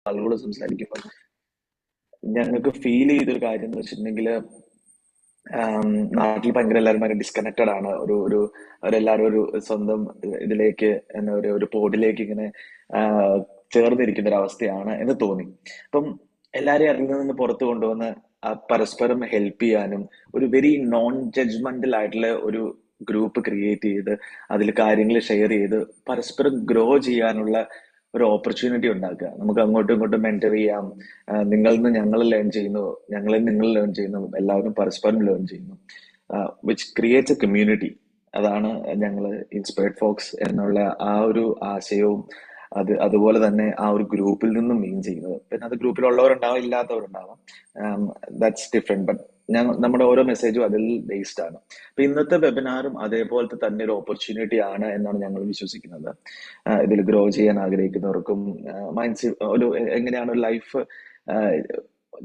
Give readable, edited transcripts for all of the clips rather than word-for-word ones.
ആളുകളോട് സംസാരിക്കുമ്പോൾ ഞങ്ങൾക്ക് ഫീൽ ചെയ്തൊരു കാര്യം എന്ന് വെച്ചിട്ടുണ്ടെങ്കിൽ, നാട്ടിൽ ഭയങ്കര എല്ലാവരും ഭയങ്കര ഡിസ്കണക്റ്റഡ് ആണ്. അവരെല്ലാവരും ഒരു സ്വന്തം ഇതിലേക്ക് ഒരു പോഡിലേക്ക് ഇങ്ങനെ ചേർന്നിരിക്കുന്ന ഒരു അവസ്ഥയാണ് എന്ന് തോന്നി. അപ്പം എല്ലാരെയും അതിൽ നിന്ന് പുറത്തു കൊണ്ടുവന്ന് പരസ്പരം ഹെൽപ്പ് ചെയ്യാനും ഒരു വെരി നോൺ ജഡ്ജ്മെന്റൽ ആയിട്ടുള്ള ഒരു ഗ്രൂപ്പ് ക്രിയേറ്റ് ചെയ്ത് അതിൽ കാര്യങ്ങൾ ഷെയർ ചെയ്ത് പരസ്പരം ഗ്രോ ചെയ്യാനുള്ള ഒരു ഓപ്പർച്യൂണിറ്റി ഉണ്ടാക്കുക. നമുക്ക് അങ്ങോട്ടും ഇങ്ങോട്ടും മെന്റർ ചെയ്യാം. നിങ്ങളിൽ നിന്ന് ഞങ്ങൾ ലേൺ ചെയ്യുന്നു, ഞങ്ങളിൽ നിങ്ങൾ ലേൺ ചെയ്യുന്നു, എല്ലാവരും പരസ്പരം ലേൺ ചെയ്യുന്നു, വിച്ച് ക്രിയേറ്റ്സ് എ കമ്മ്യൂണിറ്റി. അതാണ് ഞങ്ങൾ ഇൻസ്പയർഡ് ഫോക്സ് എന്നുള്ള ആ ഒരു ആശയവും അതുപോലെ തന്നെ ആ ഒരു ഗ്രൂപ്പിൽ നിന്നും മീൻ ചെയ്യുന്നത്. പിന്നെ അത് ഗ്രൂപ്പിലുള്ളവരുണ്ടാവാം, ഇല്ലാത്തവരുണ്ടാവാം, ദാറ്റ്സ് ഡിഫറെന്റ്. ബട്ട് നമ്മുടെ ഓരോ മെസ്സേജും അതിൽ ബേസ്ഡ് ആണ്. അപ്പൊ ഇന്നത്തെ വെബിനാറും അതേപോലത്തെ തന്നെ ഒരു ഓപ്പർച്യൂണിറ്റി ആണ് എന്നാണ് ഞങ്ങൾ വിശ്വസിക്കുന്നത്. ഇതിൽ ഗ്രോ ചെയ്യാൻ ആഗ്രഹിക്കുന്നവർക്കും എങ്ങനെയാണ് ലൈഫ്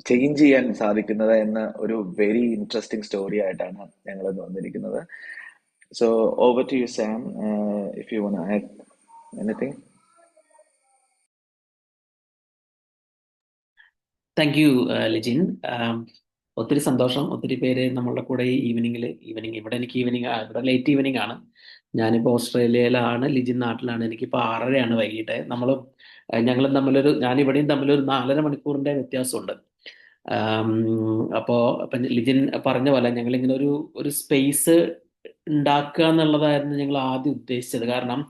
ചേഞ്ച് ചെയ്യാൻ സാധിക്കുന്നത് എന്ന ഒരു വെരി ഇൻട്രസ്റ്റിംഗ് സ്റ്റോറി ആയിട്ടാണ് ഞങ്ങൾ ഇന്ന് വന്നിരിക്കുന്നത്. So over to you Sam, if you want to add anything. Thank you Lijin. ഒത്തിരി സന്തോഷം. ഒത്തിരി പേര് നമ്മളുടെ കൂടെ ഈ ഈവനിങ് ഇവിടെ എനിക്ക് ഇവിടെ ലേറ്റ് ഈവനിങ് ആണ്. ഞാനിപ്പോൾ ഓസ്ട്രേലിയയിലാണ്, ലിജിൻ നാട്ടിലാണ്. എനിക്കിപ്പോൾ 6:30 വൈകിട്ട്. ഞങ്ങളും ഞാനിവിടെയും തമ്മിലൊരു 4.5 മണിക്കൂറിന്റെ വ്യത്യാസമുണ്ട്. അപ്പോൾ ലിജിൻ പറഞ്ഞ പോലെ ഞങ്ങളിങ്ങനെ ഒരു സ്പേസ് ഉണ്ടാക്കുക എന്നുള്ളതായിരുന്നു ഞങ്ങൾ ആദ്യം ഉദ്ദേശിച്ചത്. കാരണം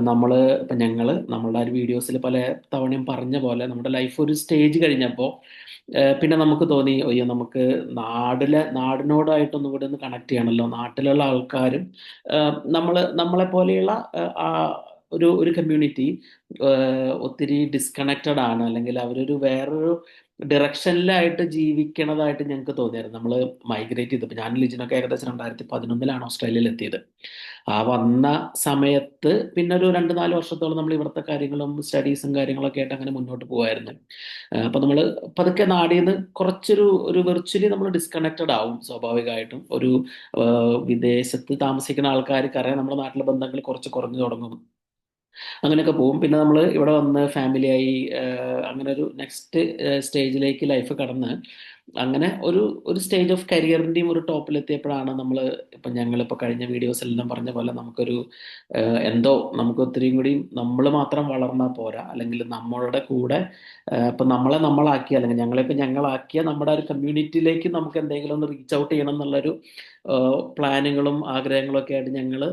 നമ്മളുടെ ഒരു വീഡിയോസിൽ പല തവണയും പറഞ്ഞ പോലെ നമ്മുടെ ലൈഫ് ഒരു സ്റ്റേജ് കഴിഞ്ഞപ്പോൾ പിന്നെ നമുക്ക് തോന്നി, അയ്യോ നമുക്ക് നാടിനോടായിട്ടൊന്നും കൂടി ഒന്ന് കണക്ട് ചെയ്യണമല്ലോ. നാട്ടിലുള്ള ആൾക്കാരും നമ്മളെ പോലെയുള്ള ഒരു കമ്മ്യൂണിറ്റി ഒത്തിരി ഡിസ്കണക്റ്റഡ് ആണ്, അല്ലെങ്കിൽ അവരൊരു വേറൊരു ഡിറക്ഷനിലായിട്ട് ജീവിക്കണതായിട്ട് ഞങ്ങൾക്ക് തോന്നിയായിരുന്നു. നമ്മൾ മൈഗ്രേറ്റ് ചെയ്തപ്പോൾ ഞാൻ ലിജിനൊക്കെ ഏകദേശം 2011 ഓസ്ട്രേലിയയിൽ എത്തിയത്. ആ വന്ന സമയത്ത് പിന്നെ ഒരു 2-4 വർഷത്തോളം നമ്മൾ ഇവിടുത്തെ കാര്യങ്ങളും സ്റ്റഡീസും കാര്യങ്ങളൊക്കെ ആയിട്ട് അങ്ങനെ മുന്നോട്ട് പോകുമായിരുന്നു. അപ്പൊ നമ്മൾ പതുക്കെ നാടിൽ നിന്ന് ഒരു വെർച്വലി നമ്മൾ ഡിസ്കണക്റ്റഡ് ആവും സ്വാഭാവികമായിട്ടും. വിദേശത്ത് താമസിക്കുന്ന ആൾക്കാർക്കറിയാം നമ്മുടെ നാട്ടിലെ ബന്ധങ്ങൾ കുറച്ച് കുറഞ്ഞു തുടങ്ങും. അങ്ങനെയൊക്കെ പോകും. പിന്നെ നമ്മൾ ഇവിടെ വന്ന് ഫാമിലിയായി അങ്ങനെ ഒരു നെക്സ്റ്റ് സ്റ്റേജിലേക്ക് ലൈഫ് കടന്ന് അങ്ങനെ ഒരു സ്റ്റേജ് ഓഫ് കരിയറിൻ്റെയും ഒരു ടോപ്പിലെത്തിയപ്പോഴാണ് ഞങ്ങളിപ്പോൾ കഴിഞ്ഞ വീഡിയോസിലെല്ലാം പറഞ്ഞ പോലെ നമുക്ക് ഒത്തിരിയും കൂടി നമ്മൾ മാത്രം വളർന്നാൽ പോരാ, അല്ലെങ്കിൽ നമ്മളുടെ കൂടെ ഇപ്പം നമ്മളാക്കിയ, അല്ലെങ്കിൽ ഞങ്ങളാക്കിയ നമ്മുടെ ഒരു കമ്മ്യൂണിറ്റിയിലേക്ക് നമുക്ക് എന്തെങ്കിലും ഒന്ന് റീച്ച് ഔട്ട് ചെയ്യണം എന്നുള്ളൊരു പ്ലാനുകളും ആഗ്രഹങ്ങളും ഒക്കെ ആയിട്ട് ഞങ്ങൾ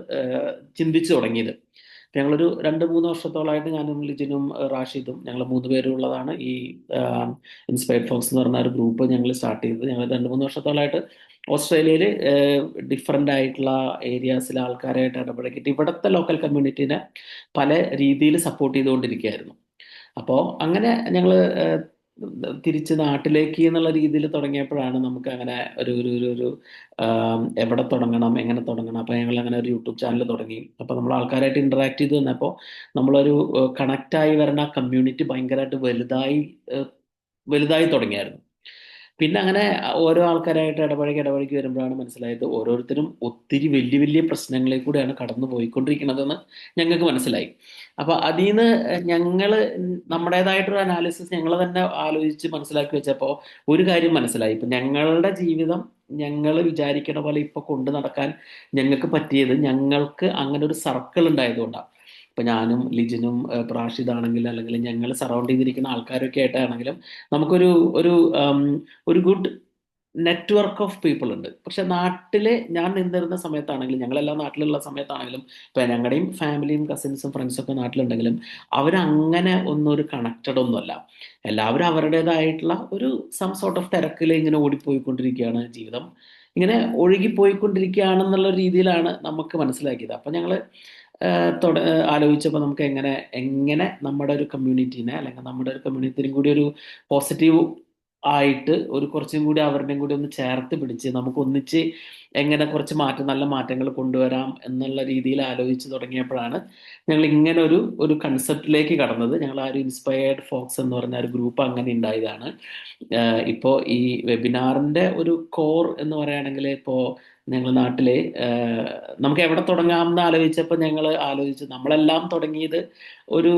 ചിന്തിച്ചു തുടങ്ങിയത്. ഞങ്ങളൊരു 2-3 വർഷത്തോളമായിട്ട് ഞാനും ലിജിനും റാഷിദും ഞങ്ങൾ 3 പേരുള്ളതാണ് ഈ ഇൻസ്പയർഡ് ഫോക്സ് എന്ന് പറഞ്ഞ ഒരു ഗ്രൂപ്പ് ഞങ്ങൾ സ്റ്റാർട്ട് ചെയ്തത്. ഞങ്ങൾ 2-3 വർഷത്തോളമായിട്ട് ഓസ്ട്രേലിയയിൽ ഡിഫറെൻ്റ് ആയിട്ടുള്ള ഏരിയാസിലെ ആൾക്കാരായിട്ട് ഇടപഴകിയിട്ട് ഇവിടുത്തെ ലോക്കൽ കമ്മ്യൂണിറ്റീനെ പല രീതിയിൽ സപ്പോർട്ട് ചെയ്തുകൊണ്ടിരിക്കുകയായിരുന്നു. അപ്പോൾ അങ്ങനെ ഞങ്ങൾ തിരിച്ച് നാട്ടിലേക്ക് എന്നുള്ള രീതിയിൽ തുടങ്ങിയപ്പോഴാണ് നമുക്ക് അങ്ങനെ ഒരു എവിടെ തുടങ്ങണം, എങ്ങനെ തുടങ്ങണം. അപ്പോൾ ഞങ്ങൾ അങ്ങനെ ഒരു യൂട്യൂബ് ചാനൽ തുടങ്ങി. അപ്പോൾ നമ്മൾ ആൾക്കാരായിട്ട് ഇന്ററാക്ട് ചെയ്ത് വന്നപ്പോൾ നമ്മളൊരു കണക്റ്റായി വരുന്ന കമ്മ്യൂണിറ്റി ഭയങ്കരമായിട്ട് വലുതായി തുടങ്ങിയായിരുന്നു. പിന്നെ അങ്ങനെ ഓരോ ആൾക്കാരായിട്ട് ഇടപഴകി വരുമ്പോഴാണ് മനസ്സിലായത് ഓരോരുത്തരും ഒത്തിരി വലിയ വലിയ പ്രശ്നങ്ങളിൽ കൂടെയാണ് കടന്നു പോയിക്കൊണ്ടിരിക്കുന്നതെന്ന് ഞങ്ങൾക്ക് മനസ്സിലായി. അപ്പൊ അതിൽ നിന്ന് ഞങ്ങൾ നമ്മുടേതായിട്ടൊരു അനാലിസിസ് ഞങ്ങൾ തന്നെ ആലോചിച്ച് മനസ്സിലാക്കി വെച്ചപ്പോൾ ഒരു കാര്യം മനസ്സിലായി. ഇപ്പൊ ഞങ്ങളുടെ ജീവിതം ഞങ്ങൾ വിചാരിക്കണ പോലെ ഇപ്പൊ കൊണ്ടു നടക്കാൻ ഞങ്ങൾക്ക് പറ്റിയത് ഞങ്ങൾക്ക് അങ്ങനെ ഒരു സർക്കിൾ ഉണ്ടായതുകൊണ്ടാണ്. ഇപ്പൊ ഞാനും ലിജിനും റാഷിദാണെങ്കിലും, അല്ലെങ്കിൽ ഞങ്ങൾ സറൗണ്ട് ചെയ്തിരിക്കുന്ന ആൾക്കാരൊക്കെ ആയിട്ടാണെങ്കിലും നമുക്കൊരു ഒരു ഒരു ഗുഡ് നെറ്റ്വർക്ക് ഓഫ് പീപ്പിൾ ഉണ്ട്. പക്ഷെ ഞാൻ നിന്നിരുന്ന സമയത്താണെങ്കിലും, ഞങ്ങളെല്ലാം നാട്ടിലുള്ള സമയത്താണെങ്കിലും, ഇപ്പൊ ഞങ്ങളുടെയും ഫാമിലിയും കസിൻസും ഫ്രണ്ട്സും ഒക്കെ നാട്ടിലുണ്ടെങ്കിലും അവരങ്ങനെ ഒരു കണക്റ്റഡ് ഒന്നുമല്ല. എല്ലാവരും അവരുടേതായിട്ടുള്ള ഒരു സം സോർട്ട് ഓഫ് തിരക്കിൽ ഇങ്ങനെ ഓടിപ്പോയിക്കൊണ്ടിരിക്കുകയാണ്. ജീവിതം ഇങ്ങനെ ഒഴുകിപ്പോയിക്കൊണ്ടിരിക്കുകയാണെന്നുള്ള രീതിയിലാണ് നമുക്ക് മനസ്സിലാക്കിയത്. അപ്പൊ ഞങ്ങള് ആലോചിച്ചപ്പോൾ നമുക്ക് എങ്ങനെ നമ്മുടെ ഒരു കമ്മ്യൂണിറ്റീനെ, അല്ലെങ്കിൽ നമ്മുടെ ഒരു കമ്മ്യൂണിറ്റിയും കൂടി ഒരു പോസിറ്റീവ് ആയിട്ട് കുറച്ചും കൂടി അവരുടെയും കൂടി ഒന്ന് ചേർത്ത് പിടിച്ച് നമുക്ക് ഒന്നിച്ച് എങ്ങനെ കുറച്ച് നല്ല മാറ്റങ്ങൾ കൊണ്ടുവരാം എന്നുള്ള രീതിയിൽ ആലോചിച്ച് തുടങ്ങിയപ്പോഴാണ് ഞങ്ങൾ ഇങ്ങനെ ഒരു കൺസെപ്റ്റിലേക്ക് കടന്നത്. ഞങ്ങൾ ആ ഒരു ഇൻസ്പയർഡ് ഫോക്സ് എന്ന് പറഞ്ഞ ഒരു ഗ്രൂപ്പ് അങ്ങനെ ഉണ്ടായതാണ്. ഇപ്പോൾ ഈ വെബിനാറിന്റെ ഒരു കോർ എന്ന് പറയുകയാണെങ്കിൽ ഇപ്പോൾ ഞങ്ങൾ നാട്ടിലെ നമുക്ക് എവിടെ തുടങ്ങാം എന്ന് ആലോചിച്ചപ്പോൾ ഞങ്ങൾ ആലോചിച്ചു നമ്മളെല്ലാം തുടങ്ങിയത് ഒരു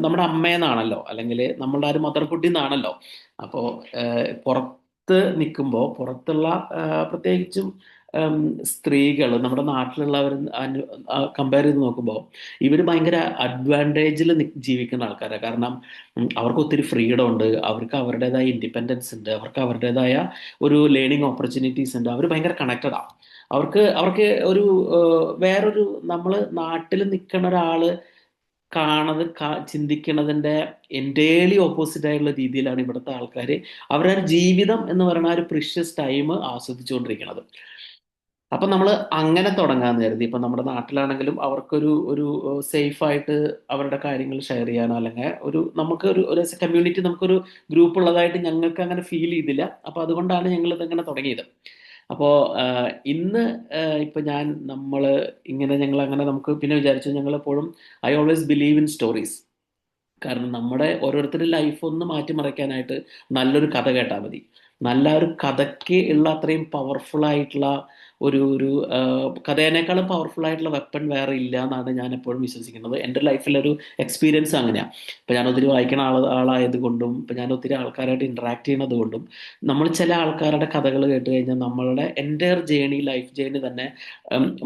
നമ്മുടെ അമ്മയെന്നാണല്ലോ, അല്ലെങ്കിൽ നമ്മളുടെ ആ ഒരു മദർഹുഡിൽ നിന്നാണല്ലോ. അപ്പോൾ പുറത്ത് നിൽക്കുമ്പോൾ പുറത്തുള്ള പ്രത്യേകിച്ചും സ്ത്രീകൾ നമ്മുടെ നാട്ടിലുള്ളവർ കമ്പയർ ചെയ്ത് നോക്കുമ്പോൾ ഇവർ ഭയങ്കര അഡ്വാൻറ്റേജിൽ ജീവിക്കുന്ന ആൾക്കാരാണ്. കാരണം അവർക്ക് ഒത്തിരി ഫ്രീഡം ഉണ്ട്, അവർക്ക് അവരുടേതായ ഇൻഡിപെൻഡൻസ് ഉണ്ട്, അവർക്ക് അവരുടേതായ ഒരു ലേണിംഗ് ഓപ്പർച്യൂണിറ്റീസ് ഉണ്ട്, അവർ ഭയങ്കര കണക്റ്റഡാണ്. അവർക്ക് ഒരു വേറൊരു നമ്മൾ നാട്ടിൽ നിൽക്കുന്ന ഒരാള് ചിന്തിക്കുന്നതിന്റെ എൻറ്റേർലി ഓപ്പോസിറ്റ് ആയിട്ടുള്ള രീതിയിലാണ് ഇവിടുത്തെ ആൾക്കാർ അവരുടെ ഒരു ജീവിതം എന്ന് പറയുന്ന ആ ഒരു പ്രിഷ്യസ് ടൈം ആസ്വദിച്ചുകൊണ്ടിരിക്കുന്നത്. അപ്പൊ നമ്മൾ അങ്ങനെ തുടങ്ങാന്ന് കരുതി. ഇപ്പൊ നമ്മുടെ നാട്ടിലാണെങ്കിലും അവർക്കൊരു ഒരു സേഫ് ആയിട്ട് അവരുടെ കാര്യങ്ങൾ ഷെയർ ചെയ്യാനോ, അല്ലെങ്കിൽ നമുക്ക് ഒരു കമ്മ്യൂണിറ്റി, നമുക്കൊരു ഗ്രൂപ്പ് ഉള്ളതായിട്ട് ഞങ്ങൾക്ക് അങ്ങനെ ഫീൽ ചെയ്തില്ല. അപ്പൊ അതുകൊണ്ടാണ് ഞങ്ങൾ ഇതങ്ങനെ തുടങ്ങിയത്. അപ്പോൾ ഇന്ന് ഇപ്പൊ ഞങ്ങൾ അങ്ങനെ നമുക്ക് പിന്നെ വിചാരിച്ചു, ഞങ്ങൾ എപ്പോഴും I always believe in stories. കാരണം നമ്മുടെ ഓരോരുത്തരുടെ ലൈഫ് ഒന്ന് മാറ്റിമറിക്കാനായിട്ട് നല്ലൊരു കഥ കേട്ടാൽ മതി. നല്ല ഒരു കഥയ്ക്ക് ഉള്ള അത്രയും പവർഫുൾ ആയിട്ടുള്ള ഒരു കഥേനേക്കാളും പവർഫുൾ ആയിട്ടുള്ള വെപ്പൺ വേറെ ഇല്ല എന്നാണ് ഞാൻ എപ്പോഴും വിശ്വസിക്കുന്നത്. എൻ്റെ ലൈഫിലൊരു എക്സ്പീരിയൻസ് അങ്ങനെയാണ്. ഇപ്പം ഞാൻ ഒത്തിരി വായിക്കുന്ന ആളായത് കൊണ്ടും ഇപ്പം ഞാൻ ഒത്തിരി ആൾക്കാരായിട്ട് ഇൻട്രാക്ട് ചെയ്യുന്നത് കൊണ്ടും നമ്മൾ ചില ആൾക്കാരുടെ കഥകൾ കേട്ട് കഴിഞ്ഞാൽ നമ്മളുടെ എൻ്റെ ലൈഫ് ജേണി തന്നെ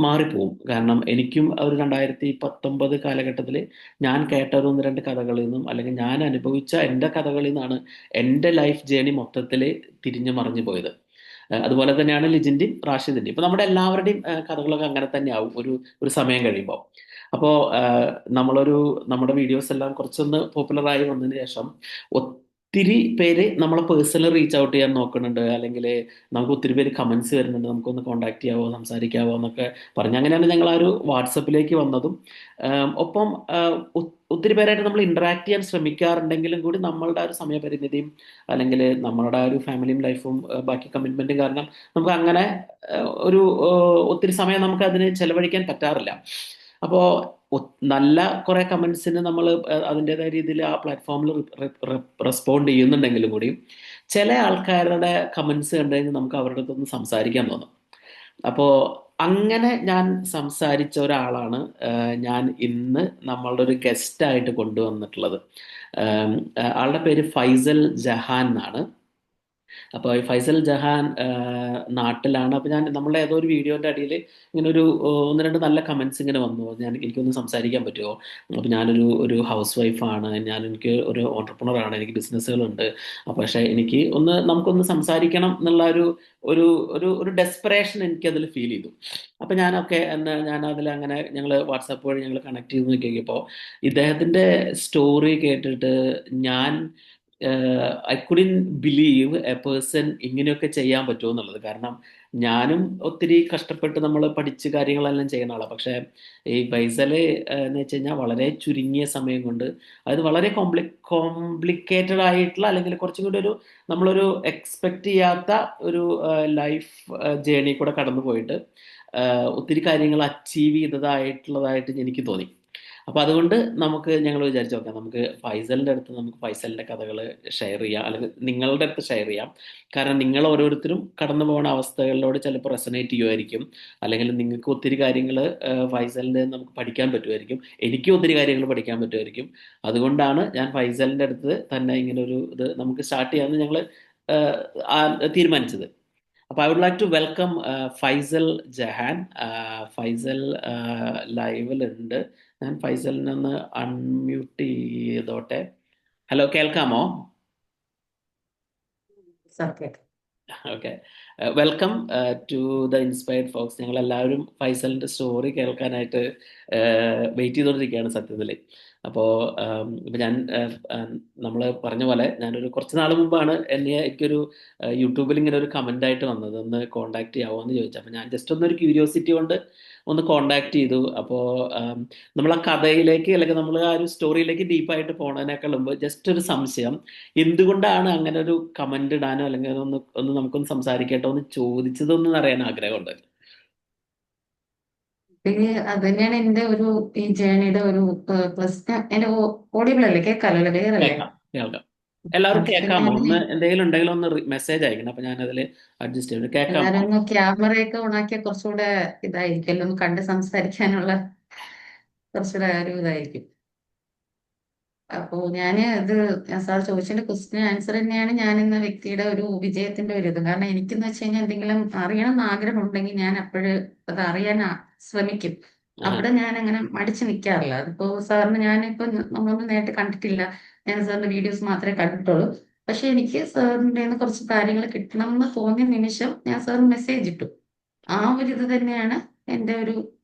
മാറിപ്പോവും. കാരണം എനിക്കും ഒരു 2019 കാലഘട്ടത്തിൽ ഞാൻ കേട്ട ഒരു ഒന്ന് രണ്ട് കഥകളിൽ നിന്നും, അല്ലെങ്കിൽ ഞാൻ അനുഭവിച്ച എൻ്റെ കഥകളിൽ നിന്നാണ് എൻ്റെ ലൈഫ് ജേണി മൊത്തത്തിൽ തിരിഞ്ഞു മറിഞ്ഞു പോയത്. അതുപോലെ തന്നെയാണ് ലിജിന്റെയും റാഷിദിന്റെയും. ഇപ്പൊ നമ്മുടെ എല്ലാവരുടെയും കഥകളൊക്കെ അങ്ങനെ തന്നെ ആവും ഒരു സമയം കഴിയുമ്പോൾ. അപ്പോൾ നമ്മുടെ വീഡിയോസ് എല്ലാം കുറച്ചൊന്ന് പോപ്പുലറായി വന്നതിന് ശേഷം ഒത്തിരി പേര് നമ്മളെ പേഴ്സണൽ റീച്ച് ഔട്ട് ചെയ്യാൻ നോക്കുന്നുണ്ട്, അല്ലെങ്കിൽ നമുക്ക് ഒത്തിരി പേര് കമന്റ്സ് വരുന്നുണ്ട്, നമുക്കൊന്ന് കോൺടാക്ട് ചെയ്യാവോ, സംസാരിക്കാവോ എന്നൊക്കെ പറഞ്ഞ് അങ്ങനെയാണ് ഞങ്ങൾ ആ ഒരു വാട്സപ്പിലേക്ക് വന്നതും. ഒപ്പം ഒത്തിരി പേരായിട്ട് നമ്മൾ ഇന്ററാക്ട് ചെയ്യാൻ ശ്രമിക്കാറുണ്ടെങ്കിലും കൂടി നമ്മളുടെ ആ ഒരു സമയപരിമിതിയും അല്ലെങ്കിൽ നമ്മളുടെ ആ ഒരു ഫാമിലിയും ലൈഫും ബാക്കി കമ്മിറ്റ്മെന്റും കാരണം നമുക്ക് അങ്ങനെ ഒത്തിരി സമയം നമുക്ക് അതിന് ചെലവഴിക്കാൻ പറ്റാറില്ല. അപ്പോൾ നല്ല കുറെ കമന്റ്സിന് നമ്മൾ അതിൻ്റെതായ രീതിയിൽ ആ പ്ലാറ്റ്ഫോമിൽ റെസ്പോണ്ട് ചെയ്യുന്നുണ്ടെങ്കിലും കൂടി ചില ആൾക്കാരുടെ കമന്റ്സ് കണ്ടു കഴിഞ്ഞാൽ നമുക്ക് അവരുടെ അടുത്തൊന്ന് സംസാരിക്കാൻ തോന്നും. അപ്പോൾ അങ്ങനെ ഞാൻ സംസാരിച്ച ഒരാളാണ് ഞാൻ ഇന്ന് നമ്മളുടെ ഒരു ഗസ്റ്റ് ആയിട്ട് കൊണ്ടുവന്നിട്ടുള്ളത്. ആളുടെ പേര് ഫൈസൽ ജഹാൻ എന്നാണ്. അപ്പോൾ ഈ ഫൈസൽ ജഹാൻ നാട്ടിലാണ്. അപ്പോൾ നമ്മളുടെ ഏതോ ഒരു വീഡിയോന്റെ അടിയിൽ ഇങ്ങനെ ഒന്ന് രണ്ട് നല്ല കമന്റ്സ് ഇങ്ങനെ വന്നു. എനിക്കൊന്ന് സംസാരിക്കാൻ പറ്റുമോ? അപ്പോൾ ഞാനൊരു ഹൗസ് വൈഫാണ്, എനിക്ക് ഒരു ഓണ്ടർപ്രണർ ആണ്, എനിക്ക് ബിസിനസ്സുകളുണ്ട്. പക്ഷേ നമുക്കൊന്ന് സംസാരിക്കണം എന്നുള്ള ഒരു ഒരു ഡെസ്പറേഷൻ എനിക്കതിൽ ഫീൽ ചെയ്തു. അപ്പം ഞാൻ അതിൽ അങ്ങനെ ഞങ്ങൾ വാട്സാപ്പ് വഴി ഞങ്ങൾ കണക്ട് ചെയ്ത് നോക്കിയപ്പോൾ ഇദ്ദേഹത്തിന്റെ സ്റ്റോറി കേട്ടിട്ട് ഞാൻ I couldn't believe A person ഇങ്ങനെയൊക്കെ ചെയ്യാൻ പറ്റുമോ എന്നുള്ളത്. കാരണം ഞാനും ഒത്തിരി കഷ്ടപ്പെട്ട് നമ്മൾ പഠിച്ച് കാര്യങ്ങളെല്ലാം ചെയ്യുന്ന ആളാണ്. പക്ഷേ ഈ ഫൈസല് എന്ന് വെച്ച് കഴിഞ്ഞാൽ വളരെ ചുരുങ്ങിയ സമയം കൊണ്ട്, അതായത് വളരെ കോംപ്ലിക്കേറ്റഡ് ആയിട്ടുള്ള, അല്ലെങ്കിൽ കുറച്ചും കൂടി നമ്മളൊരു എക്സ്പെക്ട് ചെയ്യാത്ത ഒരു ലൈഫ് ജേണി കൂടെ കടന്നു പോയിട്ട് ഒത്തിരി കാര്യങ്ങൾ അച്ചീവ് ചെയ്തതായിട്ടുള്ളതായിട്ട് എനിക്ക് തോന്നി. അപ്പൊ അതുകൊണ്ട് ഞങ്ങൾ വിചാരിച്ചു നോക്കാം, നമുക്ക് ഫൈസലിന്റെ അടുത്ത് നമുക്ക് ഫൈസലിന്റെ കഥകൾ ഷെയർ ചെയ്യാം, അല്ലെങ്കിൽ നിങ്ങളുടെ അടുത്ത് ഷെയർ ചെയ്യാം. കാരണം നിങ്ങൾ ഓരോരുത്തരും കടന്നു പോകുന്ന അവസ്ഥകളിലോട് ചിലപ്പോൾ റെസനേറ്റ് ചെയ്യുമായിരിക്കും, അല്ലെങ്കിൽ നിങ്ങൾക്ക് ഒത്തിരി കാര്യങ്ങൾ ഫൈസലിന്റെ നമുക്ക് പഠിക്കാൻ പറ്റുമായിരിക്കും, എനിക്കും ഒത്തിരി കാര്യങ്ങൾ പഠിക്കാൻ പറ്റുമായിരിക്കും. അതുകൊണ്ടാണ് ഞാൻ ഫൈസലിന്റെ അടുത്ത് തന്നെ ഇങ്ങനെ ഇത് നമുക്ക് സ്റ്റാർട്ട് ചെയ്യാമെന്ന് ഞങ്ങൾ തീരുമാനിച്ചത്. അപ്പോൾ I would like to welcome Faisal Jahan. Faisal ലൈവിലുണ്ട്. ഞാൻ ഫൈസലിനെ ഒന്ന് അൺമ്യൂട്ട് ചെയ്തോട്ടെ. ഹലോ, കേൾക്കാമോ? Okay, welcome to the Inspired Fox. ഞങ്ങൾ എല്ലാവരും ഫൈസലിന്റെ സ്റ്റോറി കേൾക്കാനായിട്ട് വെയിറ്റ് ചെയ്തുകൊണ്ടിരിക്കുകയാണ് സത്യത്തിൽ. അപ്പോൾ ഇപ്പം നമ്മൾ പറഞ്ഞ പോലെ ഞാനൊരു കുറച്ച് നാൾ മുമ്പാണ് എനിക്കൊരു യൂട്യൂബിൽ ഇങ്ങനെ ഒരു കമൻ്റ് ആയിട്ട് വന്നത്, ഒന്ന് കോൺടാക്ട് ചെയ്യാമോ എന്ന് ചോദിച്ചു. അപ്പോൾ ഞാൻ ജസ്റ്റ് ഒന്നൊരു ക്യൂരിയോസിറ്റി കൊണ്ട് ഒന്ന് കോൺടാക്ട് ചെയ്തു. അപ്പോൾ നമ്മൾ ആ കഥയിലേക്ക്, അല്ലെങ്കിൽ നമ്മൾ ആ ഒരു സ്റ്റോറിയിലേക്ക് ഡീപ്പായിട്ട് പോണതിനേക്കാൾ മുമ്പ് ജസ്റ്റ് ഒരു സംശയം, എന്തുകൊണ്ടാണ് അങ്ങനെ ഒരു കമന്റ് ഇടാനോ അല്ലെങ്കിൽ ഒന്ന് നമുക്കൊന്ന് സംസാരിക്കട്ടോ എന്ന് ചോദിച്ചതൊന്നും അറിയാൻ ആഗ്രഹമുണ്ട്. അത് തന്നെയാണ് എന്റെ ഒരു ഈ ജേണിയുടെ ഒരു പ്ലസ്. എന്റെ ഓഡിയബിൾ അല്ലേ, കേൾക്കാലോ അല്ലേ, ക്ലിയർ അല്ലേ? കേൾക്കാം, കേൾക്കാം. എല്ലാവരും അത് കേൾക്കാമോ? തന്നെയാണ് ഒന്ന് ഞാൻ. എന്തെങ്കിലും ഉണ്ടെങ്കിൽ ഒന്ന് മെസ്സേജ് അയക്കണം, അപ്പൊ ഞാനതിൽ അഡ്ജസ്റ്റ് ചെയ്തു. എല്ലാരും കേൾക്കാമോ? ഒന്ന് ക്യാമറയൊക്കെ ഓണാക്കിയാൽ കുറച്ചുകൂടെ ഇതായിരിക്കും, ഒന്ന് കണ്ട് സംസാരിക്കാനുള്ള കുറച്ചുകൂടെ ഒരു ഇതായിരിക്കും. അപ്പോ ഞാന് ഇത് സാർ ചോദിച്ചതിന്റെ ക്വസ്റ്റിന് ആൻസർ തന്നെയാണ് ഞാൻ എന്ന വ്യക്തിയുടെ ഒരു വിജയത്തിന്റെ ഒരു ഇത്. കാരണം എനിക്കെന്ന് വെച്ച് കഴിഞ്ഞാൽ എന്തെങ്കിലും അറിയണം എന്ന് ആഗ്രഹം ഉണ്ടെങ്കിൽ ഞാൻ അപ്പോഴ് അത് അറിയാൻ ശ്രമിക്കും. ആഹാ. അവിടെ ഞാൻ അങ്ങനെ മടിച്ചു നിൽക്കാറില്ല. അതിപ്പോ സാറിന് ഞാനിപ്പോ നമ്മളൊന്നും നേരിട്ട് കണ്ടിട്ടില്ല, ഞാൻ സാറിന്റെ വീഡിയോസ് മാത്രമേ കണ്ടിട്ടുള്ളൂ. പക്ഷെ എനിക്ക് സാറിന്റെ കയ്യിന്ന് കുറച്ച് കാര്യങ്ങൾ കിട്ടണം എന്ന് തോന്നിയ നിമിഷം ഞാൻ സാറിന് മെസ്സേജ് ഇട്ടു. ആ ഒരു ഇത് തന്നെയാണ് എന്റെ ഒരു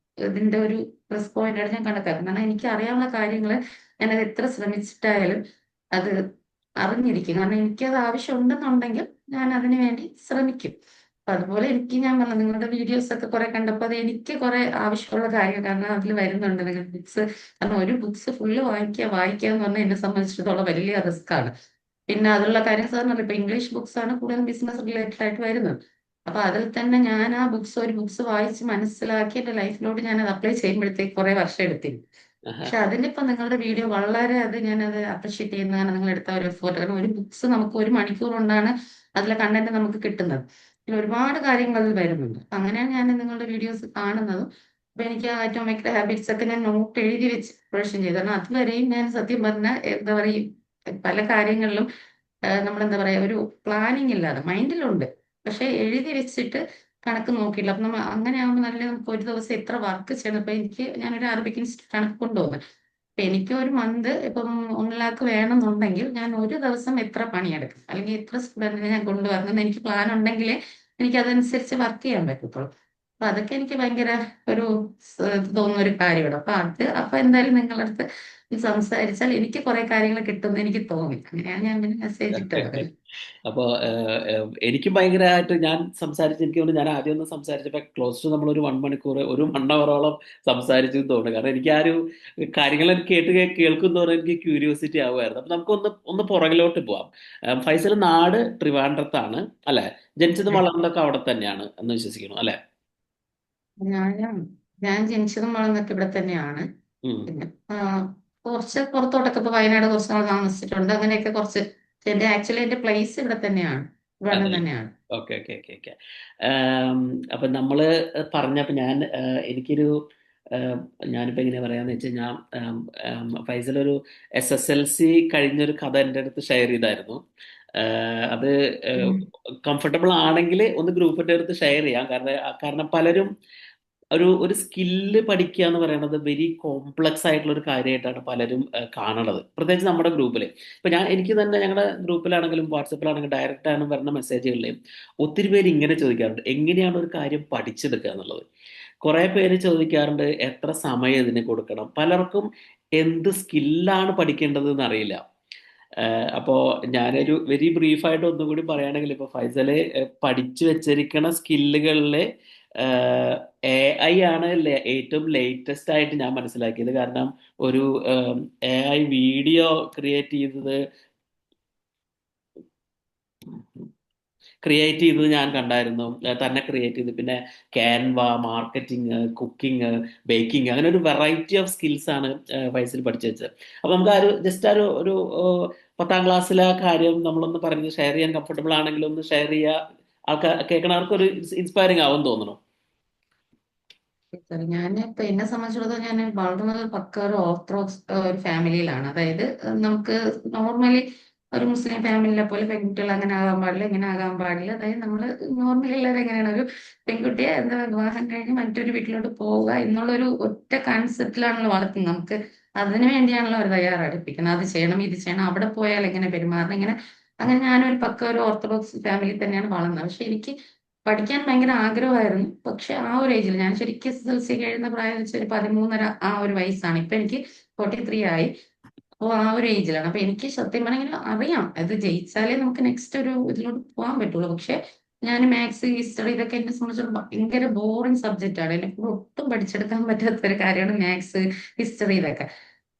ഇതിന്റെ ഒരു പ്ലസ് പോയിന്റ് ആയിട്ട് ഞാൻ കണക്കാക്കുന്നത്. കാരണം എനിക്ക് അറിയാവുന്ന കാര്യങ്ങൾ ഞാനത് എത്ര ശ്രമിച്ചിട്ടായാലും അത് അറിഞ്ഞിരിക്കും. കാരണം എനിക്കത് ആവശ്യമുണ്ടെന്നുണ്ടെങ്കിൽ ഞാൻ അതിനു വേണ്ടി ശ്രമിക്കും. അപ്പൊ അതുപോലെ എനിക്ക് ഞാൻ പറഞ്ഞ നിങ്ങളുടെ വീഡിയോസ് ഒക്കെ കുറെ കണ്ടപ്പോൾ അത് എനിക്ക് കുറെ ആവശ്യമുള്ള കാര്യം, കാരണം അതിൽ വരുന്നുണ്ട് നിങ്ങൾ ബുക്സ്. കാരണം ഒരു ബുക്സ് ഫുള്ള് വായിക്കുക എന്ന് പറഞ്ഞാൽ എന്നെ സംബന്ധിച്ചിടത്തോളം വലിയ റിസ്ക് ആണ്. പിന്നെ അതിലുള്ള കാര്യം സാറിനറിയാം, ഇപ്പൊ ഇംഗ്ലീഷ് ബുക്സ് ആണ് കൂടുതലും ബിസിനസ് റിലേറ്റഡ് ആയിട്ട് വരുന്നത്. അപ്പൊ അതിൽ തന്നെ ഞാൻ ആ ഒരു ബുക്സ് വായിച്ച് മനസ്സിലാക്കി എന്റെ ലൈഫിലോട്ട് ഞാൻ അത് അപ്ലൈ ചെയ്യുമ്പോഴത്തേക്ക് കുറെ വർഷം എടുത്തിരുന്നു. ആഹാ. പക്ഷെ അതിനിപ്പോ നിങ്ങളുടെ വീഡിയോ വളരെ അത് ഞാനത് അപ്രിഷ്യേറ്റ് ചെയ്യുന്നതാണ്, നിങ്ങൾ എടുത്ത ഒരു എഫേർട്ട്. കാരണം ഒരു ബുക്സ് നമുക്ക് ഒരു മണിക്കൂർ കൊണ്ടാണ് അതിലെ കണ്ടന്റ് നമുക്ക് കിട്ടുന്നത്. പിന്നെ ഒരുപാട് കാര്യങ്ങൾ അതിൽ വരുന്നുണ്ട്. അപ്പൊ അങ്ങനെയാണ് ഞാൻ നിങ്ങളുടെ വീഡിയോസ് കാണുന്നതും. അപ്പൊ എനിക്ക് ആറ്റോമിക് ഹാബിറ്റ്സ് ഒക്കെ ഞാൻ നോട്ട് എഴുതി വെച്ച് പ്രിപ്പറേഷൻ ചെയ്തു. കാരണം അതുവരെയും ഞാൻ സത്യം പറഞ്ഞ എന്താ പറയുക, പല കാര്യങ്ങളിലും നമ്മളെന്താ പറയാ ഒരു പ്ലാനിങ് ഇല്ലാതെ മൈൻഡിലുണ്ട്, പക്ഷെ എഴുതി വെച്ചിട്ട് കണക്ക് നോക്കിയില്ല. അപ്പൊ നമ്മൾ അങ്ങനെ ആകുമ്പോൾ നല്ല നമുക്ക് ഒരു ദിവസം എത്ര വർക്ക് ചെയ്യണം. ഇപ്പൊ ഞാനൊരു അറബിക് ഇൻസ്റ്റിറ്റ്യൂട്ട് ആണ് കൊണ്ടുപോകുന്നത്. അപ്പൊ എനിക്ക് ഒരു മന്ത് ഇപ്പം 1 ലാഖ് വേണമെന്നുണ്ടെങ്കിൽ ഞാൻ ഒരു ദിവസം എത്ര പണിയെടുക്കും, അല്ലെങ്കിൽ എത്ര സ്റ്റുഡന്റിനെ ഞാൻ കൊണ്ടുവരണം, എനിക്ക് പ്ലാൻ ഉണ്ടെങ്കിലേ എനിക്ക് അതനുസരിച്ച് വർക്ക് ചെയ്യാൻ പറ്റത്തുള്ളൂ. അപ്പൊ അതൊക്കെ എനിക്ക് ഭയങ്കര ഒരു ഇത് തോന്നുന്ന ഒരു കാര്യമാണ്. അപ്പൊ എന്തായാലും നിങ്ങളുടെ അടുത്ത് സംസാരിച്ചാൽ എനിക്ക് കുറെ കാര്യങ്ങൾ കിട്ടുമെന്ന് എനിക്ക് തോന്നി. അങ്ങനെയാണ് ഞാൻ പിന്നെ മെസ്സേജ് ഇട്ടത്. അപ്പോ എനിക്കും ഭയങ്കരമായിട്ട് ഞാൻ സംസാരിച്ച് എനിക്ക് തോന്നുന്നു ഞാൻ ആദ്യം ഒന്ന് സംസാരിച്ചപ്പോൾ ക്ലോസ് ടു നമ്മളൊരു 1 മണിക്കൂർ, ഒരു 1 അവറോളം സംസാരിച്ചു എന്ന് തോന്നുന്നു. കാരണം എനിക്ക് ആ ഒരു കാര്യങ്ങൾ എനിക്ക് കേൾക്കുന്നതോടെ എനിക്ക് ക്യൂരിയോസിറ്റി ആവുമായിരുന്നു. അപ്പൊ നമുക്ക് ഒന്ന് പുറകിലോട്ട് പോവാം. ഫൈസൽ നാട് ട്രിവാൻഡ്രത്താണ് അല്ലെ? ജനിച്ചതും വളർന്നതൊക്കെ അവിടെ തന്നെയാണ് എന്ന് വിശ്വസിക്കുന്നു അല്ലെ? ഞാനും ഞാൻ ജനിച്ചതും വളർന്നതൊക്കെ ഇവിടെ തന്നെയാണ്. ഉം. പിന്നെ കുറച്ച് പുറത്തോട്ടൊക്കെ ഇപ്പൊ വയനാട് കുറച്ച് നാൾ താമസിച്ചിട്ടുണ്ട്. അങ്ങനെയൊക്കെ കുറച്ച് എന്റെ ആക്ച്വലി എന്റെ പ്ലേസ് ഇവിടെ തന്നെയാണ്, ഇവിടെ അതല്ലേ. തന്നെയാണ്. Okay, okay, okay, okay. അപ്പൊ നമ്മള് പറഞ്ഞപ്പോ എനിക്കൊരു ആം, ഞാനിപ്പോ എങ്ങനെ പറയാന്ന് വെച്ച് കഴിഞ്ഞാൽ, ഫൈസൽ ഒരു SSLC കഴിഞ്ഞൊരു കഥ എൻ്റെ അടുത്ത് ഷെയർ ചെയ്തായിരുന്നു. അത് ഉം. കംഫർട്ടബിൾ ആണെങ്കിൽ ഒന്ന് ഗ്രൂപ്പിന്റെ അടുത്ത് ഷെയർ ചെയ്യാം. കാരണം പലരും ഒരു ഒരു സ്കില്ല് പഠിക്കുക എന്ന് പറയുന്നത് വെരി കോംപ്ലക്സ് ആയിട്ടുള്ള ഒരു കാര്യമായിട്ടാണ് പലരും കാണണത്, പ്രത്യേകിച്ച് നമ്മുടെ ഗ്രൂപ്പിൽ. ഇപ്പൊ എനിക്ക് തന്നെ ഞങ്ങളുടെ ഗ്രൂപ്പിലാണെങ്കിലും വാട്സപ്പിലാണെങ്കിലും ഡയറക്റ്റ് ആണ് വരുന്ന മെസ്സേജുകളിൽ ഒത്തിരി പേര് ഇങ്ങനെ ചോദിക്കാറുണ്ട്, എങ്ങനെയാണ് ഒരു കാര്യം പഠിച്ചെടുക്കുക എന്നുള്ളത്. കുറെ പേര് ചോദിക്കാറുണ്ട് എത്ര സമയം ഇതിന് കൊടുക്കണം. പലർക്കും എന്ത് സ്കില്ലാണ് പഠിക്കേണ്ടത് എന്നറിയില്ല. അപ്പോ ഞാനൊരു വെരി ബ്രീഫായിട്ട് ഒന്നുകൂടി പറയുകയാണെങ്കിൽ, ഇപ്പൊ ഫൈസല് പഠിച്ചു വെച്ചിരിക്കുന്ന സ്കില്ലുകളിലെ AI ആണ് ഏറ്റവും ലേറ്റസ്റ്റ് ആയിട്ട് ഞാൻ മനസ്സിലാക്കിയത്. കാരണം ഒരു AI വീഡിയോ ക്രിയേറ്റ് ചെയ്തത് ഞാൻ കണ്ടായിരുന്നു. തന്നെ ക്രിയേറ്റ് ചെയ്ത്, പിന്നെ ക്യാൻവ, മാർക്കറ്റിംഗ്, കുക്കിംഗ്, ബേക്കിംഗ്, അങ്ങനെ ഒരു വെറൈറ്റി ഓഫ് സ്കിൽസ് ആണ് ഫൈസൽ പഠിച്ചു വെച്ചത്. അപ്പൊ നമുക്ക് ആ ഒരു ജസ്റ്റ് ഒരു ഒരു 10ാം ക്ലാസ്സിലെ ആ കാര്യം നമ്മളൊന്ന് പറഞ്ഞ് ഷെയർ ചെയ്യാൻ കംഫർട്ടബിൾ ആണെങ്കിൽ ഒന്ന് ഷെയർ ചെയ്യുക. കേൾക്കണവർക്ക് ഒരു ഇൻസ്പയറിംഗ് ആവും തോന്നുന്നു. ഞാൻ ഇപ്പൊ എന്നെ സംബന്ധിച്ചിടത്തോളം ഞാൻ വളർന്നത് പക്ക ഒരു ഓർത്തഡോക്സ് ഒരു ഫാമിലിയിലാണ്. അതായത് നമുക്ക് നോർമലി ഒരു മുസ്ലിം ഫാമിലിനെ പോലെ പെൺകുട്ടികൾ അങ്ങനെ ആകാൻ പാടില്ല, ഇങ്ങനെ ആകാൻ പാടില്ല. അതായത് നമ്മള് നോർമലി എല്ലാവരും എങ്ങനെയാണ് ഒരു പെൺകുട്ടിയെ എന്താ വിവാഹം കഴിഞ്ഞ് മറ്റൊരു വീട്ടിലോട്ട് പോവുക എന്നുള്ളൊരു ഒറ്റ കൺസെപ്റ്റിലാണല്ലോ വളർത്തുന്നത്. നമുക്ക് അതിനു വേണ്ടിയാണല്ലോ അവർ തയ്യാറെടുപ്പിക്കുന്നത്, അത് ചെയ്യണം ഇത് ചെയ്യണം, അവിടെ പോയാൽ എങ്ങനെ പെരുമാറണം, ഇങ്ങനെ. അങ്ങനെ ഞാനൊരു പക്ക ഒരു ഓർത്തഡോക്സ് ഫാമിലി തന്നെയാണ് വളർന്നത്. പക്ഷെ എനിക്ക് പഠിക്കാൻ ഭയങ്കര ആഗ്രഹമായിരുന്നു. പക്ഷെ ആ ഒരു ഏജിൽ ഞാൻ ശരിക്കും SSLC കഴിയുന്ന പ്രായം വെച്ച് ഒരു 13.5 ആ ഒരു വയസ്സാണ്. ഇപ്പൊ എനിക്ക് 43 ആയി. അപ്പോൾ ആ ഒരു ഏജിലാണ്. അപ്പൊ എനിക്ക് സത്യം പറഞ്ഞാൽ അറിയാം അത് ജയിച്ചാലേ നമുക്ക് നെക്സ്റ്റ് ഒരു ഇതിലോട്ട് പോകാൻ പറ്റുള്ളൂ. പക്ഷെ ഞാൻ മാത്സ്, ഹിസ്റ്ററി ഇതൊക്കെ എന്നെ സംബന്ധിച്ചിടത്തോളം ഭയങ്കര ബോറിംഗ് സബ്ജക്റ്റ് ആണ്. എന്നെ കൊണ്ട് ഒട്ടും പഠിച്ചെടുക്കാൻ പറ്റാത്ത ഒരു കാര്യമാണ് മാത്സ്, ഹിസ്റ്ററി ഇതൊക്കെ.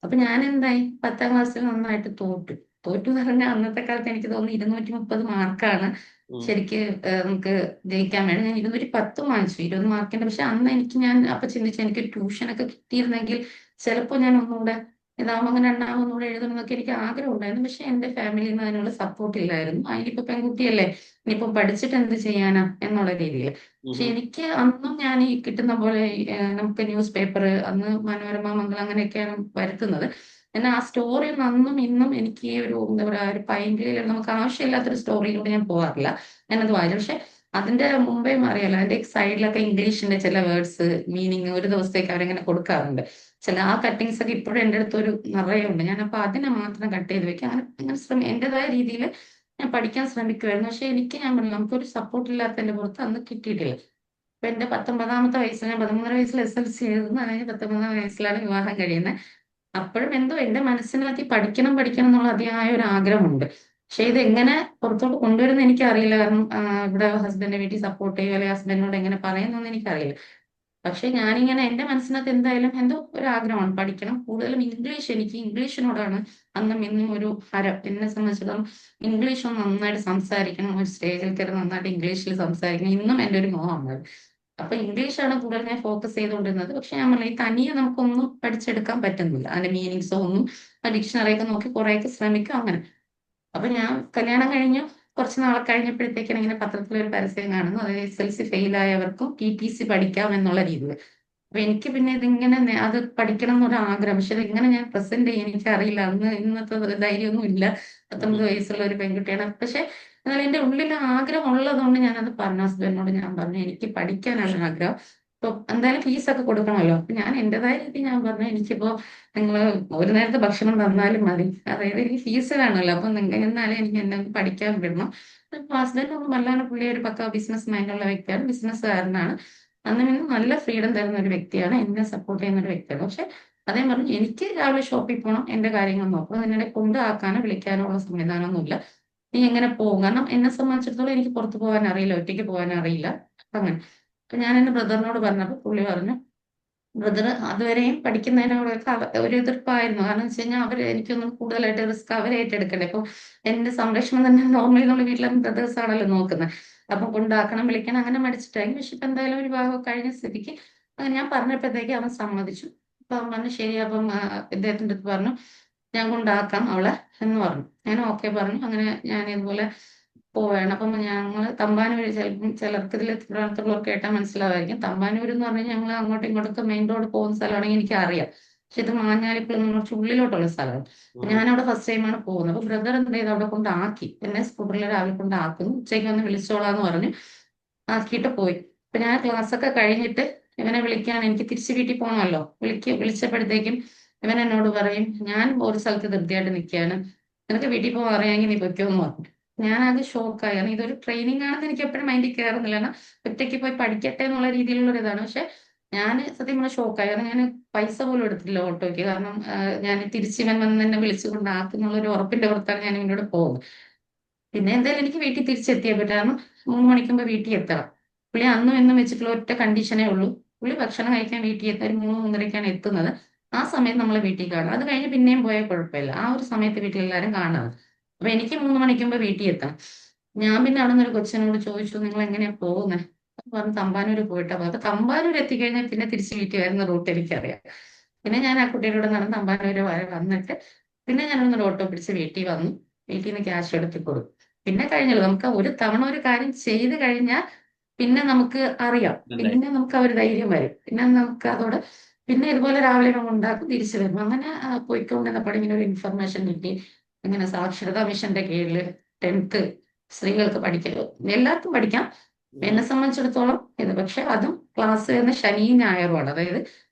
അപ്പൊ ഞാൻ എന്തായി 10ാം ക്ലാസ്സിൽ നന്നായിട്ട് തോറ്റു. തോറ്റു എന്ന് പറഞ്ഞാൽ അന്നത്തെ കാലത്ത് എനിക്ക് തോന്നുന്നു 230 മാർക്കാണ് ഉം. ശരിക്ക് നമുക്ക് ജയിക്കാൻ വേണ്ടി. ഞാൻ 210 വാങ്ങിച്ചു, 20 മാർക്കിന്റെ. പക്ഷെ അന്ന് ഞാൻ അപ്പൊ ചിന്തിച്ചു, എനിക്ക് ട്യൂഷനൊക്കെ കിട്ടിയിരുന്നെങ്കിൽ ചിലപ്പോൾ ഞാൻ ഒന്നുകൂടെ ഇതാവുമ്പോൾ അങ്ങനെ രണ്ടാമത് ഒന്നുകൂടെ എഴുതണം എന്നൊക്കെ എനിക്ക് ആഗ്രഹം ഉണ്ടായിരുന്നു. പക്ഷെ എന്റെ ഫാമിലിയിൽ നിന്ന് അതിനുള്ള സപ്പോർട്ട് ഇല്ലായിരുന്നു. അതിനിപ്പോ പെൺകുട്ടിയല്ലേ, ഇനിയിപ്പോ പഠിച്ചിട്ട് എന്ത് ചെയ്യാനാ എന്നുള്ള രീതിയിൽ. പക്ഷെ ഉം. എനിക്ക് അന്നും ഞാൻ ഈ കിട്ടുന്ന പോലെ നമുക്ക് ന്യൂസ് പേപ്പർ, അന്ന് മനോരമ, മംഗളം അങ്ങനെയൊക്കെയാണ് വരുത്തുന്നത്. എന്നാൽ ആ സ്റ്റോറി അന്നും ഇന്നും എനിക്ക് ഈ ഒരു എന്താ പറയാ ഒരു പൈങ്കിളിയിൽ നമുക്ക് ആവശ്യമില്ലാത്തൊരു സ്റ്റോറിയിലൂടെ ഞാൻ പോകാറില്ല. ഞാനത് വായിച്ചു. പക്ഷെ അതിന്റെ മുമ്പേ അറിയാലോ, അതിന്റെ സൈഡിലൊക്കെ ഇംഗ്ലീഷിന്റെ ചില വേർഡ്സ് മീനിങ് ഒരു ദിവസത്തേക്ക് അവരെങ്ങനെ കൊടുക്കാറുണ്ട്. ചില ആ കട്ടിങ്സ് ഒക്കെ ഇപ്പോഴും എൻ്റെ അടുത്ത് ഒരു നിറയെ ഉണ്ട്. ഞാൻ അപ്പൊ അതിനെ മാത്രം കട്ട് ചെയ്ത് വെക്കും. അങ്ങനെ അങ്ങനെ എന്റേതായ രീതിയിൽ ഞാൻ പഠിക്കാൻ ശ്രമിക്കുമായിരുന്നു. പക്ഷെ എനിക്ക് ഞാൻ പറഞ്ഞു, നമുക്കൊരു സപ്പോർട്ട് ഇല്ലാത്തതിന്റെ പുറത്ത് അന്ന് കിട്ടിയിട്ടില്ല. ഇപ്പൊ എന്റെ 19-ാമത്തെ വയസ്സിൽ, ഞാൻ 13 വയസ്സിൽ SLC എഴുതുന്നു, അല്ലെങ്കിൽ 19-ാം വയസ്സിലാണ് വിവാഹം കഴിയുന്നത്. അപ്പോഴും എന്തോ എന്റെ മനസ്സിനകത്ത് ഈ പഠിക്കണം പഠിക്കണം എന്നുള്ള അതിയായ ഒരു ആഗ്രഹമുണ്ട്. പക്ഷെ ഇത് എങ്ങനെ പുറത്തോട്ട് കൊണ്ടുവരുന്ന എനിക്കറിയില്ല. കാരണം ഇവിടെ ഹസ്ബൻഡിന്റെ വീട്ടിൽ സപ്പോർട്ട് ചെയ്യുക, അല്ലെങ്കിൽ ഹസ്ബൻഡിനോട് എങ്ങനെ പറയുന്നൊന്നും എനിക്കറിയില്ല. പക്ഷെ ഞാനിങ്ങനെ എന്റെ മനസ്സിനകത്ത് എന്തായാലും എന്തോ ഒരു ആഗ്രഹമാണ് പഠിക്കണം. കൂടുതലും ഇംഗ്ലീഷ്, എനിക്ക് ഇംഗ്ലീഷിനോടാണ് അന്നും ഇന്നും ഒരു ഹരം. എന്നെ സംബന്ധിച്ചിടത്തോളം ഇംഗ്ലീഷ് ഒന്ന് നന്നായിട്ട് സംസാരിക്കണം, ഒരു സ്റ്റേജിൽ കയറി നന്നായിട്ട് ഇംഗ്ലീഷിൽ സംസാരിക്കണം, ഇന്നും എൻ്റെ ഒരു മോഹമാണ്. അപ്പൊ ഇംഗ്ലീഷാണ് കൂടുതൽ ഞാൻ ഫോക്കസ് ചെയ്തുകൊണ്ടിരുന്നത്. പക്ഷെ ഞാൻ പറഞ്ഞില്ല, ഈ തനിയെ നമുക്കൊന്നും പഠിച്ചെടുക്കാൻ പറ്റുന്നില്ല. അതിന്റെ മീനിങ്സോ ഒന്നും ആ ഡിക്ഷണറിയൊക്കെ നോക്കി കുറെയൊക്കെ ശ്രമിക്കും അങ്ങനെ. അപ്പൊ ഞാൻ കല്യാണം കഴിഞ്ഞു കുറച്ച് നാളെ കഴിഞ്ഞപ്പോഴത്തേക്കാണ് ഇങ്ങനെ പത്രത്തിലൊരു പരസ്യം കാണുന്നു, അതായത് SLC ഫെയിൽ ആയവർക്കും TTC പഠിക്കാം എന്നുള്ള രീതിയിൽ. അപ്പൊ എനിക്ക് പിന്നെ ഇതിങ്ങനെ അത് പഠിക്കണം എന്നൊരു ആഗ്രഹം. പക്ഷെ ഇതെങ്ങനെ ഞാൻ പ്രസന്റ് ചെയ്യാൻ എനിക്കറിയില്ല. അന്ന് ഇന്നത്തെ ധൈര്യമൊന്നും ഇല്ല. ഉം. 19 വയസ്സുള്ള ഒരു പെൺകുട്ടിയാണ്. പക്ഷെ എന്നാൽ എന്റെ ഉള്ളിൽ ആഗ്രഹം ഉള്ളതുകൊണ്ട് ഞാനത് പറഞ്ഞു ഹസ്ബൻഡിനോട്. ഞാൻ പറഞ്ഞു, എനിക്ക് പഠിക്കാനാണ് ആഗ്രഹം. ഇപ്പൊ എന്തായാലും ഫീസൊക്കെ കൊടുക്കണമല്ലോ. അപ്പൊ ഞാൻ എന്റേതായ രീതി ഞാൻ പറഞ്ഞു, എനിക്കിപ്പോ നിങ്ങള് ഒരു നേരത്തെ ഭക്ഷണം തന്നാലും മതി, അതായത് എനിക്ക് ഫീസ് വേണമല്ലോ. അപ്പൊ നിങ്ങൾ എന്നാലും എനിക്ക് എന്നെ പഠിക്കാൻ വിടണം. ഹസ്ബൻഡ് ഒന്നും വല്ലാണ്ട്, പുള്ളി ഒരു പക്ക ബിസിനസ് മൈൻഡുള്ള വ്യക്തിയാണ്, ബിസിനസ്സുകാരനാണ്. അന്ന് പിന്നെ നല്ല ഫ്രീഡം തരുന്ന ഒരു വ്യക്തിയാണ്, എന്നെ സപ്പോർട്ട് ചെയ്യുന്ന ഒരു വ്യക്തിയാണ്. പക്ഷെ അതേ പറഞ്ഞു, എനിക്ക് രാവിലെ ഷോപ്പിൽ പോകണം, എന്റെ കാര്യങ്ങൾ നോക്കണം, നിന്നെ കൊണ്ടാക്കാനോ വിളിക്കാനോ ഉള്ള സംവിധാനമൊന്നുമില്ല. നീ എങ്ങനെ പോകും? കാരണം എന്നെ സംബന്ധിച്ചിടത്തോളം എനിക്ക് പുറത്തു പോകാൻ അറിയില്ല, ഒറ്റയ്ക്ക് പോകാൻ അറിയില്ല. അങ്ങനെ അപ്പൊ ഞാൻ എന്റെ ബ്രദറിനോട് പറഞ്ഞപ്പോ പുള്ളി പറഞ്ഞു, ബ്രദർ അതുവരെയും പഠിക്കുന്നതിനോടൊക്കെ ഒരു എതിർപ്പായിരുന്നു. കാരണം വെച്ച് കഴിഞ്ഞാൽ അവര് എനിക്കൊന്നും കൂടുതലായിട്ട് റിസ്ക് അവർ ഏറ്റെടുക്കണ്ടേ. ഇപ്പൊ എന്റെ സംരക്ഷണം തന്നെ നോർമലി നമ്മൾ വീട്ടിലെ ബ്രദേഴ്സ് ആണല്ലോ നോക്കുന്നത്. അപ്പൊ കൊണ്ടാക്കണം വിളിക്കണം അങ്ങനെ മടിച്ചിട്ടായിരിക്കും. പക്ഷെ ഇപ്പൊ എന്തായാലും ഒരു വിവാഹം കഴിഞ്ഞ സ്ഥിതിക്ക് അങ്ങനെ ഞാൻ പറഞ്ഞപ്പോഴത്തേക്ക് അവൻ സമ്മതിച്ചു. അപ്പൊ അവൻ പറഞ്ഞു ശരി. അപ്പം ഇദ്ദേഹത്തിന്റെ അടുത്ത് പറഞ്ഞു, ഞാൻ കൊണ്ടാക്കാം അവളെ എന്ന് പറഞ്ഞു. ഞാൻ ഓക്കെ പറഞ്ഞു. അങ്ങനെ ഞാൻ ഇതുപോലെ പോവുകയാണ്. അപ്പം ഞങ്ങൾ തമ്പാനൂര്, ചിലപ്പം ചിലർക്ക് ഇതിൽ തിരുവനന്തപുരത്തുള്ളവർക്ക് കേട്ടാൽ മനസ്സിലാവായിരിക്കും. തമ്പാനൂർ എന്ന് പറഞ്ഞാൽ ഞങ്ങൾ അങ്ങോട്ടും ഇങ്ങോട്ടൊക്കെ മെയിൻ റോഡ് പോകുന്ന സ്ഥലമാണെങ്കിൽ എനിക്ക് അറിയാം. പക്ഷെ ഇത് മാഞ്ഞാലിക്കുളം എന്ന് കുറച്ച് ഉള്ളിലോട്ടുള്ള സ്ഥലമാണ്. അപ്പൊ ഉം. ഞാനവിടെ ഫസ്റ്റ് ടൈമാണ് പോകുന്നത്. അപ്പൊ ബ്രദർ എന്ത് ചെയ്ത് അവിടെ കൊണ്ടാക്കി, എന്നെ സ്കൂട്ടറിൽ രാവിലെ കൊണ്ടാക്കുന്നു. ഉച്ചയ്ക്ക് വന്ന് വിളിച്ചോളാന്ന് പറഞ്ഞു ആക്കിയിട്ട് പോയി. അപ്പൊ ഞാൻ ക്ലാസ് ഒക്കെ കഴിഞ്ഞിട്ട് ഇവനെ വിളിക്കാൻ, എനിക്ക് തിരിച്ച് വീട്ടിൽ പോകണമല്ലോ. വിളിച്ചപ്പോഴത്തേക്കും ഇവൻ എന്നോട് പറയും, ഞാൻ ഒരു സ്ഥലത്ത് ധൃതിയായിട്ട് നിൽക്കുകയാണ്, നിനക്ക് വീട്ടിൽ പോകാൻ അറിയാമെങ്കിൽ നീ പൊയ്ക്കോ എന്ന് പറഞ്ഞു. ഞാൻ ആകെ ഷോക്കായി. കാരണം ഇതൊരു ട്രെയിനിങ് ആണെന്ന് എനിക്ക് എപ്പോഴും മൈൻഡിൽ കയറുന്നില്ല. കാരണം ഒറ്റയ്ക്ക് പോയി പഠിക്കട്ടെ എന്നുള്ള രീതിയിലുള്ള ഒരു ഇതാണ്. പക്ഷെ ഞാൻ സത്യം പറഞ്ഞാൽ ഷോക്കായി. കാരണം ഞാൻ പൈസ പോലും എടുത്തില്ല ഓട്ടോയ്ക്ക്. കാരണം ഞാൻ തിരിച്ച് ഇവൻ വന്ന് എന്നെ വിളിച്ചുകൊണ്ട് ആക്കുന്നുള്ള ഒരു ഉറപ്പിന്റെ പുറത്താണ് ഞാൻ ഇവനോട് പോകുന്നത്. പിന്നെ എന്തായാലും എനിക്ക് വീട്ടിൽ തിരിച്ചെത്തിയേ പറ്റും. കാരണം 3 മണിക്ക് മുമ്പ് വീട്ടിൽ എത്തണം. പുള്ളി അന്നും എന്നും വെച്ചിട്ടുള്ള ഒറ്റ കണ്ടീഷനേ ഉള്ളൂ, പുള്ളി ഭക്ഷണം കഴിക്കാൻ വീട്ടിൽ എത്താൻ ഒരു 3-3:30ക്കാണ് എത്തുന്നത്. ആ സമയത്ത് നമ്മളെ വീട്ടിൽ കാണും. അത് കഴിഞ്ഞ് പിന്നെയും പോയാൽ കുഴപ്പമില്ല, ആ ഒരു സമയത്ത് വീട്ടിലെല്ലാരും കാണുന്നത്. അപ്പൊ എനിക്ക് 3 മണിക്ക് മുമ്പ് വീട്ടിൽ എത്തണം. ഞാൻ പിന്നെ അവിടെ നിന്ന് ഒരു കൊച്ചിനോട് ചോദിച്ചു, നിങ്ങൾ എങ്ങനെയാ പോകുന്നത്? പറഞ്ഞു തമ്പാനൂര് പോയിട്ടാ പോകുന്നത്. അപ്പൊ തമ്പാനൂർ എത്തിക്കഴിഞ്ഞാൽ പിന്നെ തിരിച്ച് വീട്ടിൽ വരുന്ന റൂട്ട് എനിക്കറിയാം. പിന്നെ ഞാൻ ആ കുട്ടിയുടെ നടന്ന് തമ്പാനൂര് വരെ വന്നിട്ട് പിന്നെ ഞാനൊന്ന് ഓട്ടോ പിടിച്ച് വീട്ടിൽ വന്നു. വീട്ടിൽ നിന്ന് ക്യാഷ് എടുത്ത് കൊടുത്തു. പിന്നെ കഴിഞ്ഞല്ലോ, നമുക്ക് ഒരു തവണ ഒരു കാര്യം ചെയ്ത് കഴിഞ്ഞാൽ പിന്നെ നമുക്ക് അറിയാം. മനസ്സിലായി. പിന്നെ നമുക്ക് ആ ഒരു ധൈര്യം വരും. പിന്നെ നമുക്ക് അതോടെ പിന്നെ ഇതുപോലെ രാവിലെ ഉണ്ടാക്കും തിരിച്ചു വരും. അങ്ങനെ പോയിക്കൊണ്ടിരുന്നപ്പോൾ ഇങ്ങനെ ഒരു ഇൻഫർമേഷൻ കിട്ടി, ഇങ്ങനെ സാക്ഷരതാ മിഷന്റെ കീഴിൽ 10th സ്ത്രീകൾക്ക് പഠിക്കല്ലോ, എല്ലാവർക്കും പഠിക്കാം. ഉം. എന്നെ സംബന്ധിച്ചിടത്തോളം ഇത് പക്ഷെ അതും ക്ലാസ് വരുന്ന ശനിയും ഞായറുമാണ്, അതായത്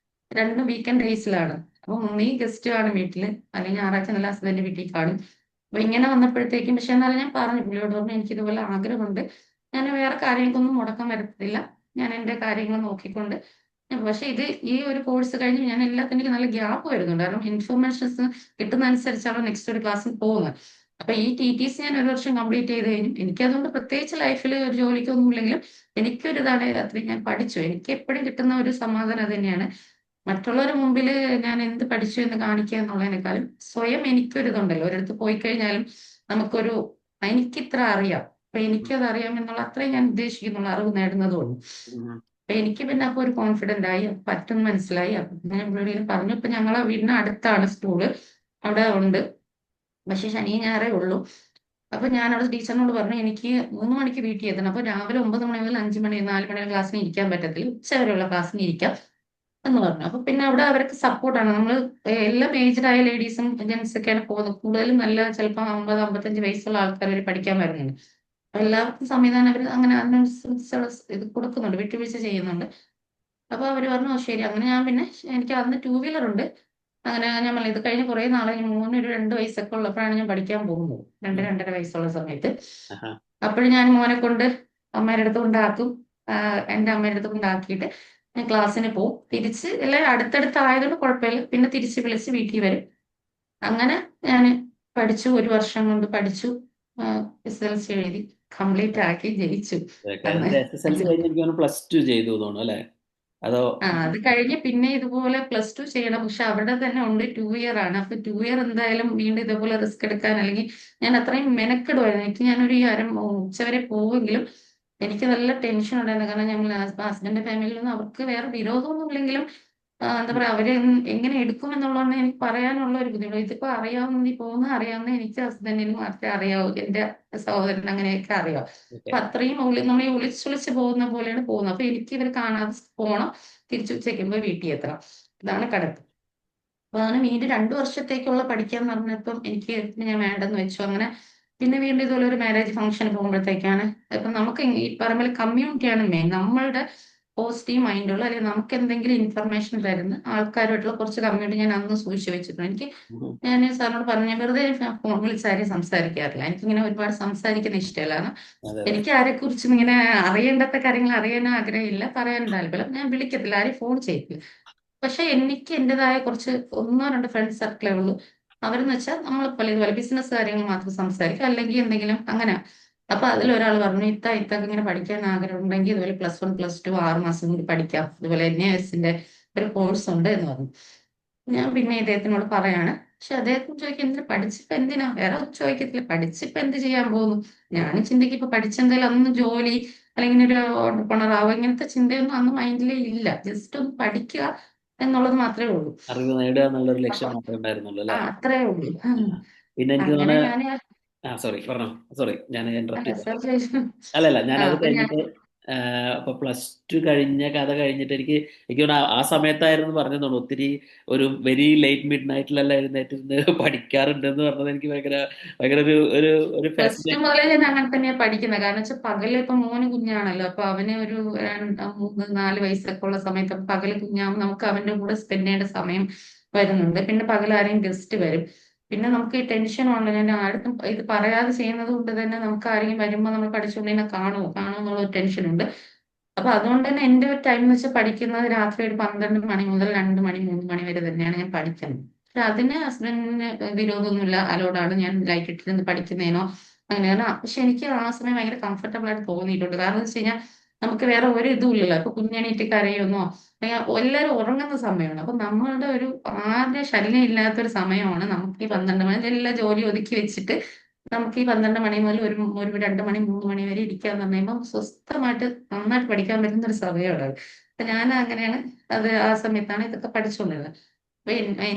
രണ്ടും വീക്കെൻഡ് ഡേയ്സിലാണ്. അപ്പൊ ഒന്നീ ഗസ്റ്റ് കാണും വീട്ടില്, അല്ലെങ്കിൽ ഞായറാഴ്ച നല്ല ഹസ്ബൻഡ് വീട്ടിൽ കാണും. അപ്പൊ ഇങ്ങനെ വന്നപ്പോഴത്തേക്കും, പക്ഷെ എന്നാലും ഞാൻ പറഞ്ഞു, പുള്ളിയോട് പറഞ്ഞു എനിക്ക് ഇതുപോലെ ആഗ്രഹമുണ്ട്, ഞാൻ വേറെ കാര്യങ്ങൾക്കൊന്നും മുടക്കം വരുത്തില്ല, ഞാൻ എന്റെ കാര്യങ്ങൾ നോക്കിക്കൊണ്ട്. പക്ഷെ ഇത് ഈ ഒരു കോഴ്സ് കഴിഞ്ഞ് ഞാൻ എല്ലാത്തിനും എനിക്ക് നല്ല ഗ്യാപ്പ് വരുന്നുണ്ട്. കാരണം ഇൻഫർമേഷൻസ് കിട്ടുന്ന അനുസരിച്ചാണ് നെക്സ്റ്റ് ഒരു ക്ലാസ്സിൽ പോകുന്നത്. അപ്പൊ ഈ TTC ഞാൻ ഒരു വർഷം കംപ്ലീറ്റ് ചെയ്ത് കഴിഞ്ഞു. എനിക്ക് അതുകൊണ്ട് പ്രത്യേകിച്ച് ലൈഫിൽ ഒരു ജോലിക്കൊന്നും ഇല്ലെങ്കിലും എനിക്കൊരു ഇതാണ്, അത്രയും ഞാൻ പഠിച്ചു. എനിക്ക് എപ്പോഴും കിട്ടുന്ന ഒരു സമാധാനം അത് തന്നെയാണ്. മറ്റുള്ളവരുടെ മുമ്പിൽ ഞാൻ എന്ത് പഠിച്ചു എന്ന് കാണിക്കുക എന്നുള്ളതിനേക്കാളും സ്വയം എനിക്കൊരിതുണ്ടല്ലോ, ഒരിടത്ത് പോയി കഴിഞ്ഞാലും നമുക്കൊരു എനിക്കിത്ര അറിയാം, അപ്പൊ എനിക്കത് അറിയാം എന്നുള്ള അത്രയും ഞാൻ ഉദ്ദേശിക്കുന്നുള്ള അറിവ് നേടുന്നതുകൊണ്ട്. ഉം. അപ്പൊ എനിക്ക് പിന്നെ അപ്പൊ ഒരു കോൺഫിഡന്റ് ആയി, പറ്റും മനസ്സിലായി. അപ്പൊ ഞാൻ ഇവിടെ പറഞ്ഞു. ഇപ്പൊ ഞങ്ങളെ വീടിന് അടുത്താണ് സ്കൂള്, അവിടെ ഉണ്ട്, പക്ഷെ ശനി ഞായറേ ഉള്ളൂ. അപ്പൊ ഞാൻ അവിടെ ടീച്ചറിനോട് പറഞ്ഞു എനിക്ക് 3 മണിക്ക് വീട്ടിൽ എത്തണം. അപ്പൊ രാവിലെ 9 മണി മുതൽ 5 മണി 4 മണി വരെ ക്ലാസ്സിന് ഇരിക്കാൻ പറ്റത്തില്ല, ഉച്ച വരെയുള്ള ക്ലാസ്സിന് ഇരിക്കാം എന്ന് പറഞ്ഞു. അപ്പൊ പിന്നെ അവിടെ അവർക്ക് സപ്പോർട്ടാണ്. നമ്മൾ എല്ലാ ഏജ്ഡ് ആയ ലേഡീസും ജെന്റ്സ് ഒക്കെയാണ് പോകുന്നത്. കൂടുതലും നല്ല ചിലപ്പോൾ 50 55 വയസ്സുള്ള ആൾക്കാർ വരെ പഠിക്കാൻ വരുന്നുണ്ട്. അപ്പൊ എല്ലാവർക്കും സംവിധാനം അവർ അങ്ങനെ അതിനനുസരിച്ചുള്ള ഇത് കൊടുക്കുന്നുണ്ട്, വിട്ടുവീഴ്ച ചെയ്യുന്നുണ്ട്. അപ്പൊ അവര് പറഞ്ഞു "ഓ, ശരി". അങ്ങനെ ഞാൻ പിന്നെ എനിക്ക് അന്ന് 2 വീലർ ഉണ്ട്. അങ്ങനെ ഞാൻ പറഞ്ഞു ഇത് കഴിഞ്ഞ് കുറെ നാളെ മോന് ഒരു 2 വയസ്സൊക്കെ ഉള്ളപ്പോഴാണ് ഞാൻ പഠിക്കാൻ പോകുന്നത്, രണ്ട് ഉം. 2.5 വയസ്സുള്ള സമയത്ത്. ആഹാ. അപ്പോഴും ഞാൻ മോനെ കൊണ്ട് അമ്മയുടെ അടുത്ത് കൊണ്ടാക്കും. എന്റെ അമ്മയുടെ അടുത്ത് കൊണ്ടാക്കിയിട്ട് ഞാൻ ക്ലാസ്സിന് പോകും. തിരിച്ച് എല്ലാം അടുത്തടുത്ത് ആയതുകൊണ്ട് കുഴപ്പമില്ല, പിന്നെ തിരിച്ച് വിളിച്ച് വീട്ടിൽ വരും. അങ്ങനെ ഞാൻ പഠിച്ചു, 1 വർഷം കൊണ്ട് പഠിച്ചു. SSLC എഴുതി, കംപ്ലീറ്റ് ആക്കി, ജയിച്ചു ഓക്കെ. അന്ന്. എന്നിട്ട് SSLC കഴിഞ്ഞ് എനിക്ക് തോന്നുന്നു +2 ചെയ്തു തോന്നുന്നു അല്ലേ? അതോ? അത് കഴിഞ്ഞ് പിന്നെ ഇതുപോലെ +2 ചെയ്യണം, പക്ഷെ അവിടെ തന്നെ ഉണ്ട് 2 ഇയർ ആണ്. അപ്പൊ 2 ഇയർ എന്തായാലും വീണ്ടും ഇതുപോലെ റിസ്ക് എടുക്കാൻ, അല്ലെങ്കിൽ ഞാൻ അത്രയും മെനക്കെടുമായിരുന്നു. എനിക്ക് ഞാനൊരു ഈ ഉച്ചവരെ പോവെങ്കിലും എനിക്ക് നല്ല ടെൻഷൻ ഉണ്ടായിരുന്നു. കാരണം ഞങ്ങൾ ഹസ്ബൻഡിന്റെ ഫാമിലിയിൽ നിന്ന് അവർക്ക് വേറെ വിരോധമൊന്നും ഇല്ലെങ്കിലും എന്താ പറയാ അവര് എങ്ങനെ എടുക്കും എന്നുള്ളതാണ് എനിക്ക് പറയാനുള്ള ഒരു ബുദ്ധിമുട്ട്. ഇതിപ്പോ അറിയാവുന്ന ഈ പോകുന്ന അറിയാവുന്ന എനിക്ക് ഹസ്ബൻഡിനും മാത്രമേ അറിയാവൂ, എന്റെ സഹോദരൻ അങ്ങനെയൊക്കെ അറിയാം. ഓക്കെ. അപ്പൊ അത്രയും നമ്മൾ ഈ ഒളിച്ചൊളിച്ച് പോകുന്ന പോലെയാണ് പോകുന്നത്. അപ്പൊ എനിക്ക് ഇവർ കാണാതെ പോണം, തിരിച്ചുച്ചേക്കുമ്പോ വീട്ടിൽ എത്തണം, ഇതാണ് കണക്ക്. അപ്പൊ അങ്ങനെ വീണ്ടും 2 വർഷത്തേക്കുള്ള പഠിക്കാന്ന് പറഞ്ഞപ്പം എനിക്ക് പിന്നെ ഞാൻ വേണ്ടെന്ന് വെച്ചു. അങ്ങനെ പിന്നെ വീണ്ടും ഇതുപോലെ ഒരു മാരേജ് ഫംഗ്ഷൻ പോകുമ്പോഴത്തേക്കാണ് ഇപ്പൊ നമുക്ക് ഈ പറയുമ്പോൾ കമ്മ്യൂണിറ്റിയാണ് മെയിൻ, നമ്മളുടെ പോസിറ്റീവ് മൈൻഡുള്ള അല്ലെങ്കിൽ നമുക്ക് എന്തെങ്കിലും ഇൻഫർമേഷൻ തരുന്ന ആൾക്കാരുമായിട്ടുള്ള കുറച്ച് കമ്മ്യൂണിറ്റി ഞാൻ അന്ന് സൂക്ഷിച്ചു വെച്ചിട്ടുണ്ട്. ഉം. ഞാൻ സാറിനോട് പറഞ്ഞ വെറുതെ ഫോൺ വിളിച്ചാരും സംസാരിക്കാറില്ല, എനിക്കിങ്ങനെ ഒരുപാട് സംസാരിക്കുന്ന ഇഷ്ടമല്ല. കാരണം അതെ, അതെ. എനിക്ക് ആരെക്കുറിച്ചും ഇങ്ങനെ അറിയേണ്ടാത്ത കാര്യങ്ങൾ അറിയാൻ ആഗ്രഹമില്ല, പറയാൻ താല്പര്യം, ഞാൻ വിളിക്കത്തില്ല, ആരെയും ഫോൺ ചെയ്യില്ല. പക്ഷെ എനിക്ക് എന്റേതായ കുറച്ച് 1 2 ഫ്രണ്ട് സർക്കിളേ ഉള്ളൂ. അവരെന്ന് വെച്ചാൽ നമ്മളിപ്പോൾ ഇതുപോലെ ബിസിനസ് കാര്യങ്ങൾ മാത്രം സംസാരിക്കും, അല്ലെങ്കിൽ എന്തെങ്കിലും അങ്ങനെ. അപ്പൊ അതിലൊരാൾ പറഞ്ഞു ഇത്താക്ക് ഇങ്ങനെ പഠിക്കാൻ ആഗ്രഹം ഉണ്ടെങ്കിൽ ഇതുപോലെ +1 +2 6 മാസം കൂടി പഠിക്കാം, ഇതുപോലെ NASന്റെ ഒരു കോഴ്സ് ഉണ്ട് എന്ന് പറഞ്ഞു. ഞാൻ പിന്നെ ഇദ്ദേഹത്തിനോട് പറയാണ്. പക്ഷെ അദ്ദേഹത്തിന് ചോദിക്കും എന്തിനാ പഠിച്ചിപ്പോ, എന്തിനാ, വേറെ ഒന്നും ചോദിക്കത്തില്ല, പഠിച്ചിപ്പോ എന്ത് ചെയ്യാൻ പോകുന്നു. ഞാൻ ചിന്തിക്കും ഇപ്പൊ പഠിച്ചെന്തായാലും അന്ന് ജോലി അല്ലെങ്കിൽ ഒരു ഓണ്ടർപ്രണർ ആവുക ഇങ്ങനത്തെ ചിന്തയൊന്നും അന്ന് മൈൻഡിലേ ഇല്ല, ജസ്റ്റ് ഒന്ന് പഠിക്കുക എന്നുള്ളത് മാത്രമേ ഉള്ളൂ. അറിവ് നേടുക എന്നുള്ളൊരു അപ്പൊ ലക്ഷ്യം മാത്രമേ ഉണ്ടായിരുന്നുള്ളൂ അല്ലേ? അത്രേ ഉള്ളൂ. ആ. പിന്നെ എനിക്ക് അങ്ങനെ തോന്നുന്നു. ഞാൻ സോറി പറഞ്ഞോ. സോറി, ഞാൻ ഇന്ററപ്റ്റ് അല്ല ചെയ്തു. സാർ ചോദിച്ചു. അല്ലല്ല, ഞാനത് അപ്പൊ ഞാൻ കഴിഞ്ഞിട്ട് ഇപ്പൊ +2 കഴിഞ്ഞ കഥ കഴിഞ്ഞിട്ട് എനിക്ക് തോന്നുന്നു ആ സമയത്തായിരുന്നു പറഞ്ഞു തോന്നുന്നു ഒത്തിരി ഒരു വെരി ലേറ്റ് മിഡ് നൈറ്റിലെല്ലാം എഴുന്നേറ്റിരുന്ന് പഠിക്കാറുണ്ടെന്ന് പറഞ്ഞത് എനിക്ക് ഭയങ്കര ഭയങ്കര ഒരു ഒരു +2 ഫാസിനേറ്റ്. മുതലേ ഞാൻ അങ്ങനെ തന്നെയാ പഠിക്കുന്നത്. കാരണം വെച്ചാൽ പകല് ഇപ്പൊ മോന് കുഞ്ഞാണല്ലോ, അപ്പൊ അവന് ഒരു 3 4 വയസ്സൊക്കെ ഉള്ള സമയത്ത് അപ്പൊ പകല് കുഞ്ഞാകുമ്പോൾ നമുക്ക് അവന്റെ കൂടെ സ്പെൻഡ് ചെയ്യേണ്ട സമയം വരുന്നുണ്ട്. പിന്നെ പകൽ ആരെയും ഗസ്റ്റ് വരും, പിന്നെ നമുക്ക് ഈ ടെൻഷനുണ്ട്. ഞാൻ ആർക്കും ഇത് പറയാതെ ചെയ്യുന്നത് കൊണ്ട് തന്നെ നമുക്ക് ആരെങ്കിലും വരുമ്പോൾ നമ്മൾ പഠിച്ചുകൊണ്ടിരുന്ന കാണുമോ കാണുമോ എന്നുള്ള ഒരു ടെൻഷനുണ്ട്. അപ്പൊ അതുകൊണ്ട് തന്നെ എന്റെ ഒരു ടൈം എന്ന് വെച്ചാൽ പഠിക്കുന്നത് രാത്രി ഒരു 12 മണി മുതൽ 2 മണി 3 മണി വരെ തന്നെയാണ് ഞാൻ പഠിക്കുന്നത്. പക്ഷെ അതിന് ഹസ്ബൻഡിന് വിരോധമൊന്നുമില്ല, അലോടാണ് ഞാൻ ലൈറ്റ് ഇട്ടിരുന്ന് പഠിക്കുന്നതിനോ അങ്ങനെയാണ്. പക്ഷെ എനിക്ക് ആ സമയം ഭയങ്കര കംഫർട്ടബിൾ ആയിട്ട് തോന്നിയിട്ടുണ്ട്. കാരണം എന്ന് വെച്ച് കഴിഞ്ഞാൽ നമുക്ക് വേറെ ഒരു ഇതും ഇല്ലല്ലോ, ഇപ്പൊ കുഞ്ഞെണീറ്റ് കരയുന്നോ അല്ലെങ്കിൽ എല്ലാവരും ഉറങ്ങുന്ന സമയമാണ്. അപ്പൊ നമ്മളുടെ ഒരു ആരുടെ ശല്യം ഇല്ലാത്തൊരു സമയമാണ് നമുക്ക് ഈ 12 മണി എല്ലാ ജോലി ഒതുക്കി വെച്ചിട്ട് നമുക്ക് ഈ 12 മണി മുതൽ ഒരു 2 മണി 3 മണി വരെ ഇരിക്കാന്ന് പറയുമ്പോൾ സ്വസ്ഥമായിട്ട് നന്നായിട്ട് പഠിക്കാൻ പറ്റുന്ന ഒരു സമയമാണ്. അപ്പൊ ഞാൻ അങ്ങനെയാണ്, അത് ആ സമയത്താണ് ഇതൊക്കെ പഠിച്ചുകൊണ്ടിരുന്നത്. അപ്പൊ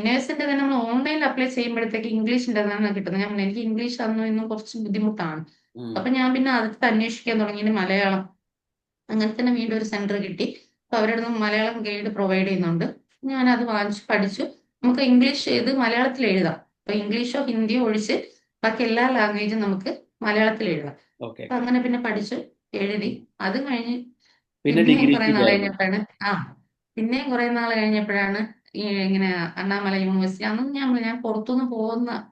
NASന്റെ തന്നെ നമ്മൾ ഓൺലൈനിൽ അപ്ലൈ ചെയ്യുമ്പോഴത്തേക്ക് ഇംഗ്ലീഷിൻ്റെതാണ് കിട്ടുന്നത്. എനിക്ക് ഇംഗ്ലീഷ് അന്നും ഇന്നും കുറച്ച് ബുദ്ധിമുട്ടാണ്. ഉം. അപ്പൊ ഞാൻ പിന്നെ അതൊക്കെ അന്വേഷിക്കാൻ തുടങ്ങി, ഇനി മലയാളം. അങ്ങനെ തന്നെ വീണ്ടും ഒരു സെന്റർ കിട്ടി. അപ്പൊ അവരുടെ നിന്ന് മലയാളം ഗൈഡ് പ്രൊവൈഡ് ചെയ്യുന്നുണ്ട്. ഞാൻ അത് വാങ്ങിച്ചു പഠിച്ചു. നമുക്ക് ഇംഗ്ലീഷ് ഇത് മലയാളത്തിൽ എഴുതാം. അപ്പൊ ഇംഗ്ലീഷോ ഹിന്ദിയോ ഒഴിച്ച് ബാക്കി എല്ലാ ലാംഗ്വേജും നമുക്ക് മലയാളത്തിൽ എഴുതാം. ഓക്കെ. അപ്പൊ അങ്ങനെ പിന്നെ പഠിച്ചു, എഴുതി. അത് കഴിഞ്ഞ് പിന്നെ പിന്നെയും കുറെ ഡിഗ്രിക്ക് നാൾ ചേർന്നു. കഴിഞ്ഞപ്പോഴാണ് പിന്നെയും കുറെ നാൾ കഴിഞ്ഞപ്പോഴാണ് ഈ ഇങ്ങനെ അണ്ണാമല യൂണിവേഴ്സിറ്റി, അന്നും ഞാൻ പുറത്തുനിന്ന്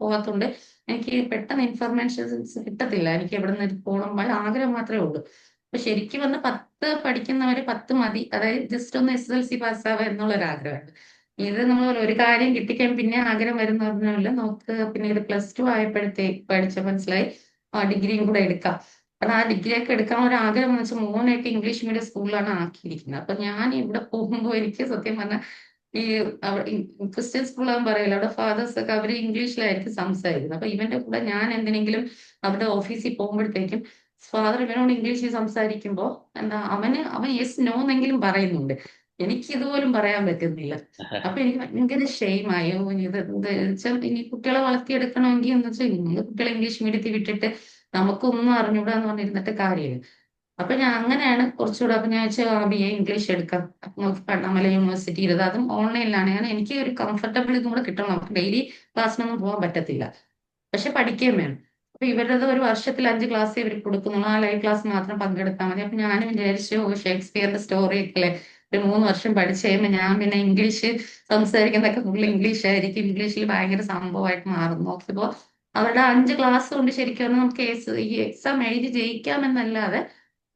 പോകാത്തോണ്ട് എനിക്ക് പെട്ടെന്ന് ഇൻഫർമേഷൻസ് കിട്ടത്തില്ല. എനിക്ക് എവിടെ നിന്ന് പോകണം ആഗ്രഹം മാത്രമേ ഉള്ളൂ. അപ്പൊ ശരിക്കും വന്ന് 10 പഠിക്കുന്നവര് 10 മതി, അതായത് ജസ്റ്റ് ഒന്ന് SSLC പാസ്സാവുക എന്നുള്ള ഒരു ആഗ്രഹമാണ്. ഇത് നമ്മൾ ഒരു കാര്യം കിട്ടിക്കഴിഞ്ഞാൽ പിന്നെ ആഗ്രഹം വരുന്ന പറഞ്ഞല്ലോ നമുക്ക്. പിന്നെ ഇത് +2 ആയപ്പോഴത്തേക്ക് പഠിച്ച മനസ്സിലായി ഡിഗ്രിയും കൂടെ എടുക്കാം. കാരണം ആ ഡിഗ്രി ഒക്കെ എടുക്കാൻ ഒരു ആഗ്രഹം എന്ന് വെച്ചാൽ മോനെയൊക്കെ ഇംഗ്ലീഷ് മീഡിയം സ്കൂളിലാണ് ആക്കിയിരിക്കുന്നത്. അപ്പൊ ഞാൻ ഇവിടെ പോകുമ്പോൾ എനിക്ക് സത്യം പറഞ്ഞാൽ ഈ ക്രിസ്ത്യൻ സ്കൂളാകുമ്പോൾ പറയില്ല, അവിടെ ഫാദേഴ്സ് ഒക്കെ അവര് ഇംഗ്ലീഷിലായിരിക്കും സംസാരിക്കുന്നത്. അപ്പൊ ഇവന്റെ കൂടെ ഞാൻ എന്തിനെങ്കിലും അവരുടെ ഓഫീസിൽ പോകുമ്പോഴത്തേക്കും ഫാദർ ഇവനോട് ഇംഗ്ലീഷിൽ സംസാരിക്കുമ്പോ അവൻ യെസ് നോ എന്നെങ്കിലും പറയുന്നുണ്ട്. എനിക്ക് ഇതുപോലും പറയാൻ പറ്റുന്നില്ല. അപ്പൊ എനിക്ക് ഭയങ്കര ഷെയിമായോ ഇത് എന്ത് വെച്ചാൽ ഇനി കുട്ടികളെ വളർത്തിയെടുക്കണമെങ്കിൽ എന്ന് വെച്ചാൽ നിങ്ങൾ കുട്ടികളെ ഇംഗ്ലീഷ് മീഡിയത്തിൽ വിട്ടിട്ട് നമുക്കൊന്നും അറിഞ്ഞൂടാന്ന് പറഞ്ഞിരുന്നിട്ട് കാര്യമില്ല. അപ്പൊ ഞാൻ അങ്ങനെയാണ് കുറച്ചുകൂടെ, അപ്പൊ ഞാൻ വെച്ചാൽ BA ഇംഗ്ലീഷ് എടുക്കാം, അപ്പൊ നോക്കി അണ്ണാമല യൂണിവേഴ്സിറ്റി ഇരുത്, അതും ഓൺലൈനിലാണ്. കാരണം എനിക്ക് ഒരു കംഫർട്ടബിൾ ഇതും കൂടെ കിട്ടണം, നമുക്ക് ഡെയിലി ക്ലാസ്സിനൊന്നും പോകാൻ പറ്റത്തില്ല, പക്ഷെ പഠിക്കുകയും വേണം. അപ്പൊ ഇവരത് ഒരു വർഷത്തിൽ 5 ക്ലാസ് ഇവർ കൊടുക്കുന്നുള്ളൂ, ആ ലൈവ് ക്ലാസ് മാത്രം പങ്കെടുത്താൽ മതി. അപ്പൊ ഞാനും വിചാരിച്ചു, ഷേക്സ്പിയറിന്റെ സ്റ്റോറി ഒക്കെ അല്ലേ, ഒരു 3 വർഷം പഠിച്ചു കഴിയുമ്പോൾ ഞാൻ പിന്നെ ഇംഗ്ലീഷ് സംസാരിക്കുന്നതൊക്കെ ഫുൾ ഇംഗ്ലീഷ് ആയിരിക്കും, ഇംഗ്ലീഷിൽ ഭയങ്കര സംഭവമായിട്ട് മാറും. നോക്കിയപ്പോ അവരുടെ 5 ക്ലാസ് കൊണ്ട് ശരിക്കും പറഞ്ഞാൽ നമുക്ക് ഈ എക്സാം എഴുതി ജയിക്കാമെന്നല്ലാതെ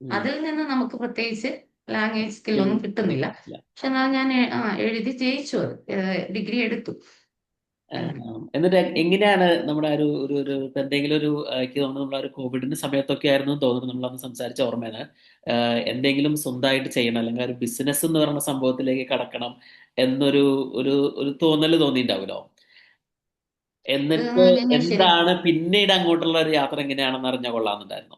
ഉം. അതിൽ നിന്ന് നമുക്ക് പ്രത്യേകിച്ച് ലാംഗ്വേജ് Skill സ്കില്ലൊന്നും കിട്ടുന്നില്ല. കിട്ടിയിട്ടില്ല. പക്ഷെ എന്നാൽ ഞാൻ എഴുതി ജയിച്ചു, അത് ഡിഗ്രി എടുത്തു. അങ്ങനെ. എന്നിട്ട് എങ്ങനെയാണ് നമ്മുടെ ആ ഒരു ഇപ്പൊ എന്തെങ്കിലും എനിക്ക് തോന്നുന്നു നമ്മൾ ആ ഒരു കോവിഡിന്റെ സമയത്തൊക്കെ ആയിരുന്നു എന്ന് തോന്നുന്നു നമ്മളന്ന് സംസാരിച്ച ഓർമ്മയാണ്. എന്തെങ്കിലും സ്വന്തമായിട്ട് ചെയ്യണം അല്ലെങ്കിൽ ഒരു ബിസിനസ് എന്ന് പറയുന്ന സംഭവത്തിലേക്ക് കടക്കണം എന്നൊരു ഒരു ഒരു തോന്നൽ തോന്നിയിട്ടുണ്ടാവുമല്ലോ. അത് എന്നിട്ട് ഞാൻ എന്താണ് പിന്നീട് അങ്ങോട്ടുള്ള ഒരു യാത്ര എങ്ങനെയാണെന്ന് അറിഞ്ഞാൽ കൊള്ളാമെന്നുണ്ടായിരുന്നു.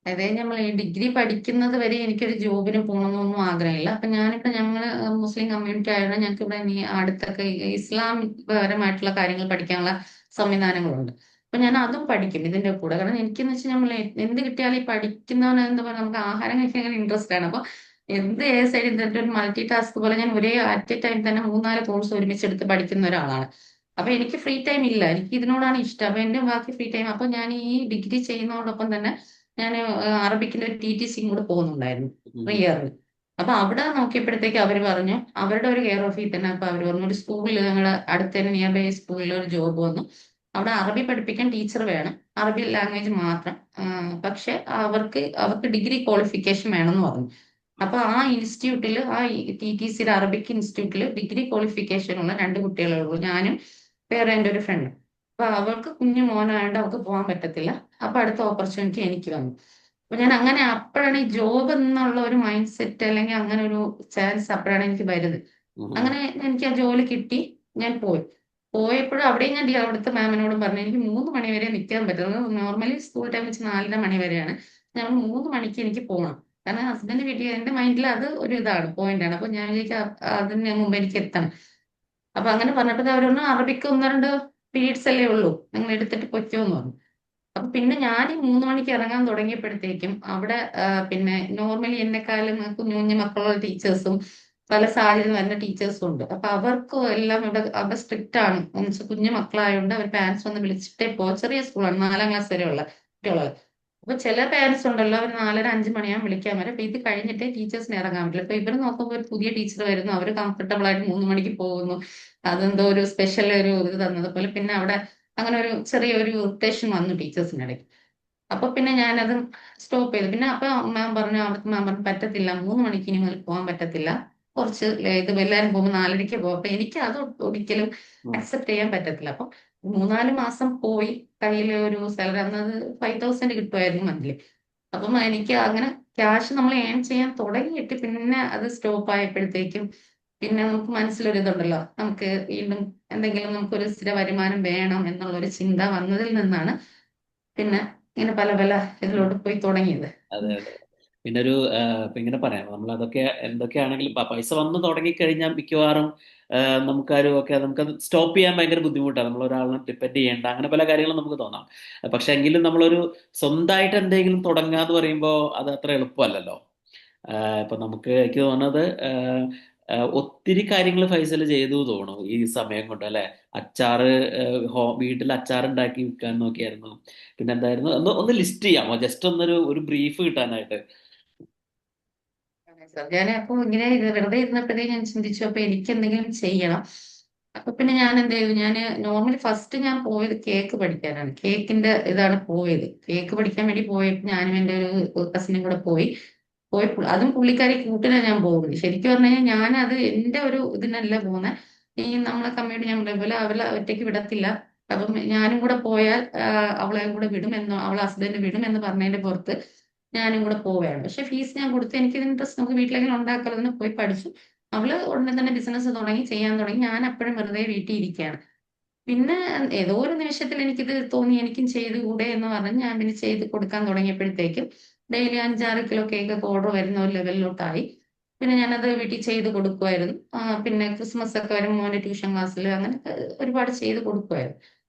അതായത് നമ്മൾ ഈ ഡിഗ്രി പഠിക്കുന്നത് വരെ എനിക്കൊരു ജോബിന് പോകണമെന്നൊന്നും ആഗ്രഹമില്ല. അപ്പൊ ഞാനിപ്പോ ഞങ്ങള് മുസ്ലിം കമ്മ്യൂണിറ്റി ആയതുകൊണ്ട് ഞങ്ങൾക്ക് ഇവിടെ ഈ അടുത്തൊക്കെ ഈ ഇസ്ലാമിക് പരമായിട്ടുള്ള കാര്യങ്ങൾ പഠിക്കാനുള്ള സംവിധാനങ്ങളുണ്ട്. അപ്പൊ ഞാൻ അതും പഠിക്കും ഇതിന്റെ കൂടെ. കാരണം എനിക്കെന്ന് വെച്ചാൽ നമ്മൾ എന്ത് കിട്ടിയാലും ഈ പഠിക്കുന്നവന് എന്താ പറയുക, നമുക്ക് ആഹാരം കഴിക്കാൻ ഇൻട്രസ്റ്റ് ആണ്. അപ്പൊ ഏത് സൈഡ് ഇതിന്റെ ഒരു മൾട്ടി ടാസ്ക് പോലെ ഞാൻ ഒരേ അറ്റ് എ ടൈം തന്നെ 3-4 കോഴ്സ് ഒരുമിച്ചെടുത്ത് പഠിക്കുന്ന ഒരാളാണ്. അപ്പൊ എനിക്ക് ഫ്രീ ടൈം ഇല്ല, എനിക്ക് ഇതിനോടാണ് ഇഷ്ടം. അപ്പൊ എന്റെ ബാക്കി ഫ്രീ ടൈം, അപ്പൊ ഞാൻ ഈ ഡിഗ്രി ചെയ്യുന്നതോടൊപ്പം തന്നെ ഞാൻ അറബിക്കിന്റെ ഒരു TTC കൂടെ പോകുന്നുണ്ടായിരുന്നു ഉം. 3 ഇയറിൽ. അപ്പൊ അവിടെ നോക്കിയപ്പോഴത്തേക്ക് അവർ പറഞ്ഞു, അവരുടെ ഒരു കെയർ ഓഫിൽ തന്നെ, അപ്പൊ അവർ പറഞ്ഞു ഒരു സ്കൂളിൽ, ഞങ്ങളുടെ അടുത്ത് തന്നെ നിയർ ബൈ സ്കൂളിൽ ഒരു ജോബ് വന്നു. അവിടെ അറബി പഠിപ്പിക്കാൻ ടീച്ചർ വേണം, അറബി ലാംഗ്വേജ് മാത്രം. പക്ഷെ അവർക്ക് ഡിഗ്രി ക്വാളിഫിക്കേഷൻ വേണമെന്ന് പറഞ്ഞു. അപ്പൊ ആ ഇൻസ്റ്റിറ്റ്യൂട്ടിൽ, ആ TTC അറബിക് ഇൻസ്റ്റിറ്റ്യൂട്ടിൽ ഡിഗ്രി ക്വാളിഫിക്കേഷൻ ഉള്ള 2 കുട്ടികളേ ഉള്ളൂ, ഞാനും വേറെ എൻ്റെ ഒരു ഫ്രണ്ട്. അപ്പൊ അവൾക്ക് കുഞ്ഞു മോനായോണ്ട് അവൾക്ക് പോകാൻ പറ്റത്തില്ല. അപ്പൊ അടുത്ത ഓപ്പർച്യൂണിറ്റി എനിക്ക് വന്നു. അപ്പൊ ഞാൻ അങ്ങനെ അപ്പോഴാണ് ഈ ജോബ് എന്നുള്ള ഒരു മൈൻഡ് സെറ്റ്, അല്ലെങ്കിൽ അങ്ങനെ ഒരു ചാൻസ് അപ്പോഴാണ് എനിക്ക് വരുന്നത്. ഉം. അങ്ങനെ എനിക്ക് ആ ജോലി കിട്ടി, ഞാൻ പോയി. പോയപ്പോഴും അവിടെയും ഞാൻ അവിടുത്തെ മാമിനോടും പറഞ്ഞു എനിക്ക് 3 മണി വരെ നിൽക്കാൻ പറ്റുന്നത്. നോർമലി സ്കൂൾ ടൈം വെച്ച് 4:30 മണി വരെയാണ്, ഞാൻ 3 മണിക്ക് എനിക്ക് പോകണം. കാരണം ഹസ്ബൻഡ് വീട്ടിൽ, എന്റെ മൈൻഡിൽ അത് ഒരു ഇതാണ്, പോയിന്റ് ആണ്. അപ്പൊ ഞാൻ വിചാരിക്കും അതിന് മുമ്പ് എനിക്ക് എത്തണം. അപ്പൊ അങ്ങനെ പറഞ്ഞപ്പോൾ അവരൊന്ന് അറബിക്ക് 1-2 പീരീഡ്സ് അല്ലേ ഉള്ളൂ, നിങ്ങൾ എടുത്തിട്ട് പൊയ്ക്കോന്ന് പറഞ്ഞു. അപ്പൊ പിന്നെ ഞാൻ ഈ 3 മണിക്ക് ഇറങ്ങാൻ തുടങ്ങിയപ്പോഴത്തേക്കും അവിടെ പിന്നെ നോർമലി എന്നെക്കാളും കുഞ്ഞു കുഞ്ഞു മക്കളുള്ള ടീച്ചേഴ്സും പല സാഹചര്യം വരുന്ന ടീച്ചേഴ്സും ഉണ്ട്. അപ്പൊ അവർക്കും എല്ലാം ഇവിടെ അവിടെ സ്ട്രിക്റ്റ് ആണ്, എന്നുവെച്ചാൽ കുഞ്ഞു മക്കളായതുകൊണ്ട് അവർ പാരന്റ്സ് വന്ന് വിളിച്ചിട്ടേ പോ. ചെറിയ സ്കൂളാണ്, 4-ാം ക്ലാസ് വരെയുള്ള കുട്ടികളാണ്. അപ്പൊ ചില പാരന്റ്സ് ഉണ്ടല്ലോ, അവർ 4:30-5 മണിയാകുമ്പോൾ വിളിക്കാൻ വരും. അപ്പൊ ഇത് കഴിഞ്ഞിട്ടേ ടീച്ചേഴ്സിന് ഇറങ്ങാൻ പറ്റില്ല. അപ്പൊ ഇവർ നോക്കുമ്പോൾ ഒരു പുതിയ ടീച്ചർ വരുന്നു, അവർ കംഫർട്ടബിൾ ആയിട്ട് 3 മണിക്ക് പോകുന്നു. അതെന്തോ ഒരു സ്പെഷ്യൽ ഒരു ഇത് തന്നത് പോലെ. പിന്നെ അവിടെ അങ്ങനെ ഒരു ചെറിയൊരു ഇറിറ്റേഷൻ വന്നു ടീച്ചേഴ്സിന്റെ ഇടയ്ക്ക്. അപ്പൊ പിന്നെ ഞാനത് സ്റ്റോപ്പ് ചെയ്തു. പിന്നെ അപ്പൊ മാം പറഞ്ഞു, അവിടുത്തെ മാം പറഞ്ഞു പറ്റത്തില്ല, 3 മണിക്ക് ഇനി മുതൽ പോകാൻ പറ്റത്തില്ല, കുറച്ച് ഇത് എല്ലാവരും പോകുമ്പോൾ 4:30 പോകും. അപ്പൊ എനിക്ക് അത് ഒരിക്കലും ഉം. അക്സെപ്റ്റ് ചെയ്യാൻ പറ്റത്തില്ല. അപ്പൊ 3-4 മാസം പോയി, കയ്യിൽ ഒരു സാലറി അന്നത് 5,000 കിട്ടുമായിരുന്നു മന്ത്ലി. അപ്പം എനിക്ക് അങ്ങനെ ക്യാഷ് നമ്മൾ ഏൺ ചെയ്യാൻ തുടങ്ങിയിട്ട് പിന്നെ അത് സ്റ്റോപ്പ് ആയപ്പോഴത്തേക്കും പിന്നെ നമുക്ക് മനസ്സിലൊരു ഇതുണ്ടല്ലോ, നമുക്ക് വീണ്ടും എന്തെങ്കിലും നമുക്കൊരു സ്ഥിര വരുമാനം വേണം എന്നുള്ള ഒരു ചിന്ത വന്നതിൽ നിന്നാണ് പിന്നെ ഇങ്ങനെ പല പല ഇതിലോട്ട് പോയി തുടങ്ങിയത്. അതെ, അതെ. പിന്നെ ഇപ്പൊ ഇങ്ങനെ പറയാം, നമ്മൾ അതൊക്കെ എന്തൊക്കെയാണെങ്കിലും പൈസ വന്നു തുടങ്ങിക്കഴിഞ്ഞാൽ മിക്കവാറും നമുക്കത് സ്റ്റോപ്പ് ചെയ്യാൻ ഭയങ്കര ബുദ്ധിമുട്ടാണ്. നമ്മൾ ഒരാളിനെ ഡിപ്പെൻഡ് ചെയ്യേണ്ട അങ്ങനെ പല കാര്യങ്ങളും നമുക്ക് തോന്നാം. പക്ഷെ എങ്കിലും നമ്മളൊരു സ്വന്തമായിട്ട് എന്തെങ്കിലും തുടങ്ങാന്ന് പറയുമ്പോൾ അത് അത്ര എളുപ്പമല്ലല്ലോ. ഇപ്പൊ എനിക്ക് തോന്നുന്നത് ഒത്തിരി കാര്യങ്ങൾ ഫൈസൽ ചെയ്തു തോന്നുന്നു ഈ സമയം കൊണ്ട്, അല്ലെ? അച്ചാറ്, വീട്ടിൽ അച്ചാർ ഉണ്ടാക്കി വിൽക്കാൻ നോക്കിയായിരുന്നു. പിന്നെ എന്തായിരുന്നു, ഒന്ന് ലിസ്റ്റ് ചെയ്യാമോ, ജസ്റ്റ് ഒരു ബ്രീഫ് കിട്ടാനായിട്ട്? ഞാൻ അപ്പൊ ഇങ്ങനെ വെറുതെ ഇരുന്നപ്പോഴേ ഞാൻ ചിന്തിച്ചു, അപ്പൊ എനിക്ക് എന്തെങ്കിലും ചെയ്യണം. അപ്പൊ പിന്നെ ഞാൻ എന്ത് ചെയ്തു, ഞാൻ നോർമലി ഫസ്റ്റ് ഞാൻ പോയത് കേക്ക് പഠിക്കാനാണ്, കേക്കിന്റെ ഇതാണ് പോയത്. കേക്ക് പഠിക്കാൻ വേണ്ടി പോയപ്പോൾ ഞാനും എൻ്റെ ഒരു കസിനും കൂടെ പോയി അതും പുള്ളിക്കാരി കൂട്ടിനാ ഞാൻ പോകുന്നത്. ശരിക്കും പറഞ്ഞു കഴിഞ്ഞാൽ ഞാൻ അത് എന്റെ ഒരു ഇതിനല്ല പോകുന്നത്. ഈ നമ്മളെ കമ്മ്യൂണിറ്റി ഞാൻ പറഞ്ഞ പോലെ അവളെ ഒറ്റയ്ക്ക് വിടത്തില്ല. അപ്പം ഞാനും കൂടെ പോയാൽ അവളെ കൂടെ വിടുമെന്നോ അവളെ ഹസ്ബൻഡ് വിടുമെന്ന് പറഞ്ഞതിന്റെ പുറത്ത് ഞാനും കൂടെ പോവുകയാണ്. പക്ഷെ ഫീസ് ഞാൻ കൊടുത്ത് എനിക്ക് ഇതിന് ഇൻട്രസ്റ്റ്, നമുക്ക് വീട്ടിലെങ്കിലും ഉണ്ടാക്കാമെന്ന് പോയി പഠിച്ചു. അവള് ഉടനെ തന്നെ ബിസിനസ് തുടങ്ങി ചെയ്യാൻ തുടങ്ങി. ഞാൻ അപ്പോഴും വെറുതെ വീട്ടിൽ ഇരിക്കുകയാണ്. പിന്നെ ഏതോ ഒരു നിമിഷത്തിൽ എനിക്കിത് തോന്നി, എനിക്കും ചെയ്തുകൂടെ എന്ന് പറഞ്ഞ് ഞാൻ പിന്നെ ചെയ്ത് കൊടുക്കാൻ തുടങ്ങിയപ്പോഴത്തേക്കും ഡെയിലി 5-6 കിലോ കേക്കൊക്കെ ഓർഡർ വരുന്ന ഒരു ലെവലിലോട്ടായി. പിന്നെ ഞാനത് വീട്ടിൽ ചെയ്ത് കൊടുക്കുമായിരുന്നു. പിന്നെ ക്രിസ്മസ് ഒക്കെ വരും മോന്റെ ട്യൂഷൻ ക്ലാസ്സിൽ അങ്ങനെ ഒരുപാട് ചെയ്ത് കൊടുക്കുമായിരുന്നു.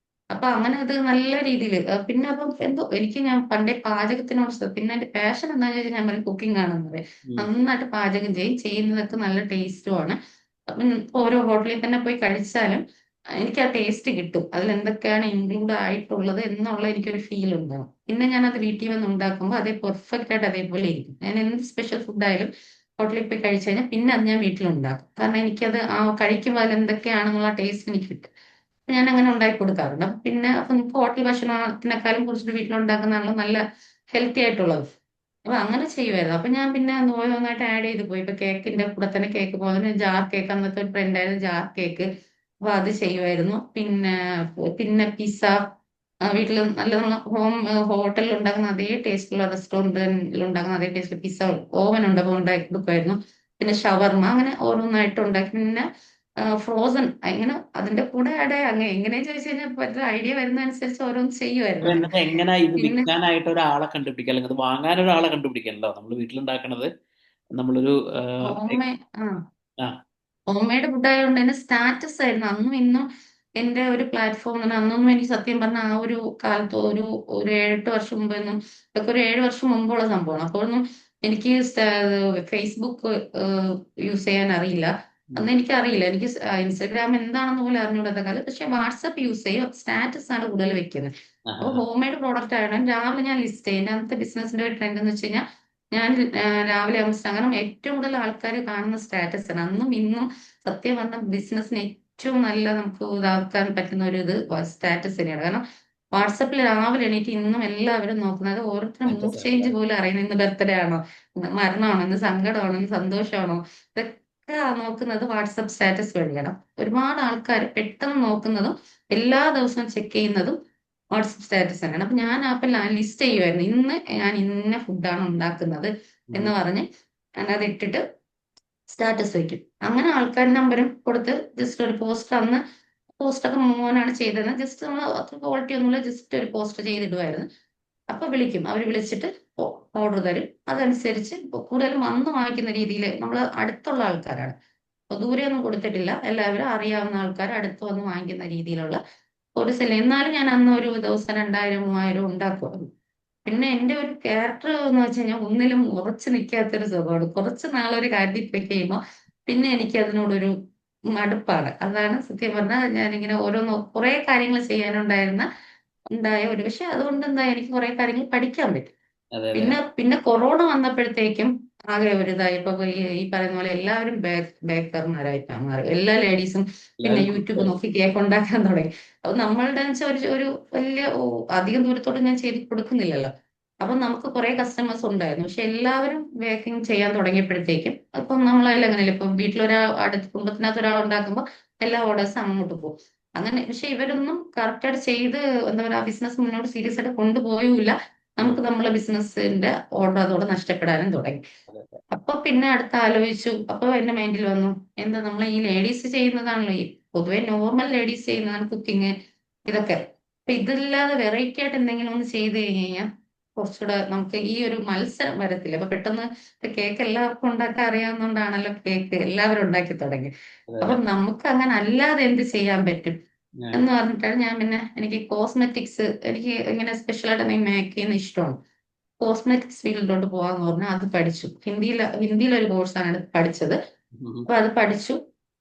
അപ്പൊ അങ്ങനെ അത് നല്ല രീതിയിൽ പിന്നെ അപ്പം എന്തോ എനിക്ക്, ഞാൻ പണ്ടേ പാചകത്തിനോട് പിന്നെ എന്റെ പാഷൻ എന്താണെന്ന് വെച്ചാൽ ഞാൻ പറയും കുക്കിംഗ് ആണെന്ന് പറയും. ഉം. നന്നായിട്ട് പാചകം ചെയ്യും, ചെയ്യുന്നതൊക്കെ നല്ല ടേസ്റ്റുമാണ്. അപ്പം ഓരോ ഹോട്ടലിൽ തന്നെ പോയി കഴിച്ചാലും എനിക്ക് ആ ടേസ്റ്റ് കിട്ടും, അതിൽ എന്തൊക്കെയാണ് ഇൻക്ലൂഡ് ആയിട്ടുള്ളത് എന്നുള്ള എനിക്കൊരു ഫീൽ ഉണ്ടാവും. പിന്നെ ഞാൻ അത് വീട്ടിൽ വന്ന് ഉണ്ടാക്കുമ്പോൾ അതേ പെർഫെക്റ്റ് ആയിട്ട് അതേപോലെ ഇരിക്കും. ഞാൻ എന്ത് സ്പെഷ്യൽ ഫുഡായാലും ഹോട്ടലിൽ പോയി കഴിച്ചു കഴിഞ്ഞാൽ പിന്നെ അത് ഞാൻ വീട്ടിലുണ്ടാക്കും. കാരണം എനിക്കത് ആ കഴിക്കുമ്പോൾ അതിൽ എന്തൊക്കെയാണെന്നുള്ള ടേസ്റ്റ് എനിക്ക് കിട്ടും. ഞാൻ അങ്ങനെ ഉണ്ടാക്കി കൊടുക്കാറുണ്ട്. അപ്പൊ പിന്നെ അപ്പൊ നമുക്ക് ഹോട്ടൽ ഭക്ഷണത്തിനേക്കാളും കുറച്ചുകൂടി വീട്ടിലുണ്ടാക്കുന്നതാണല്ലോ നല്ല ഹെൽത്തി ആയിട്ടുള്ളത്. അപ്പൊ അങ്ങനെ ചെയ്യുമായിരുന്നു. അപ്പൊ ഞാൻ പിന്നെ ഓരോന്നായിട്ട് ആഡ് ചെയ്ത് പോയി. ഇപ്പൊ കേക്കിന്റെ കൂടെ തന്നെ കേക്ക് പോലെ ജാർ കേക്ക്, അന്നത്തെ ഒരു ട്രെൻഡ് ആയിരുന്നു ജാർ കേക്ക്. അപ്പൊ അത് ചെയ്യുമായിരുന്നു. പിന്നെ പിന്നെ പിസ്സ വീട്ടിൽ നല്ല ഹോം ഹോട്ടലിൽ ഉണ്ടാക്കുന്ന അതേ ടേസ്റ്റുള്ള, റെസ്റ്റോറൻറ്റിൽ ഉണ്ടാക്കുന്ന അതേ ടേസ്റ്റ് പിസ്സ ഓവൻ ഉണ്ടപ്പോൾ ഉണ്ടാക്കി കൊടുക്കുമായിരുന്നു. പിന്നെ ഷവർമ അങ്ങനെ ഓരോന്നായിട്ട് ഉണ്ടാക്കി. പിന്നെ ഫ്രോസൺ അങ്ങനെ അതിന്റെ കൂടെ ആഡ് അങ്ങനെ എങ്ങനെയാ ചോദിച്ചു കഴിഞ്ഞാൽ പറ്റുന്ന ഐഡിയ വരുന്ന അനുസരിച്ച് ഓരോന്ന് അപ്പൊ ചെയ്യുമായിരുന്നു അങ്ങനെ. എന്നിട്ട് എങ്ങനെ ഇത് പിന്നെ വിൽക്കാനായിട്ട് ഒരാളെ കണ്ടുപിടിക്കുക, അല്ലെങ്കിൽ അത് വാങ്ങാൻ ഒരാളെ കണ്ടുപിടിക്കണല്ലോ? നമ്മൾ വീട്ടിലുണ്ടാക്കണത് നമ്മളൊരു ഹോം ആ ആ ഹോം മെയ്ഡ് ഫുഡ് ആയതുകൊണ്ട് തന്നെ സ്റ്റാറ്റസ് ആയിരുന്നു അന്നും ഇന്നും. എന്റെ ഒരു പ്ലാറ്റ്ഫോം അന്നൊന്നും എനിക്ക് സത്യം പറഞ്ഞ ആ ഒരു കാലത്ത് ഒരു 7-8 വർഷം മുമ്പൊന്നും, ഇതൊക്കെ ഒരു 7 വർഷം മുമ്പുള്ള സംഭവമാണ്. അപ്പോഴൊന്നും എനിക്ക് ഫേസ്ബുക്ക് യൂസ് ചെയ്യാൻ അറിയില്ല. ഉം. അന്ന് എനിക്കറിയില്ല, എനിക്ക് ഇൻസ്റ്റാഗ്രാം എന്താണെന്ന് പോലും അറിഞ്ഞുകൂടാത്ത കാലം. പക്ഷെ വാട്സപ്പ് യൂസ് ചെയ്യും, സ്റ്റാറ്റസ് ആണ് കൂടുതൽ വെക്കുന്നത്. ആ, അപ്പോൾ ആ, ഹോം മെയ്ഡ് പ്രോഡക്റ്റ് ആയതുകൊണ്ട് രാവിലെ ഞാൻ ലിസ്റ്റ് ചെയ്യും. അന്നത്തെ ബിസിനസിന്റെ ഒരു ട്രെൻഡ് എന്ന് വെച്ച് കഴിഞ്ഞാൽ ഞാൻ രാവിലെ ആകുമ്പോൾ കാരണം ഏറ്റവും കൂടുതൽ ആൾക്കാർ കാണുന്ന സ്റ്റാറ്റസ് ആണ് അന്നും ഇന്നും. സത്യം പറഞ്ഞ ബിസിനസ്സിന് ഏറ്റവും നല്ല നമുക്ക് ഇതാക്കാൻ പറ്റുന്ന ഒരു ഇത് സ്റ്റാറ്റസ് തന്നെയാണ്. കാരണം വാട്സപ്പിൽ രാവിലെ എണീറ്റ് ഇന്നും എല്ലാവരും നോക്കുന്നത്, ഓരോരുത്തരും മൂഡ് സ്റ്റാറ്റസ് ചേഞ്ച് പോലും അറിയുന്നത് ഇന്ന് ബർത്ത്ഡേ ആണോ, ഇന്ന് മരണമാണോ, ഇന്ന് സങ്കടമാണോ, ഇന്ന് സന്തോഷമാണോ, ഇതൊക്കെ നോക്കുന്നത് വാട്സപ്പ് സ്റ്റാറ്റസ് വഴിയാണ്. ഒരുപാട് ആൾക്കാർ പെട്ടെന്ന് നോക്കുന്നതും എല്ലാ ദിവസവും ചെക്ക് ചെയ്യുന്നതും വാട്സപ്പ് സ്റ്റാറ്റസ് തന്നെയാണ്. അപ്പൊ ഞാൻ അപ്പൊ ലിസ്റ്റ് ചെയ്യുമായിരുന്നു, ഇന്ന് ഞാൻ ഇന്ന ഫുഡാണ് ഉണ്ടാക്കുന്നത് എന്ന് പറഞ്ഞ് ഞാനത് ഇട്ടിട്ട് സ്റ്റാറ്റസ് വെക്കും. അങ്ങനെ ആൾക്കാരുടെ നമ്പരും കൊടുത്ത് ജസ്റ്റ് ഒരു പോസ്റ്റ്, അന്ന് പോസ്റ്റൊക്കെ മോനാണ് ചെയ്തത്, ജസ്റ്റ് നമ്മൾ അത്ര ക്വാളിറ്റി ഒന്നുമില്ല, ജസ്റ്റ് ഒരു പോസ്റ്റ് ചെയ്തിടുമായിരുന്നു. അപ്പൊ വിളിക്കും, അവർ വിളിച്ചിട്ട് ഓർഡർ തരും. അതനുസരിച്ച് ഇപ്പൊ കൂടുതലും വന്ന് വാങ്ങിക്കുന്ന രീതിയിൽ നമ്മൾ അടുത്തുള്ള ആൾക്കാരാണ്. അപ്പൊ ദൂരെ ഒന്നും കൊടുത്തിട്ടില്ല, എല്ലാവരും അറിയാവുന്ന ആൾക്കാർ അടുത്ത് വന്ന് വാങ്ങിക്കുന്ന രീതിയിലുള്ള ഒരു എന്നാലും ഞാൻ അന്ന് ഒരു ദിവസം 2000-3000 ഉണ്ടാക്കുമായിരുന്നു. പിന്നെ എന്റെ ഒരു ക്യാരക്ടർ എന്ന് വെച്ച് കഴിഞ്ഞാൽ ഒന്നിലും ഉറച്ചു നിൽക്കാത്തൊരു സ്വഭാവമാണ്. കുറച്ച് നാളൊരു കാര്യത്തിൽ പോയി കഴിയുമ്പോൾ പിന്നെ എനിക്ക് അതിനോടൊരു മടുപ്പാണ്. അതാണ് സത്യം പറഞ്ഞാൽ ഞാനിങ്ങനെ ഓരോന്ന് കുറെ കാര്യങ്ങൾ ഉണ്ടായ ഒരു, പക്ഷെ അതുകൊണ്ട് എന്താ എനിക്ക് കുറെ കാര്യങ്ങൾ പഠിക്കാൻ പറ്റും. അതെ അതെ. പിന്നെ പിന്നെ കൊറോണ വന്നപ്പോഴത്തേക്കും ആകെ ഒരു ഇതായി. ഇപ്പൊ ഈ പറയുന്ന പോലെ എല്ലാവരും ബേക്കർമാരായിട്ടാണ് മാറി, എല്ലാ ലേഡീസും. പിന്നെ എല്ലാവരും യൂട്യൂബ് കുക്കായി. നോക്കി കേക്ക് ഉണ്ടാക്കാൻ തുടങ്ങി. അപ്പൊ നമ്മളുടെ വെച്ചാൽ ഒരു വലിയ അധികം ദൂരത്തോട്ട് ഞാൻ ചെയ്ത് കൊടുക്കുന്നില്ലല്ലോ. അപ്പൊ നമുക്ക് കുറെ കസ്റ്റമേഴ്സ് ഉണ്ടായിരുന്നു. പക്ഷെ എല്ലാവരും ബേക്കിംഗ് ചെയ്യാൻ തുടങ്ങിയപ്പോഴത്തേക്കും ഇപ്പം നമ്മളെല്ലാം അങ്ങനെയല്ല, ഇപ്പം വീട്ടിലൊരാൾ അടുത്ത് കുടുംബത്തിനകത്ത് ഒരാൾ ഉണ്ടാക്കുമ്പോൾ എല്ലാ ഓർഡേഴ്സും അങ്ങോട്ട് പോകും. അങ്ങനെ പക്ഷെ ഇവരൊന്നും കറക്റ്റായിട്ട് ചെയ്ത് എന്താ പറയുക ബിസിനസ് മുന്നോട്ട് സീരിയസ് ആയിട്ട് കൊണ്ടുപോയൂല. ഉം. നമുക്ക് നമ്മളെ ബിസിനസിന്റെ ഓർഡർ അതോടെ നഷ്ടപ്പെടാനും തുടങ്ങി. അതെ അതെ. അപ്പൊ പിന്നെ അടുത്ത് ആലോചിച്ചു. അപ്പൊ എന്റെ മൈൻഡിൽ വന്നു, എന്താ നമ്മൾ ഈ ലേഡീസ് ചെയ്യുന്നതാണല്ലോ ഈ പൊതുവെ നോർമൽ ലേഡീസ് ചെയ്യുന്നതാണ് കുക്കിംഗ് ഇതൊക്കെ. അപ്പൊ ഇതില്ലാതെ വെറൈറ്റി ആയിട്ട് എന്തെങ്കിലും ഒന്ന് ചെയ്ത് കഴിഞ്ഞ് കഴിഞ്ഞാൽ കുറച്ചുകൂടെ നമുക്ക് ഈ ഒരു മത്സരം വരത്തില്ല. അപ്പൊ പെട്ടെന്ന് കേക്ക് എല്ലാവർക്കും ഉണ്ടാക്കാൻ അറിയാവുന്നതുകൊണ്ടാണല്ലോ കേക്ക് എല്ലാവരും ഉണ്ടാക്കി തുടങ്ങി. അതെ അപ്പൊ അതെ. നമുക്ക് അങ്ങനെ അല്ലാതെ എന്ത് ചെയ്യാൻ പറ്റും ഞാൻ എന്ന് പറഞ്ഞിട്ടാണ് ഞാൻ പിന്നെ, എനിക്ക് കോസ്മെറ്റിക്സ്, എനിക്ക് ഇങ്ങനെ സ്പെഷ്യൽ ആയിട്ട് എന്തെങ്കിലും മേക്ക് ചെയ്യുന്ന ഇഷ്ടമാണ്. കോസ്മെറ്റിക്സ് ഫീൽഡിലോട്ട് പോകാന്ന് പറഞ്ഞാൽ അത് പഠിച്ചു. ഹിന്ദിയിലൊരു കോഴ്സാണ് പഠിച്ചത്. ഉം. അപ്പൊ അത് പഠിച്ചു.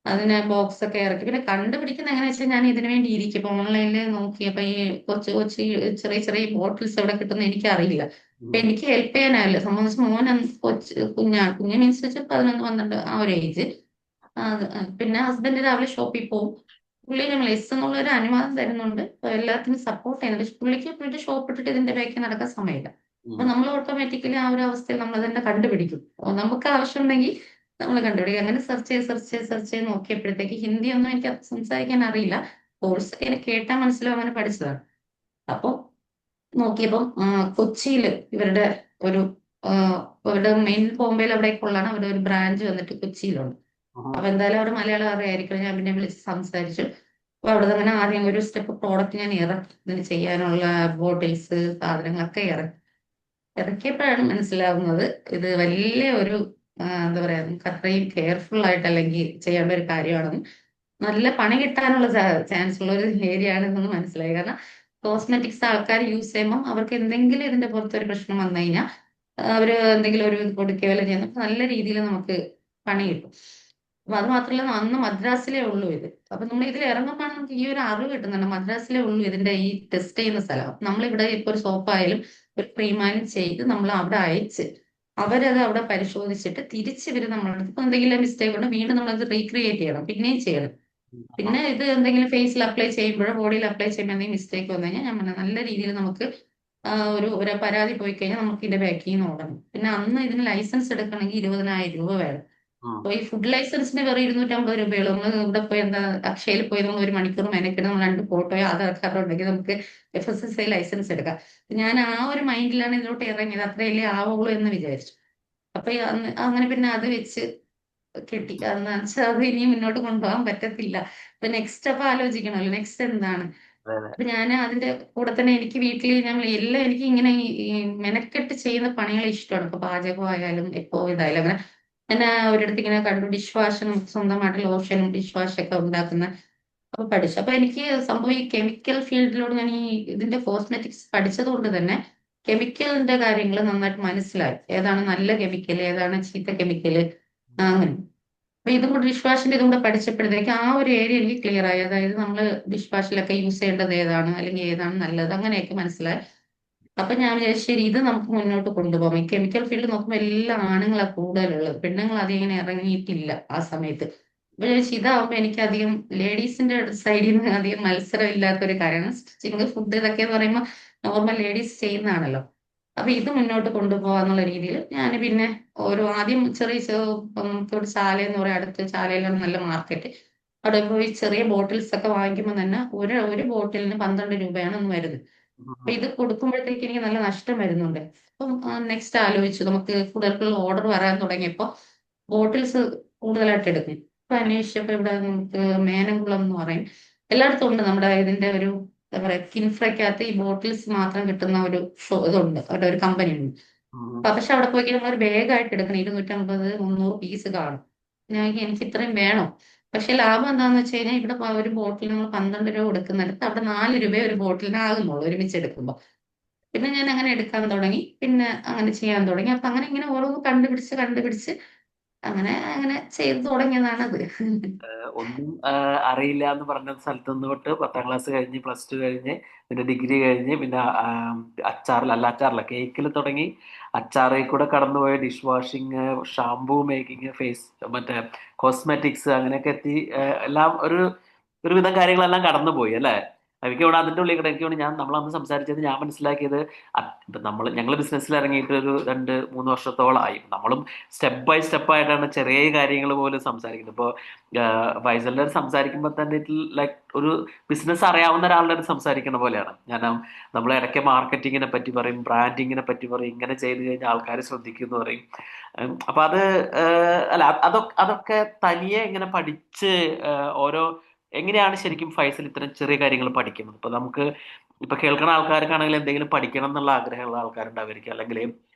അതിന് ബോക്സ് ഒക്കെ ഇറക്കി. പിന്നെ കണ്ടുപിടിക്കുന്ന എങ്ങനെയാ വെച്ചാൽ ഞാൻ ഇതിനു വേണ്ടി ഇരിക്കും. ഇപ്പൊ ഓൺലൈനിൽ നോക്കി അപ്പൊ ഈ കൊച്ചു കൊച്ചു ചെറിയ ചെറിയ ബോട്ടിൽസ് എവിടെ കിട്ടുന്ന എനിക്കറിയില്ല. അപ്പൊ ഉം. എനിക്ക് ഹെൽപ്പ് ചെയ്യാനാവില്ല. സംബന്ധിച്ച് മോൻ കുഞ്ഞ് മീൻസ് വെച്ച് 11-12 ആ ഒരു ഏജ്. പിന്നെ ഹസ്ബൻഡ് രാവിലെ ഷോപ്പിൽ പോകും. പുള്ളി ഞങ്ങൾ എസ് എന്നുള്ള ഒരു അനുവാദം തരുന്നുണ്ട്, അപ്പൊ എല്ലാത്തിനും സപ്പോർട്ട് ചെയ്യുന്നുണ്ട്. പക്ഷെ പുള്ളിക്ക് ഷോപ്പ് ഇട്ടിട്ട് ഇതിന്റെ ബാക്കിൽ നടക്കാൻ സമയമില്ല. ഉം. അപ്പൊ നമ്മൾ ഓട്ടോമാറ്റിക്കലി ആ ഒരു അവസ്ഥയിൽ നമ്മൾ തന്നെ കണ്ടുപിടിക്കും. അപ്പൊ നമുക്ക് ആവശ്യമുണ്ടെങ്കിൽ നമ്മൾ കണ്ടുപിടിക്കും. അങ്ങനെ സെർച്ച് ചെയ്ത് നോക്കിയപ്പോഴത്തേക്ക് ഹിന്ദി ഒന്നും എനിക്ക് സംസാരിക്കാൻ അറിയില്ല. കോഴ്സ് ഇങ്ങനെ കേട്ടാൽ മനസ്സിലാവും, അങ്ങനെ പഠിച്ചതാണ്. അപ്പൊ നോക്കിയപ്പം കൊച്ചിയില് ഇവരുടെ ഒരു ആ, ഇവരുടെ മെയിൻ ബോംബെയിൽ എവിടേക്കുള്ളതാണ് അവരുടെ ഒരു ബ്രാഞ്ച് വന്നിട്ട് കൊച്ചിയിലുണ്ട്. ആഹാ. അപ്പൊ എന്തായാലും അവിടെ മലയാളം അറിയായിരിക്കും. ഞാൻ പിന്നെ വിളിച്ച് സംസാരിച്ചു. അപ്പൊ അവിടെ അങ്ങനെ ആദ്യം ഒരു സ്റ്റെപ്പ് പ്രോഡക്റ്റ് ഞാൻ ഇറക്കി, ഇതിന് ചെയ്യാനുള്ള ബോട്ടിൽസ് സാധനങ്ങളൊക്കെ ഇറക്കിയപ്പോഴാണ് മനസ്സിലാവുന്നത് ഇത് വലിയ ഒരു എന്താ പറയാ, നമുക്ക് അത്രയും കെയർഫുൾ ആയിട്ട് അല്ലെങ്കിൽ ചെയ്യേണ്ട ഒരു കാര്യമാണെന്ന്, നല്ല പണി കിട്ടാനുള്ള ചാൻസ് ഉള്ള ഒരു ഏരിയ ആണെന്ന് മനസ്സിലായി. കാരണം കോസ്മെറ്റിക്സ് ആൾക്കാർ യൂസ് ചെയ്യുമ്പോൾ അവർക്ക് എന്തെങ്കിലും ഇതിന്റെ പുറത്തൊരു പ്രശ്നം വന്നു കഴിഞ്ഞാൽ അവര് എന്തെങ്കിലും ഒരു ഇത് കൊടുക്കുകയോ വല്ല ചെയ്യുന്ന നല്ല രീതിയിൽ നമുക്ക് പണി കിട്ടും. അപ്പൊ അത് മാത്രമല്ല, അന്ന് മദ്രാസിലേ ഉള്ളൂ ഇത്. അപ്പൊ നമ്മൾ ഇതിൽ ഇറങ്ങുമ്പോൾ നമുക്ക് ഈ ഒരു അറിവ് കിട്ടുന്നുണ്ട്, മദ്രാസിലേ ഉള്ളൂ ഇതിന്റെ ഈ ടെസ്റ്റ് ചെയ്യുന്ന സ്ഥലം. നമ്മളിവിടെ ഇപ്പൊ ഒരു സോപ്പായാലും ഒരു ക്രീമായാലും ചെയ്ത് നമ്മൾ അവിടെ അയച്ച് അവരത് അവിടെ പരിശോധിച്ചിട്ട് തിരിച്ച് ഇവര് നമ്മളടുത്ത് ഇപ്പൊ എന്തെങ്കിലും മിസ്റ്റേക്ക് ഉണ്ട് വീണ്ടും നമ്മളത് റീക്രിയേറ്റ് ചെയ്യണം, പിന്നെയും ചെയ്യണം. ആഹാ. പിന്നെ ഇത് എന്തെങ്കിലും ഫേസിൽ അപ്ലൈ ചെയ്യുമ്പോഴോ ബോഡിയിൽ അപ്ലൈ ചെയ്യുമ്പോൾ എന്തെങ്കിലും മിസ്റ്റേക്ക് വന്നു കഴിഞ്ഞാൽ ഞാൻ പറഞ്ഞ നല്ല രീതിയിൽ നമുക്ക് ഒരു പരാതി പോയി കഴിഞ്ഞാൽ നമുക്ക് ഇതിന്റെ ബാക്കിൽ നിന്ന് ഓടണം. പിന്നെ അന്ന് ഇതിന് ലൈസൻസ് എടുക്കണമെങ്കിൽ 20,000 രൂപ വേണം. ആ. അപ്പൊ ഈ ഫുഡ് ലൈസൻസിന് വെറും 250 രൂപയുള്ളൂ. നമ്മൾ ഇവിടെ പോയി എന്താ അക്ഷയയിൽ പോയി നമ്മൾ ഒരു മണിക്കൂർ മെനക്കിട്ട് നമ്മൾ 2 ഫോട്ടോയോ ആധാർ കാർഡോ ഉണ്ടെങ്കിൽ നമുക്ക് FSSAI ലൈസൻസ് എടുക്കാം. ഞാൻ ആ ഒരു മൈൻഡിലാണ് ഇതിലോട്ട് ഇറങ്ങിയത്, അത്രയല്ലേ ആവുള്ളൂ എന്ന് വിചാരിച്ചു. അപ്പൊ അങ്ങനെ പിന്നെ അത് വെച്ച് കിട്ടി. അതെന്ന് വെച്ചാൽ അത് ഇനി മുന്നോട്ട് കൊണ്ടുപോകാൻ പറ്റത്തില്ല. അപ്പൊ നെക്സ്റ്റ് അപ്പൊ ആലോചിക്കണമല്ലോ, നെക്സ്റ്റ് എന്താണ്. അതെ, അതെ. അപ്പൊ ഞാൻ അതിന്റെ കൂടെ തന്നെ എനിക്ക് വീട്ടിൽ ഞങ്ങൾ എല്ലാം എനിക്ക് ഇങ്ങനെ ഈ മെനക്കെട്ട് ചെയ്യുന്ന പണികൾ ഇഷ്ടമാണ്. ഇപ്പൊ പാചകമായാലും എപ്പോ ഇതായാലും അങ്ങനെ ഞാൻ ഒരിടത്ത് ഇങ്ങനെ കണ്ടു, ഡിഷ് വാഷ്, നമുക്ക് സ്വന്തമായിട്ട് ലോഷനും ഡിഷ് വാഷ് ഒക്കെ ഉണ്ടാക്കുന്ന. അപ്പൊ പഠിച്ചു. അപ്പൊ എനിക്ക് സംഭവം ഈ കെമിക്കൽ ഫീൽഡിലോട് ഞാൻ ഈ ഇതിന്റെ കോസ്മെറ്റിക്സ് പഠിച്ചത് കൊണ്ട് തന്നെ കെമിക്കലിന്റെ കാര്യങ്ങൾ നന്നായിട്ട് മനസ്സിലായി. ഏതാണ് നല്ല കെമിക്കൽ, ഏതാണ് ചീത്ത കെമിക്കല്, അങ്ങനെ. അപ്പൊ ഇതും കൂടെ ഡിഷ് വാഷിന്റെ ഇതും കൂടെ പഠിച്ചപ്പോഴത്തേക്ക് ആ ഒരു ഏരിയ എനിക്ക് ക്ലിയർ ആയി. അതായത് നമ്മൾ ഡിഷ് വാഷിലൊക്കെ യൂസ് ചെയ്യേണ്ടത് ഏതാണ്, അല്ലെങ്കിൽ ഏതാണ് നല്ലത്, അങ്ങനെയൊക്കെ മനസ്സിലായി. അപ്പൊ ഞാൻ വിചാരിച്ചു ശരി ഇത് നമുക്ക് മുന്നോട്ട് കൊണ്ടുപോകാം. ഈ കെമിക്കൽ ഫീൽഡ് നോക്കുമ്പോൾ എല്ലാ ആണുങ്ങളാണ് കൂടുതലുള്ളത്, പെണ്ണുങ്ങൾ അതിങ്ങനെ ഇറങ്ങിയിട്ടില്ല ആ സമയത്ത്. അപ്പൊ വിചാരിച്ചു ഇതാവുമ്പോ എനിക്ക് അധികം ലേഡീസിന്റെ സൈഡിൽ നിന്ന് അധികം മത്സരം ഇല്ലാത്ത ഒരു കാര്യമാണ്. സ്റ്റിച്ചിങ്, ഫുഡ് ഇതൊക്കെ എന്ന് പറയുമ്പോൾ നോർമൽ ലേഡീസ് ചെയ്യുന്നതാണല്ലോ. അപ്പൊ ഇത് മുന്നോട്ട് കൊണ്ടുപോകാന്നുള്ള രീതിയിൽ ഞാൻ പിന്നെ ഓരോ ആദ്യം ചെറിയ നമുക്കിവിടെ ചാല എന്ന് പറയാം, അടുത്ത് ചാലയിലാണ് നല്ല മാർക്കറ്റ്. അവിടെ പോയി ചെറിയ ബോട്ടിൽസ് ഒക്കെ വാങ്ങിക്കുമ്പോൾ തന്നെ ഒരു ബോട്ടിലിന് 12 രൂപയാണ് അന്ന് വരുന്നത്. അപ്പൊ ഇത് കൊടുക്കുമ്പോഴത്തേക്ക് എനിക്ക് നല്ല നഷ്ടം വരുന്നുണ്ട്. അപ്പം നെക്സ്റ്റ് ആലോചിച്ചു, നമുക്ക് കൂടുതൽ ഓർഡർ വരാൻ തുടങ്ങിയപ്പോൾ ബോട്ടിൽസ് കൂടുതലായിട്ട് എടുക്കും. അപ്പൊ അന്വേഷിച്ചപ്പോ ഇവിടെ നമുക്ക് മേനംകുളം എന്ന് പറയും, എല്ലായിടത്തും ഉണ്ട്. നമ്മുടെ ഇതിന്റെ ഒരു എന്താ പറയാ, കിൻഫ്രയ്ക്കകത്ത് ഈ ബോട്ടിൽസ് മാത്രം കിട്ടുന്ന ഒരു ഇതുണ്ട്, അവിടെ ഒരു കമ്പനി ഉണ്ട്. ഉം. അപ്പൊ പക്ഷെ അവിടെ പോയി നമ്മൾ ഒരു ബാഗായിട്ട് എടുക്കണം, 250-300 പീസ് കാണും. എനിക്ക് ഇത്രയും വേണം. പക്ഷെ ലാഭം എന്താന്ന് വെച്ച് കഴിഞ്ഞാൽ ഇവിടെ ഒരു ബോട്ടിൽ നമ്മൾ 12 രൂപ കൊടുക്കുന്നിടത്ത് അവിടെ 4 രൂപ ഒരു ബോട്ടിലിന് ആകുന്നുള്ളൂ ഒരുമിച്ച് എടുക്കുമ്പോൾ. പിന്നെ ഞാൻ അങ്ങനെ എടുക്കാൻ തുടങ്ങി, പിന്നെ അങ്ങനെ ചെയ്യാൻ തുടങ്ങി. അപ്പൊ അങ്ങനെ ഇങ്ങനെ ഓരോന്ന് കണ്ടുപിടിച്ച് അങ്ങനെ അങ്ങനെ ചെയ്തു തുടങ്ങിയതാണ് അത്. ഒന്നും അറിയില്ല എന്ന് പറഞ്ഞ സ്ഥലത്ത് നിന്ന് തൊട്ട് 10ാം ക്ലാസ് കഴിഞ്ഞ് +2 കഴിഞ്ഞ് പിന്നെ ഡിഗ്രി കഴിഞ്ഞ് പിന്നെ അച്ചാറില്ല കേക്കിൽ തുടങ്ങി, അച്ചാറിൽ കൂടെ കടന്നുപോയ dish washing, shampoo making, face മറ്റേ കോസ്മെറ്റിക്സ്, അങ്ങനെയൊക്കെ എത്തി. എല്ലാം ഒരുവിധം കാര്യങ്ങളെല്ലാം കടന്നുപോയി അല്ലേ. എനിക്ക് ഇവിടെ അതിന്റെ ഉള്ളിൽ കൂടെ എനിക്ക് തോന്നുന്നു നമ്മൾ അന്ന് സംസാരിച്ചത് ഞാൻ മനസ്സിലാക്കിയത് ഇപ്പൊ ഞങ്ങൾ ബിസിനസ്സിൽ ഇറങ്ങിയിട്ട് ഒരു 2-3 വർഷത്തോളമായി. നമ്മളും സ്റ്റെപ്പ് ബൈ സ്റ്റെപ്പ് ആയിട്ടാണ് ചെറിയ കാര്യങ്ങൾ പോലും സംസാരിക്കുന്നത്. ഇപ്പോൾ ഫൈസലിന്റെ സംസാരിക്കുമ്പോൾ തന്നെ ലൈക്ക് ഒരു ബിസിനസ് അറിയാവുന്ന ഒരാളുടെ അടുത്ത് സംസാരിക്കുന്ന പോലെയാണ്. നമ്മൾ ഇടയ്ക്ക് മാർക്കറ്റിങ്ങിനെ പറ്റി പറയും, ബ്രാൻഡിങ്ങിനെ പറ്റി പറയും, ഇങ്ങനെ ചെയ്ത് കഴിഞ്ഞാൽ ആൾക്കാർ ശ്രദ്ധിക്കും എന്ന് പറയും. അപ്പൊ അത് അല്ല, അതൊക്കെ തനിയെ ഇങ്ങനെ പഠിച്ച് ഓരോ എങ്ങനെയാണ് ശരിക്കും ഫൈസൽ ഇത്തരം ചെറിയ കാര്യങ്ങൾ പഠിക്കുന്നത്. ഇപ്പൊ കേൾക്കുന്ന ആൾക്കാർക്കാണെങ്കിൽ എന്തെങ്കിലും പഠിക്കണം എന്നുള്ള ആഗ്രഹമുള്ള ആൾക്കാരുണ്ടായിരിക്കും, അല്ലെങ്കിൽ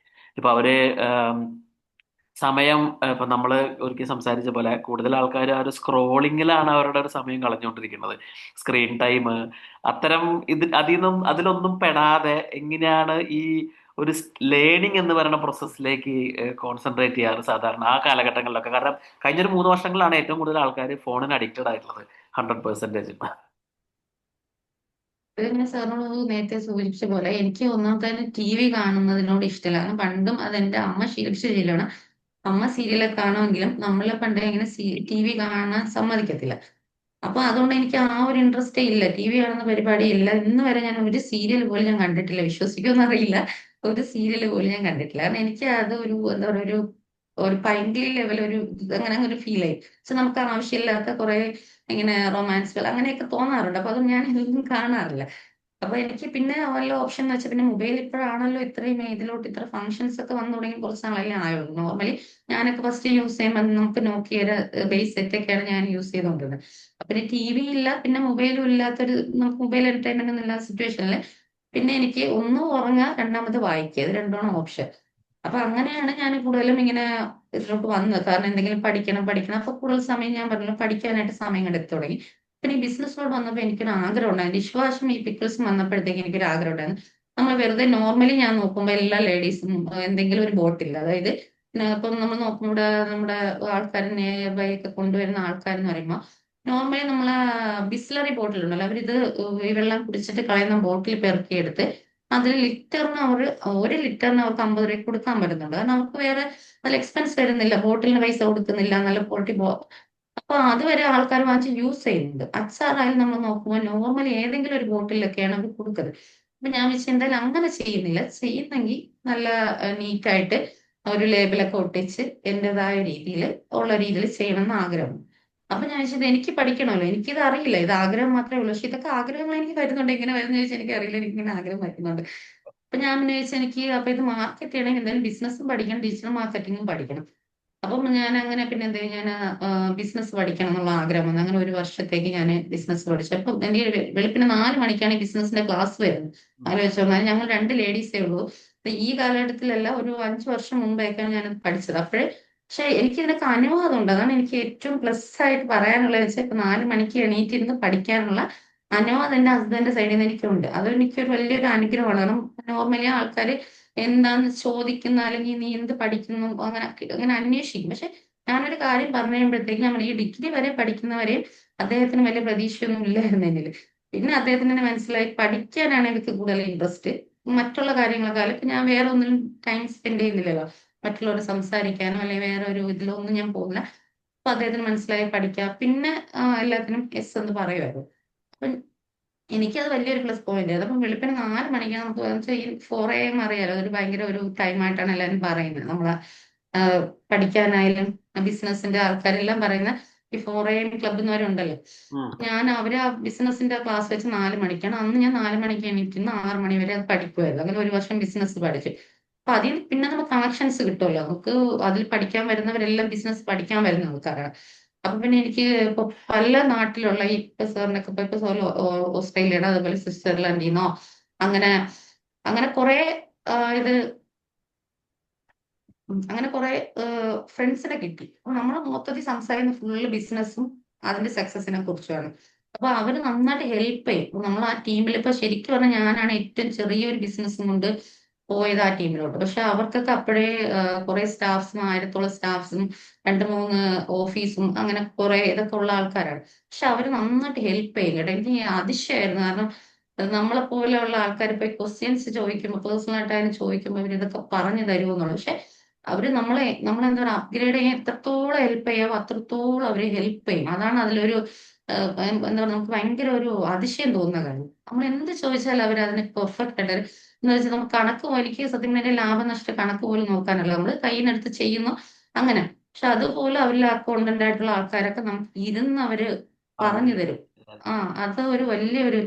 ഇപ്പൊ അവര് സമയം ഇപ്പൊ നമ്മള് ഒരിക്കൽ സംസാരിച്ച പോലെ കൂടുതൽ ആൾക്കാർ ആ ഒരു സ്ക്രോളിങ്ങിലാണ് അവരുടെ ഒരു സമയം കളഞ്ഞുകൊണ്ടിരിക്കുന്നത്, സ്ക്രീൻ ടൈം. അത്തരം അതിലൊന്നും പെടാതെ എങ്ങനെയാണ് ഈ ഒരു ലേണിംഗ് എന്ന് പറയുന്ന പ്രോസസ്സിലേക്ക് കോൺസെൻട്രേറ്റ് ചെയ്യാറ് സാധാരണ ആ കാലഘട്ടങ്ങളിലൊക്കെ. കാരണം കഴിഞ്ഞൊരു 3 വർഷങ്ങളിലാണ് ഏറ്റവും കൂടുതൽ ആൾക്കാർ ഫോണിന് അഡിക്റ്റഡ് ആയിട്ടുള്ളത് 100%. ഇത് ഞാൻ സാറിനോട് നേരത്തെ സൂചിപ്പിച്ച പോലെ എനിക്ക് ഒന്നാമത്തെ TV കാണുന്നതിനോട് ഇഷ്ടമല്ല. കാരണം പണ്ടും അതെന്റെ അമ്മ ശീലിപ്പിച്ച ശീലമാണ്. അമ്മ സീരിയലൊക്കെ കാണുമെങ്കിലും നമ്മളെ പണ്ടേ ഇങ്ങനെ TV കാണാൻ സമ്മതിക്കത്തില്ല. അപ്പൊ അതുകൊണ്ട് എനിക്ക് ആ ഒരു ഇൻട്രസ്റ്റേ ഇല്ല, TV കാണുന്ന പരിപാടി ഇല്ല. ഇന്ന് വരെ ഞാൻ ഒരു സീരിയൽ പോലും ഞാൻ കണ്ടിട്ടില്ല, വിശ്വസിക്കുമെന്ന് അറിയില്ല. ഒരു സീരിയൽ പോലും ഞാൻ കണ്ടിട്ടില്ല. കാരണം എനിക്ക് അത് ഒരു എന്താ പറയുക, ഒരു പൈങ്കിളി ലെവൽ ഒരു അങ്ങനെ ഒരു ഫീൽ ആയി. പക്ഷെ നമുക്ക് ആവശ്യമില്ലാത്ത കുറെ ഇങ്ങനെ റൊമാൻസുകൾ അങ്ങനെയൊക്കെ തോന്നാറുണ്ട്. അപ്പൊ അത് ഞാൻ ഇതൊന്നും കാണാറില്ല. അപ്പൊ എനിക്ക് പിന്നെ വല്ല ഓപ്ഷൻ എന്ന് വെച്ചാൽ പിന്നെ മൊബൈൽ ഇപ്പോഴാണല്ലോ ഇത്രയും ഇതിലോട്ട് ഇത്ര ഫംഗ്ഷൻസ് ഒക്കെ വന്നു തുടങ്ങി കുറച്ച് നാളല്ലേ ആയുള്ളൂ. നോർമലി ഞാനൊക്കെ ഫസ്റ്റ് യൂസ് ചെയ്യുമ്പോൾ നമുക്ക് നോക്കിയയുടെ ബേസ് സെറ്റ് ഒക്കെയാണ് ഞാൻ യൂസ് ചെയ്തുകൊണ്ടിരുന്നത്. അപ്പൊ പിന്നെ ടി വി ഇല്ല, പിന്നെ മൊബൈലും ഇല്ലാത്തൊരു, നമുക്ക് മൊബൈൽ എന്റർടൈൻമെന്റ് ഒന്നും ഇല്ലാത്ത സിറ്റുവേഷനിൽ പിന്നെ എനിക്ക് ഒന്ന് ഉറങ്ങുക, രണ്ടാമത് വായിക്കുക, ഇത് രണ്ടാണ് ഓപ്ഷൻ. അപ്പൊ അങ്ങനെയാണ് ഞാൻ കൂടുതലും ഇങ്ങനെ ഇതിലോട്ട് വന്നത്. കാരണം എന്തെങ്കിലും പഠിക്കണം പഠിക്കണം, അപ്പൊ കൂടുതൽ സമയം ഞാൻ പറഞ്ഞു പഠിക്കാനായിട്ട് സമയം കണ്ടെത്തി തുടങ്ങി. പിന്നെ ഈ ബിസിനസ്സിലോട്ട് വന്നപ്പോൾ എനിക്കൊരു ആഗ്രഹം ഉണ്ടായിരുന്നു. ഡിഷ് വാഷും ഈ പിക്കിൾസും വന്നപ്പോഴത്തേക്ക് എനിക്കൊരു ആഗ്രഹം ഉണ്ടായിരുന്നു. നമ്മൾ വെറുതെ നോർമലി ഞാൻ നോക്കുമ്പോൾ എല്ലാ ലേഡീസും എന്തെങ്കിലും ഒരു ബോട്ടിൽ, അതായത് ഇപ്പം നമ്മൾ നോക്കുമ്പോൾ നമ്മുടെ ആൾക്കാർ നിയർ ബൈ ഒക്കെ കൊണ്ടുവരുന്ന ആൾക്കാരെന്ന് പറയുമ്പോൾ നോർമലി നമ്മളെ ബിസ്ലറി ബോട്ടിൽ ഉണ്ടല്ലോ, അവരിത് ഈ വെള്ളം കുടിച്ചിട്ട് കളയുന്ന ബോട്ടിൽ പെറുക്കിയെടുത്ത് അതിൽ ലിറ്ററിന് അവർ, ഒരു ലിറ്ററിന് അവർക്ക് 50 രൂപ കൊടുക്കാൻ പറ്റുന്നുണ്ട്. കാരണം അവർക്ക് വേറെ നല്ല എക്സ്പെൻസ് വരുന്നില്ല, ബോട്ടിലിന് പൈസ കൊടുക്കുന്നില്ല, നല്ല ക്വാളിറ്റി. അപ്പൊ അതുവരെ ആൾക്കാർ വാങ്ങിച്ച് യൂസ് ചെയ്യുന്നുണ്ട്. അച്ചാറായാലും നമ്മൾ നോക്കുമ്പോൾ നോർമലി ഏതെങ്കിലും ഒരു ബോട്ടിലൊക്കെയാണ് അവർ കൊടുക്കുന്നത്. അപ്പൊ ഞാൻ വെച്ചാൽ എന്തായാലും അങ്ങനെ ചെയ്യുന്നില്ല, ചെയ്യുന്നെങ്കിൽ നല്ല നീറ്റായിട്ട് ഒരു ലേബലൊക്കെ ഒട്ടിച്ച് എന്റേതായ രീതിയിൽ ഉള്ള രീതിയിൽ ചെയ്യണമെന്ന് ആഗ്രഹം. അപ്പൊ ഞാൻ വെച്ചത് എനിക്ക് പഠിക്കണമല്ലോ, എനിക്കിത് അറിയില്ല, ഇത് ആഗ്രഹം മാത്രമേ ഉള്ളൂ. പക്ഷെ ഇതൊക്കെ ആഗ്രഹങ്ങൾ എനിക്ക് വരുന്നുണ്ട്, എങ്ങനെ വരുന്ന ചോദിച്ചാൽ എനിക്ക് അറിയില്ല, എനിക്ക് ഇങ്ങനെ ആഗ്രഹം വരുന്നുണ്ട്. അപ്പൊ ഞാൻ പിന്നെ ചോദിച്ചാൽ എനിക്ക് അപ്പൊ ഇത് മാർക്കറ്റ് ചെയ്യണമെങ്കിൽ എന്തായാലും ബിസിനസ്സും പഠിക്കണം, ഡിജിറ്റൽ മാർക്കറ്റിംഗും പഠിക്കണം. അപ്പം ഞാൻ അങ്ങനെ പിന്നെ എന്ത് ചെയ്യും, ഞാൻ ബിസിനസ് പഠിക്കണം എന്നുള്ള ആഗ്രഹം വന്നു. അങ്ങനെ ഒരു വർഷത്തേക്ക് ഞാൻ ബിസിനസ് പഠിച്ചു. അപ്പം എനിക്ക് വെളുപ്പിന് 4 മണിക്കാണ് ഈ ബിസിനസിന്റെ ക്ലാസ് വരുന്നത്. ആലോചിച്ചോ, എന്നാൽ ഞങ്ങൾ രണ്ട് ലേഡീസേ ഉള്ളൂ. അപ്പൊ ഈ കാലഘട്ടത്തിലല്ല, ഒരു 5 വർഷം മുമ്പൊക്കെയാണ് ഞാൻ പഠിച്ചത്. അപ്പോഴേ പക്ഷെ എനിക്ക് ഇതിനൊക്കെ അനുവാദം ഉണ്ട്. അതാണ് എനിക്ക് ഏറ്റവും പ്ലസ് ആയിട്ട് പറയാനുള്ളത്. വെച്ചാൽ ഇപ്പൊ 4 മണിക്ക് എണീറ്റിരുന്ന് പഠിക്കാനുള്ള അനുവാദം എന്റെ ഹസ്ബൻഡിന്റെ സൈഡിൽ നിന്ന് എനിക്കുണ്ട്. അത് എനിക്കൊരു വലിയൊരു അനുഗ്രഹമാണ്. കാരണം നോർമലി ആൾക്കാർ എന്താന്ന് ചോദിക്കുന്ന, അല്ലെങ്കിൽ നീ എന്ത് പഠിക്കുന്നു അങ്ങനെ അങ്ങനെ അന്വേഷിക്കും. പക്ഷെ ഞാനൊരു കാര്യം പറഞ്ഞു കഴിയുമ്പോഴത്തേക്ക് നമ്മൾ ഈ ഡിഗ്രി വരെ പഠിക്കുന്നവരെയും അദ്ദേഹത്തിന് വലിയ പ്രതീക്ഷയൊന്നും ഇല്ലായിരുന്നു എന്നിൽ. പിന്നെ അദ്ദേഹത്തിന് തന്നെ മനസ്സിലായി പഠിക്കാനാണ് എനിക്ക് കൂടുതൽ ഇൻട്രസ്റ്റ്, മറ്റുള്ള കാര്യങ്ങളെക്കാളും. ഇപ്പൊ ഞാൻ വേറെ ഒന്നിലും ടൈം സ്പെൻഡ് ചെയ്യുന്നില്ലല്ലോ, മറ്റുള്ളവർ സംസാരിക്കാനോ അല്ലെങ്കിൽ വേറെ ഒരു ഇതിലോ ഒന്നും ഞാൻ പോകുന്നില്ല. അപ്പൊ അദ്ദേഹത്തിന് മനസ്സിലായി പഠിക്കാം. പിന്നെ എല്ലാത്തിനും എസ് എന്ന് പറയുമായിരുന്നു. അപ്പൊ എനിക്കത് വലിയൊരു പ്ലസ് പോയിന്റ്. അതപ്പം വെളുപ്പിന് 4 മണിക്ക് നമുക്ക് വെച്ചാൽ ഈ 4 AM അറിയാലോ, അതൊരു ഭയങ്കര ഒരു ടൈമായിട്ടാണ് എല്ലാവരും പറയുന്നത്. നമ്മളെ ആഹ് പഠിക്കാനായാലും ബിസിനസിന്റെ ആൾക്കാരെല്ലാം പറയുന്ന ഈ 4 AM ക്ലബ് എന്നവരുണ്ടല്ലോ. ഉം. ഞാൻ അവര് ആ ബിസിനസിന്റെ ക്ലാസ് വെച്ച് 4 മണിക്കാണ്. അന്ന് ഞാൻ 4 മണിക്ക് എണീറ്റിരുന്ന് 6 മണി വരെ അത് പഠിക്കുമായിരുന്നു. അങ്ങനെ ഒരു വർഷം ബിസിനസ് പഠിച്ചു. അപ്പൊ അതിൽ പിന്നെ നമുക്ക് കണക്ഷൻസ് കിട്ടുമല്ലോ, നമുക്ക് അതിൽ പഠിക്കാൻ വരുന്നവരെല്ലാം ബിസിനസ് പഠിക്കാൻ വരുന്ന ആൾക്കാരാണ്. അപ്പൊ പിന്നെ എനിക്ക് ഇപ്പൊ പല നാട്ടിലുള്ള ഈ ഇപ്പൊ സാറിനൊക്കെ ഇപ്പൊ സാർ ഓസ്ട്രേലിയയുടെ, അതുപോലെ സ്വിറ്റ്സർലൻഡിൽ നിന്നോ അങ്ങനെ അങ്ങനെ കുറെ ഇത് അങ്ങനെ കുറെ ഫ്രണ്ട്സിനെ കിട്ടി. അപ്പൊ നമ്മൾ മൊത്തത്തിൽ സംസാരിക്കുന്ന ഫുള്ള് ബിസിനസ്സും അതിന്റെ സക്സസിനെ കുറിച്ചാണ്. അപ്പൊ അവര് നന്നായിട്ട് ഹെൽപ്പ് ചെയ്യും. അപ്പൊ നമ്മൾ ആ ടീമിൽ ഇപ്പൊ ശരിക്കും പറഞ്ഞാൽ ഞാനാണ് ഏറ്റവും ചെറിയൊരു ബിസിനസ്സും കൊണ്ട് പോയത് ആ ടീമിലോട്ട്. പക്ഷെ അവർക്കൊക്കെ അപ്പോഴേ കുറെ സ്റ്റാഫ്സും, 1000-ഓളം സ്റ്റാഫ്സും 2-3 ഓഫീസും അങ്ങനെ കുറെ ഇതൊക്കെ ഉള്ള ആൾക്കാരാണ്. പക്ഷെ അവര് നന്നായിട്ട് ഹെൽപ്പ് ചെയ്യും കേട്ടോ. എനിക്ക് അതിശയമായിരുന്നു. കാരണം നമ്മളെ പോലെയുള്ള ആൾക്കാർ ഇപ്പൊ ക്വസ്റ്റ്യൻസ് ചോദിക്കുമ്പോൾ, പേഴ്സണൽ ആയിട്ടായാലും ചോദിക്കുമ്പോൾ ഇവർ ഇതൊക്കെ പറഞ്ഞു തരുമെന്നുള്ളു. പക്ഷെ അവര് നമ്മളെന്താ പറയുക, അപ്ഗ്രേഡ് ചെയ്യാൻ എത്രത്തോളം ഹെൽപ്പ് ചെയ്യാവോ അത്രത്തോളം അവര് ഹെൽപ്പ് ചെയ്യും. അതാണ് അതിലൊരു എന്താ പറയുക, നമുക്ക് ഭയങ്കര ഒരു അതിശയം തോന്നുന്ന കാര്യം. നമ്മൾ എന്ത് ചോദിച്ചാലും അവർ അതിന് പെർഫെക്റ്റ് ആയിട്ട് എന്ന് വെച്ചാൽ നമുക്ക് കണക്ക് എനിക്ക് സത്യം പറഞ്ഞാൽ ലാഭനഷ്ട കണക്ക് പോലും നോക്കാനല്ല, നമ്മൾ കയ്യിനെടുത്ത് ചെയ്യുന്നു അങ്ങനെ. പക്ഷെ അതുപോലെ അവരിൽ അക്കൗണ്ടന്റ് ആയിട്ടുള്ള ആൾക്കാരൊക്കെ നമുക്ക് ഇരുന്ന് അവര് പറഞ്ഞു പറഞ്ഞു തരും. തരും. ആ, അത് ഒരു വലിയൊരു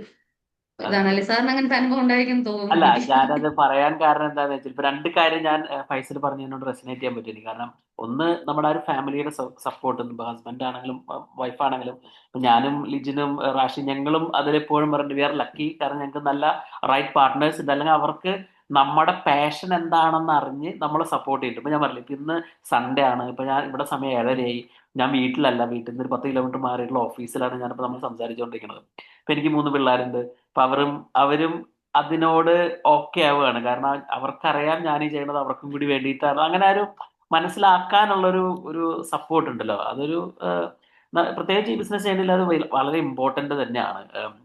അതെ. ഇതാണല്ലേ. സാറിന് അങ്ങനത്തെ അനുഭവം ഉണ്ടായിരിക്കും തോന്നുന്നു അല്ല, എനിക്ക്. ഞാനത് പറയാൻ കാരണം എന്താന്ന് വെച്ചാൽ ഇപ്പൊ രണ്ട് കാര്യം ഞാൻ ഫൈസൽ പറഞ്ഞതിനോട് റെസനേറ്റ് ചെയ്യാൻ പറ്റും എനിക്ക്. കാരണം ഒന്ന്, നമ്മുടെ ആ ഒരു ഫാമിലിയുടെ സപ്പോർട്ട്, ഇപ്പൊ ഹസ്ബൻഡ് ആണെങ്കിലും വൈഫ് ആണെങ്കിലും, ഇപ്പൊ ഞാനും ലിജിനും റാഷി ഞങ്ങളും അതിലെപ്പോഴും പറഞ്ഞിട്ട് വി ആർ ലക്കി. കാരണം ഞങ്ങൾക്ക് നല്ല റൈറ്റ് പാർട്ട്നേഴ്സ് ഉണ്ട്. അല്ലെങ്കിൽ അവർക്ക് നമ്മുടെ പാഷൻ എന്താണെന്ന് അറിഞ്ഞ് നമ്മളെ സപ്പോർട്ട് ചെയ്തിട്ട്. ഇപ്പൊ ഞാൻ പറഞ്ഞില്ല, ഇപ്പൊ ഇന്ന് സൺഡേ ആണ്, ഇപ്പൊ ഞാൻ ഇവിടെ സമയം 7:30 ഞാൻ വീട്ടിലല്ല, വീട്ടിൽ നിന്ന് ഒരു 10 കിലോമീറ്റർ മാറിയിട്ടുള്ള ഓഫീസിലാണ് ഞാനിപ്പോ നമ്മൾ സംസാരിച്ചുകൊണ്ടിരിക്കുന്നത്. ഇപ്പൊ എനിക്ക് 3 പിള്ളേരുണ്ട്. അപ്പൊ അവരും അതിനോട് ഓക്കെ ആവുകയാണ്. കാരണം അവർക്കറിയാം ഞാൻ ഈ ചെയ്യുന്നത് അവർക്കും കൂടി വേണ്ടിയിട്ടാണ്. അങ്ങനെ ഒരു മനസ്സിലാക്കാനുള്ള ഒരു സപ്പോർട്ട് ഉണ്ടല്ലോ, അതൊരു പ്രത്യേകിച്ച് ഈ ബിസിനസ് ചെയ്യണമെങ്കിൽ അത് വളരെ ഇമ്പോർട്ടന്റ് തന്നെയാണ്.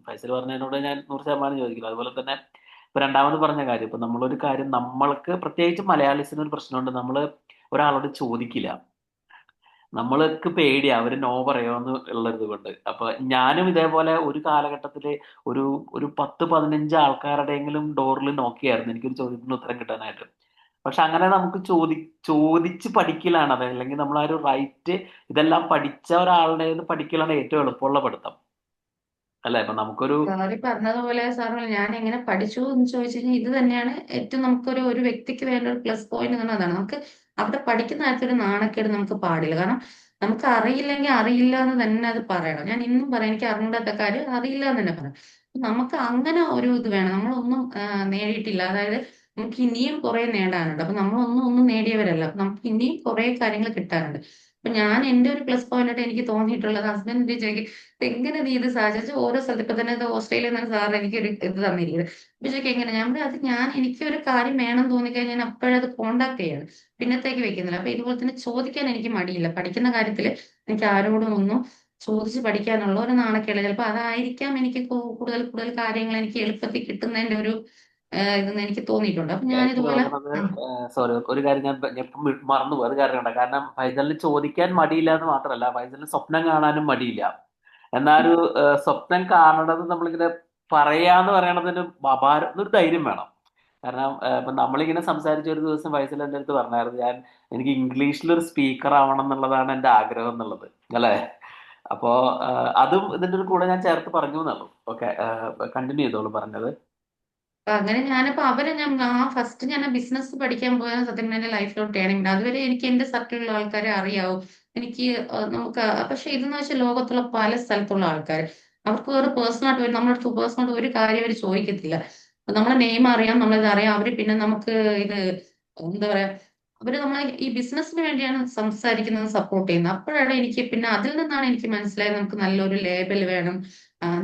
ഫൈസൽ പറഞ്ഞതിനോട് ഞാൻ 100% ചോദിക്കില്ല. അതുപോലെ തന്നെ ഇപ്പൊ രണ്ടാമത് പറഞ്ഞ കാര്യം, ഇപ്പൊ നമ്മളൊരു കാര്യം നമ്മൾക്ക് പ്രത്യേകിച്ച് മലയാളീസിന് ഒരു പ്രശ്നമുണ്ട്, നമ്മൾ ഒരാളോട് ചോദിക്കില്ല. നമ്മൾക്ക് പേടിയാ അവര് നോ പറയുമെന്ന് ഉള്ളത് കൊണ്ട്. അപ്പൊ ഞാനും ഇതേപോലെ ഒരു കാലഘട്ടത്തില് ഒരു ഒരു 10-15 ആൾക്കാരുടെയെങ്കിലും ഡോറിൽ നോക്കിയായിരുന്നു എനിക്കൊരു ചോദ്യത്തിന് ഉത്തരം കിട്ടാനായിട്ട്. പക്ഷെ അങ്ങനെ നമുക്ക് ചോദിച്ച് പഠിക്കലാണ് അത്, അല്ലെങ്കിൽ നമ്മൾ ആ ഒരു റൈറ്റ്, ഇതെല്ലാം പഠിച്ച ഒരാളുടെ കയ്യിന്ന് പഠിക്കലാണ് ഏറ്റവും എളുപ്പമുള്ള പഠിത്തം. അല്ലെ? ഇപ്പൊ നമുക്കൊരു സാറ് പറഞ്ഞതുപോലെ സാറ് ഞാൻ എങ്ങനെ പഠിച്ചു എന്ന് ചോദിച്ചു കഴിഞ്ഞാൽ ഇത് തന്നെയാണ് ഏറ്റവും നമുക്കൊരു ഒരു വ്യക്തിക്ക് വേണ്ട ഒരു പ്ലസ് പോയിന്റ് എന്ന് പറഞ്ഞാൽ അതാണ്. നമുക്ക് അവിടെ പഠിക്കുന്ന കാര്യത്തിൽ ഒരു നാണക്കേട് നമുക്ക് പാടില്ല. കാരണം നമുക്ക് അറിയില്ലെങ്കിൽ അറിയില്ല എന്ന് തന്നെ അത് പറയണം. ഞാൻ ഇന്നും പറയാം എനിക്ക് അറിഞ്ഞൂടാത്ത കാര്യം അറിയില്ല എന്ന് തന്നെ പറയാം. നമുക്ക് അങ്ങനെ ഒരു ഇത് വേണം. നമ്മളൊന്നും നേടിയിട്ടില്ല. അതായത് നമുക്ക് ഇനിയും കുറെ നേടാനുണ്ട്. അപ്പൊ നമ്മളൊന്നും ഒന്നും നേടിയവരല്ല. അപ്പൊ നമുക്ക് ഇനിയും കുറെ കാര്യങ്ങൾ കിട്ടാനുണ്ട്. അപ്പൊ ഞാൻ എന്റെ ഒരു പ്ലസ് പോയിന്റ് ആയിട്ട് എനിക്ക് തോന്നിയിട്ടുള്ളത് ഹസ്ബൻഡ് ചോദിക്കും എങ്ങനെ നീ ഇത് സാധിച്ചു ഓരോ സ്ഥലത്ത് ഇപ്പൊ തന്നെ ഇത് ഓസ്ട്രേലിയയിൽ നിന്ന് സാർ എനിക്ക് ഒരു ഇത് തന്നിരിക്കുന്നത് അപ്പൊ ചോദിക്കും എങ്ങനെ ഞാൻ പറയും, അത് ഞാൻ എനിക്ക് ഒരു കാര്യം വേണം തോന്നിക്കഴിഞ്ഞാൽ ഞാൻ അപ്പോഴത് കോണ്ടാക്ട് ചെയ്യാണ് പിന്നത്തേക്ക് വെക്കുന്നില്ല. അപ്പൊ ഇതുപോലെ തന്നെ ചോദിക്കാൻ എനിക്ക് മടിയില്ല പഠിക്കുന്ന കാര്യത്തില് എനിക്ക് ആരോടും ഒന്നും ചോദിച്ച് പഠിക്കാനുള്ള ഒരു നാണക്കേട് ചിലപ്പോ അതായിരിക്കാം എനിക്ക് കൂടുതൽ കൂടുതൽ കാര്യങ്ങൾ എനിക്ക് എളുപ്പത്തിൽ കിട്ടുന്നതിന്റെ ഒരു ഇതെന്ന് എനിക്ക് തോന്നിയിട്ടുണ്ട്. അപ്പൊ ഞാൻ എനിക്ക് ഇതുപോലെ തോന്നുന്നത്, സോറി, ഒരു കാര്യം ഞാൻ ഇപ്പം മറന്നുപോയി. അത് കാരണമുണ്ട്. കാരണം ഫൈസലിന് ചോദിക്കാൻ മടിയില്ല എന്ന് മാത്രമല്ല, ഫൈസലിന് സ്വപ്നം കാണാനും മടിയില്ല. എന്നാലും സ്വപ്നം കാണണത് നമ്മളിങ്ങനെ പറയാന്ന് പറയണതിന് അപാരം ഒരു ധൈര്യം വേണം. കാരണം ഇപ്പൊ നമ്മളിങ്ങനെ സംസാരിച്ച ഒരു ദിവസം ഫൈസൽ എൻ്റെ അടുത്ത് പറഞ്ഞായിരുന്നു, എനിക്ക് ഇംഗ്ലീഷിലൊരു സ്പീക്കർ ആവണം എന്നുള്ളതാണ് എൻ്റെ ആഗ്രഹം എന്നുള്ളത്, അല്ലേ? അപ്പോ അതും ഇതിന്റെ ഒരു കൂടെ ഞാൻ ചേർത്ത് പറഞ്ഞു എന്നുള്ളൂ. ഓക്കെ, കണ്ടിന്യൂ ചെയ്തോളൂ പറഞ്ഞത്. അപ്പൊ അങ്ങനെ ഞാനിപ്പോ അവരെ ഞാൻ ഫസ്റ്റ് ഞാൻ ബിസിനസ് പഠിക്കാൻ പോയ സത്യം പറഞ്ഞാൽ എന്റെ ലൈഫിലോട്ട് ടേണിംഗ് അതുവരെ എനിക്ക് എന്റെ സർക്കിളിലുള്ള ആൾക്കാരെ അറിയാവും എനിക്ക് നമുക്ക് പക്ഷെ ഇതെന്ന് വെച്ചാൽ ലോകത്തുള്ള പല സ്ഥലത്തുള്ള ആൾക്കാർ അവർക്ക് വേറെ പേഴ്സണലായിട്ട് വരും നമ്മുടെ അടുത്ത് പേഴ്സണലായിട്ട് ഒരു കാര്യം അവർ ചോദിക്കത്തില്ല. അപ്പൊ നമ്മളെ നെയിം അറിയാം നമ്മളിത് അറിയാം അവര് പിന്നെ നമുക്ക് ഇത് എന്താ പറയാ അവര് നമ്മളെ ഈ ബിസിനസ്സിന് വേണ്ടിയാണ് സംസാരിക്കുന്നത് സപ്പോർട്ട് ചെയ്യുന്നത്. അപ്പോഴാണ് എനിക്ക് പിന്നെ അതിൽ നിന്നാണ് എനിക്ക് മനസ്സിലായത് നമുക്ക് നല്ലൊരു ലേബൽ വേണം,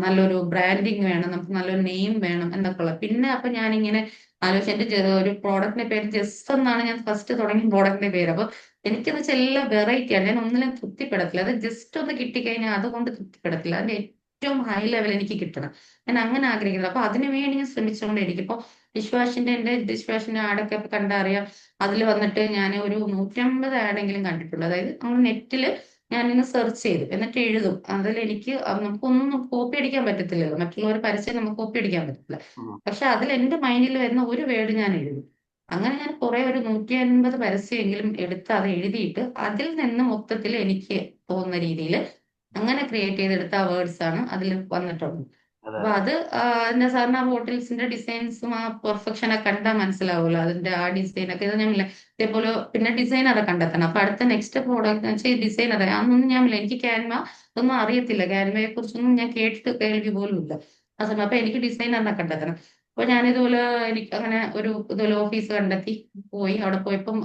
നല്ലൊരു ബ്രാൻഡിങ് വേണം, നമുക്ക് നല്ലൊരു നെയിം വേണം എന്നൊക്കെ ഉള്ളത്. പിന്നെ അപ്പൊ ഞാനിങ്ങനെ ആലോചിച്ച് എന്റെ ഒരു പ്രോഡക്റ്റിന്റെ പേര് ജസ്റ്റ് എന്നാണ് ഞാൻ ഫസ്റ്റ് തുടങ്ങിയ പ്രോഡക്റ്റിന്റെ പേര്. അപ്പൊ എനിക്കെന്ന് വെച്ചാൽ എല്ലാം വെറൈറ്റിയാണ്. ഞാൻ ഒന്നിലും തൃപ്തിപ്പെടത്തില്ല. അത് ജസ്റ്റ് ഒന്ന് കിട്ടിക്കഴിഞ്ഞാൽ അതുകൊണ്ട് തൃപ്തിപ്പെടത്തില്ല. അതിന്റെ ഏറ്റവും ഹൈ ലെവൽ എനിക്ക് കിട്ടണം. ഞാൻ അങ്ങനെ ആഗ്രഹിക്കുന്നത്. അപ്പൊ അതിനു വേണ്ടി ഞാൻ ശ്രമിച്ചുകൊണ്ടേയിരിക്കും. ഇപ്പൊ എന്റെ ഡിഷ് വാഷിന്റെ ആഡൊക്കെ കണ്ടറിയാം. അതിൽ വന്നിട്ട് ഞാൻ ഒരു 150 ആഡെങ്കിലും കണ്ടിട്ടുണ്ട്. അതായത് നമ്മൾ നെറ്റില് ഞാനിന്ന് സെർച്ച് ചെയ്തു എന്നിട്ട് എഴുതും അതിൽ എനിക്ക് നമുക്കൊന്നും കോപ്പി അടിക്കാൻ പറ്റത്തില്ലല്ലോ. മറ്റുള്ളവർ പരസ്യം നമുക്ക് കോപ്പി അടിക്കാൻ പറ്റത്തില്ല. ഉം. പക്ഷെ അതിൽ എന്റെ മൈൻഡിൽ വരുന്ന ഒരു വേർഡ് ഞാൻ എഴുതും. അങ്ങനെ ഞാൻ കുറെ ഒരു 150 പരസ്യമെങ്കിലും എടുത്ത് അത് എഴുതിയിട്ട് അതിൽ നിന്ന് മൊത്തത്തിൽ എനിക്ക് തോന്നുന്ന രീതിയിൽ അങ്ങനെ ക്രിയേറ്റ് ചെയ്തെടുത്ത ആ വേർഡ്സ് ആണ് അതിൽ വന്നിട്ടുള്ളത്. അതെ, അപ്പൊ അത് എന്താ സാറിന് ആ ബോട്ടിൽസിന്റെ ഡിസൈൻസും ആ പെർഫെക്ഷനെ കണ്ടാൽ മനസ്സിലാവുമല്ലോ അതിന്റെ ആ ഡിസൈൻ ഒക്കെ ഇത് ഞാൻ ഇതേപോലെ പിന്നെ ഡിസൈനറെ കണ്ടെത്തണം. അപ്പൊ അടുത്ത നെക്സ്റ്റ് പ്രോഡക്റ്റ് വെച്ചാൽ ഡിസൈനറെ അതൊന്നും ഞാൻ എനിക്ക് ക്യാൻവ ഒന്നും അറിയത്തില്ല. ക്യാൻവയെ കുറിച്ചൊന്നും ഞാൻ കേട്ടിട്ട് കേൾവി പോലും ഇല്ല ആ സമയം. അപ്പൊ എനിക്ക് ഡിസൈനറിനെ കണ്ടെത്തണം. അപ്പൊ ഞാൻ ഇതുപോലെ എനിക്ക് അങ്ങനെ ഒരു ഇതുപോലെ ഓഫീസ് കണ്ടെത്തി പോയി. അവിടെ പോയപ്പം